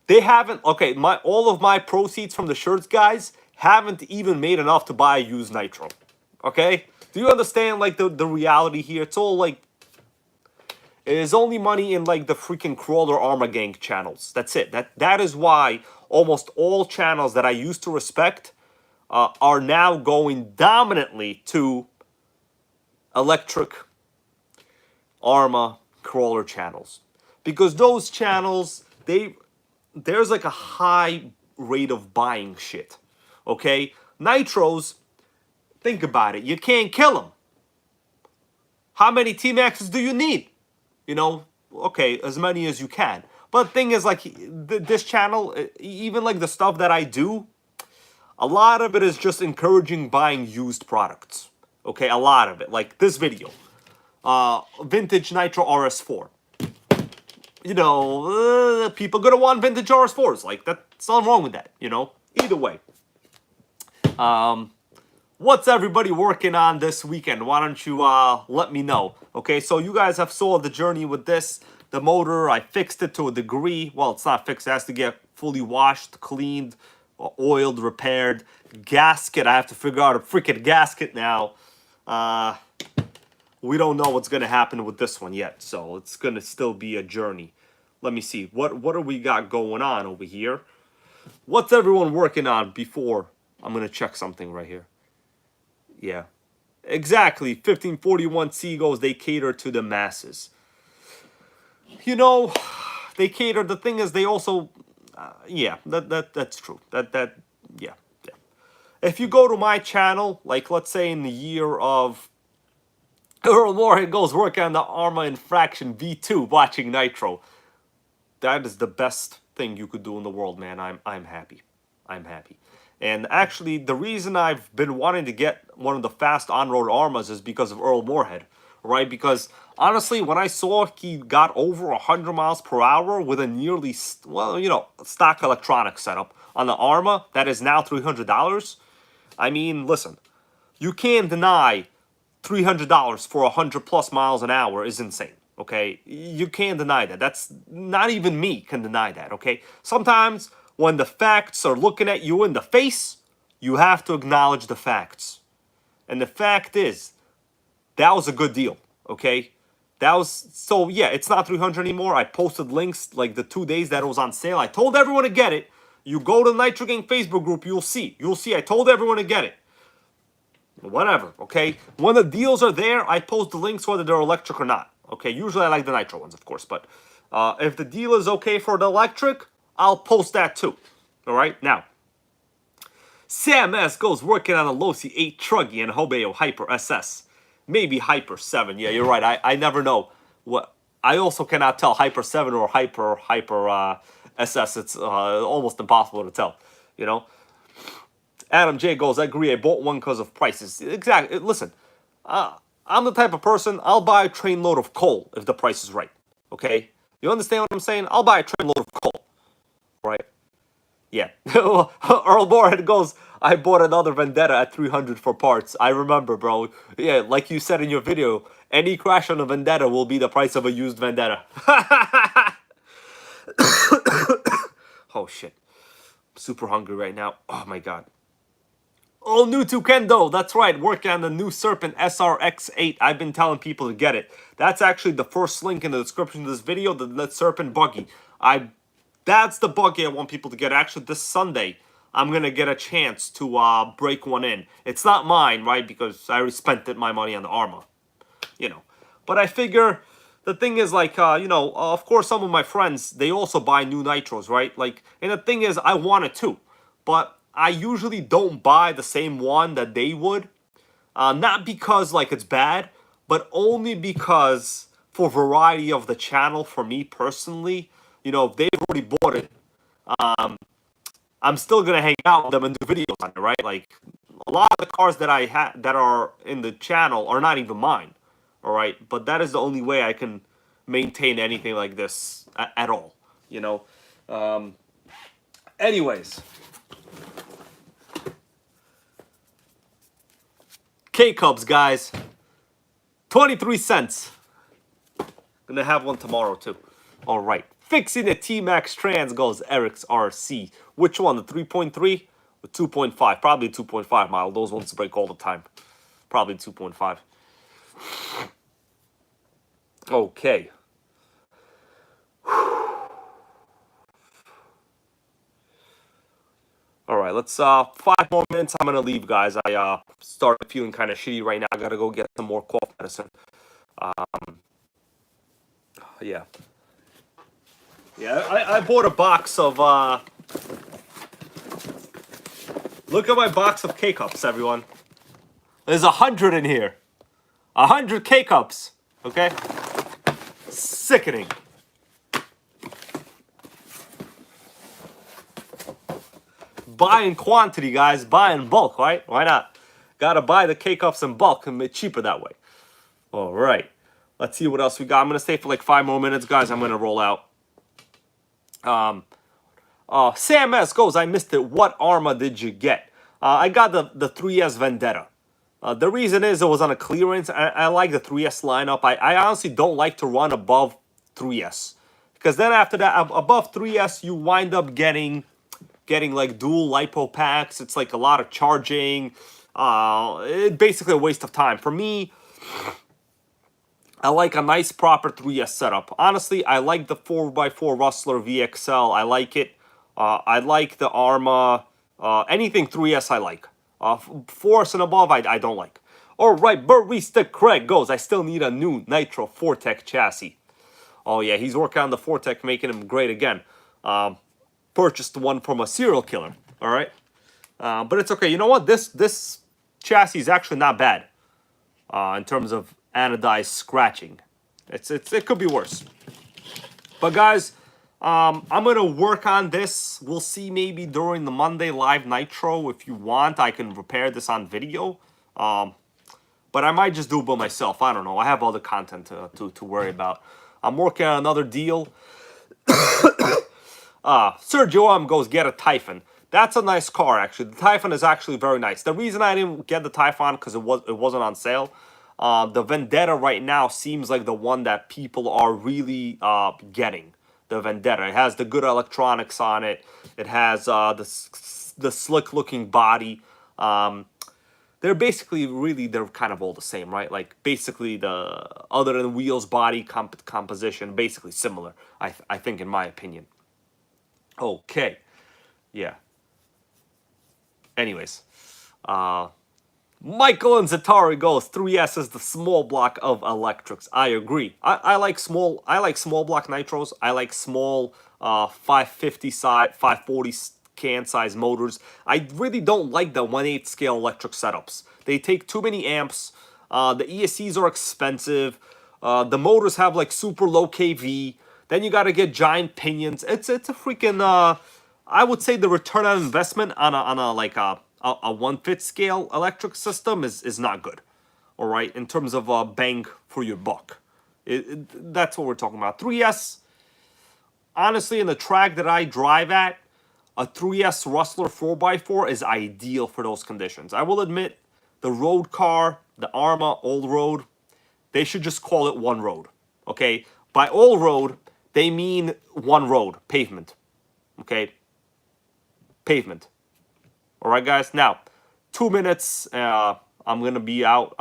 Speaker 1: they haven't, okay, all of my proceeds from the shirts, guys, haven't even made enough to buy a used nitro. Okay? Do you understand, like, the reality here? It's all, like, it is only money in, like, the freaking Crawler Armor Gang channels. That's it. That is why almost all channels that I used to respect are now going dominantly to electric Armor Crawler channels. Because those channels, there's, like, a high rate of buying shit. Okay? Nitros, think about it. You can't kill them. How many T-Maxes do you need? you know, okay, as many as you can. But the thing is, like, this channel, even like the stuff that I do, a lot of it is just encouraging buying used products. Okay, a lot of it. Like this video, vintage Nitro RS4. You know, people gonna want vintage RS4s. Like, that's nothing wrong with that, you know? Either way. What's everybody working on this weekend? Why don't you let me know? Okay, so you guys have saw the journey with this. The motor, I fixed it to a degree. Well, it's not fixed. It has to get fully washed, cleaned, oiled, repaired. Gasket, I have to figure out a freaking gasket now. We don't know what's going to happen with this one yet, so it's going to still be a journey. Let me see. What do we got going on over here? What's everyone working on before? I'm going to check something right here. Yeah. Exactly. 1541 Seagulls, they cater to the masses. You know, they cater. The thing is, they also... yeah, that's true. Yeah. If you go to my channel, like, let's say in the year of... Earl Moorhead goes working on the Arma Infraction V2 watching Nitro. That is the best thing you could do in the world, man. I'm happy. I'm happy. And actually, the reason I've been wanting to get one of the fast on-road Armas is because of Earl Moorhead, right? Because, honestly, when I saw he got over 100 miles per hour with a nearly, well, you know, stock electronic setup on the Arma that is now $300, I mean, listen, you can't deny $300 for 100 plus miles an hour is insane, okay? You can't deny that. That's not even me can deny that, okay? Sometimes when the facts are looking at you in the face, you have to acknowledge the facts. And the fact is, that was a good deal, okay? That was, so yeah, it's not 300 anymore. I posted links like the 2 days that it was on sale. I told everyone to get it. You go to the NitroGang Facebook group, you'll see. You'll see, I told everyone to get it. Whatever, okay? When the deals are there, I post the links whether they're electric or not. Okay, usually I like the Nitro ones, of course, but if the deal is okay for the electric, I'll post that too. All right, now, Sam S goes working on a Losi 8 Truggy and Hobeo Hyper SS. Maybe Hyper 7. Yeah, you're right. I never know. What I also cannot tell Hyper 7 or Hyper SS. It's almost impossible to tell, you know? Adam J goes, I agree, I bought one because of prices. Exactly. Listen, I'm the type of person, I'll buy a train load of coal if the price is right. Okay? You understand what I'm saying? I'll buy a train load of coal. Right? Yeah. Earl Moorhead goes, I bought another Vendetta at 300 for parts. I remember, bro. Yeah, like you said in your video, any crash on a Vendetta will be the price of a used Vendetta. Oh, shit. I'm super hungry right now. Oh, my God. All new to Kendo. That's right. Working on the new Serpent SRX8. I've been telling people to get it. That's actually the first link in the description of this video. The Serpent buggy. That's the buggy I want people to get. Actually, this Sunday, I'm going to get a chance to break one in. It's not mine, right? Because I already spent my money on the Arma. You know. But I figure... The thing is, like, you know, of course, some of my friends, they also buy new Nitros, right? Like, and the thing is, I want it too. But I usually don't buy the same one that they would. Not because, like, it's bad, but only because for variety of the channel, for me personally, you know, if they've already bought it, I'm still going to hang out with them and do videos on it, right? Like, a lot of the cars that I have that are in the channel are not even mine. All right, but that is the only way I can maintain anything like this at all, you know. Anyways, K-Cubs, guys, 23 cents. Gonna have one tomorrow too. All right, fixing the T-Max trans goes Eric's RC. Which one, the 3.3 or 2.5? Probably 2.5 mile. Those ones break all the time. Probably 2.5. Okay. All right, let's 5 more minutes. I'm gonna leave, guys. I started feeling kind of shitty right now. I gotta go get some more cough medicine. Yeah. I bought a box of look at my box of K-Cups, everyone. There's 100 in here. 100 K-Cups. Okay? sickening. Buy in quantity, guys. Buy in bulk, right? Why not? Gotta buy the K-Cups in bulk and make it cheaper that way. All right. Let's see what else we got. I'm going to stay for like 5 more minutes, guys. I'm going to roll out. Sam S goes, I missed it. What Arma did you get? I got the 3S Vendetta. The reason is it was on a clearance. I like the 3S lineup. I honestly don't like to run above 3S. Because then after that, above 3S, you wind up getting like dual lipo packs. It's like a lot of charging. It's basically a waste of time. For me, I like a nice proper 3S setup. Honestly, I like the 4x4 Rustler VXL. I like it. I like the Arma. Anything 3S I like. Force and above, I don't like. All right, Barista Craig goes, I still need a new Nitro Fortec chassis. Oh yeah, he's working on the Fortec, making him great again. Purchased one from a serial killer. All right, but it's okay. You know what? This chassis is actually not bad in terms of anodized scratching. It could be worse. But guys, I'm gonna work on this. We'll see maybe during the Monday live Nitro. If you want, I can repair this on video. But I might just do it by myself. I don't know. I have other content to worry about. I'm working on another deal. Sergio M goes, get a Typhon. That's a nice car, actually. The Typhon is actually very nice. The reason I didn't get the Typhon because it wasn't on sale. The Vendetta right now seems like the one that people are really getting. The Vendetta. It has the good electronics on it. It has the slick-looking body. They're basically they're kind of all the same, right? Like basically the other than wheels, body composition, basically similar. I think, in my opinion. Okay, yeah. Anyways, Michael and Zatari goes, 3S is the small block of electrics. I agree. I like small block nitros. I like small 550 size, 540 can size motors. I really don't like the 1/8 scale electric setups. They take too many amps. The ESCs are expensive. The motors have like super low kV. Then you got to get giant pinions. It's a freaking I would say the return on investment on a 1/5 scale electric system is not good. All right, in terms of bang for your buck. That's what we're talking about. 3S, honestly, in the track that I drive at, a 3S Rustler 4x4 is ideal for those conditions. I will admit, the road car, the Arma all road, they should just call it one road. Okay, by all road, they mean one road, pavement. Okay, pavement. All right, guys. Now, 2 minutes. I'm gonna be out.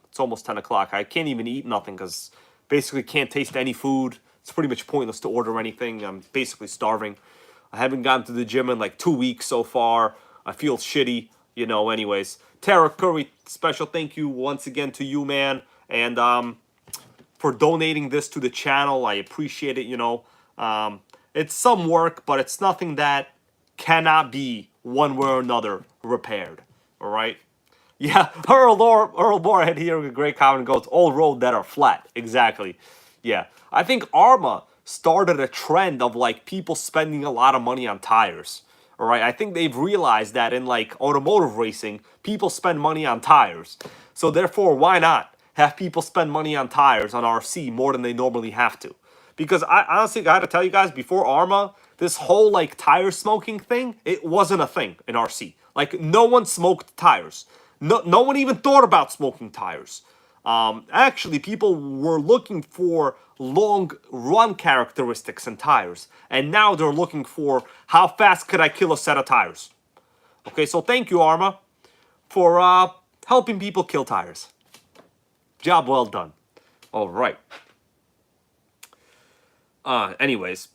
Speaker 1: It's almost 10 o'clock. I can't even eat nothing because basically can't taste any food. It's pretty much pointless to order anything. I'm basically starving. I haven't gone to the gym in like 2 weeks so far. I feel shitty, you know. Anyways, Tara Curry, special thank you once again to you, man, and for donating this to the channel. I appreciate it. You know, it's some work, but it's nothing that cannot be one way or another repaired. All right. Yeah, Earl Moorhead here with a great comment goes, all road that are flat. Exactly. Yeah, I think Arma started a trend of like people spending a lot of money on tires. All right, I think they've realized that in like automotive racing, people spend money on tires. So therefore, why not have people spend money on tires on RC more than they normally have to? Because I honestly got to tell you guys, before Arma, this whole like tire smoking thing, it wasn't a thing in RC. Like no one smoked tires. No one even thought about smoking tires. Actually, people were looking for long run characteristics in tires. And now they're looking for how fast could I kill a set of tires. Okay, so thank you, Arma, for helping people kill tires. Job well done. All right. Anyways.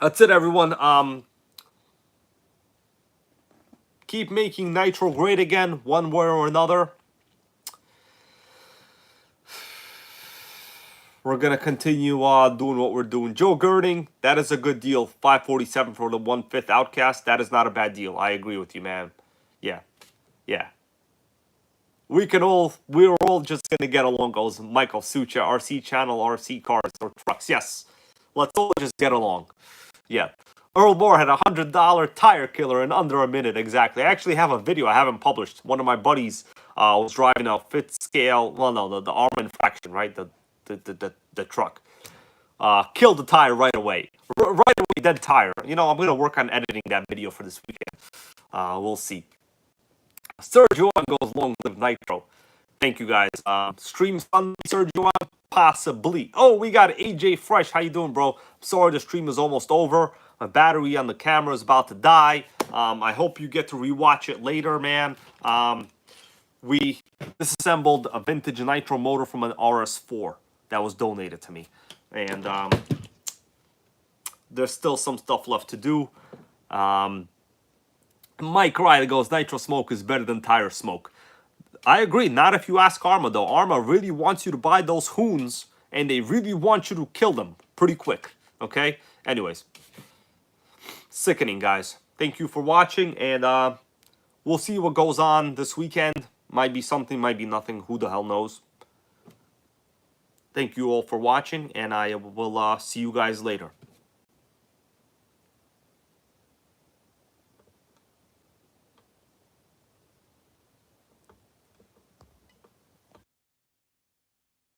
Speaker 1: That's it, everyone. Keep making Nitro great again, one way or another. We're going to continue doing what we're doing. Joe Girding, that is a good deal. 547 for the 1/5 Outcast. That is not a bad deal. I agree with you, man. Yeah. Yeah. we're all just gonna get along, goes Michael Sucha, RC channel, RC cars or trucks. Yes. Let's all just get along. Yeah. Earl Moore had $100 tire killer in under a minute exactly. I actually have a video I haven't published. One of my buddies was driving a fifth scale, well no, the arm infraction, right? The truck. Killed the tire right away. Right away, dead tire. You know, I'm gonna work on editing that video for this weekend. We'll see. Sergio goes long live Nitro. Thank you guys. Stream Sunday, Sergio, possibly. Oh, we got AJ Fresh. How you doing, bro? Sorry, the stream is almost over. My battery on the camera is about to die. I hope you get to rewatch it later, man. We disassembled a vintage Nitro motor from an RS4 that was donated to me, and there's still some stuff left to do. Mike Riley goes, Nitro smoke is better than tire smoke. I agree. Not if you ask Arma, though. Arma really wants you to buy those hoons, and they really want you to kill them pretty quick. Okay? Anyways. Sickening, guys. Thank you for watching, and we'll see what goes on this weekend. Might be something, might be nothing. Who the hell knows? Thank you all for watching, and I will see you guys later.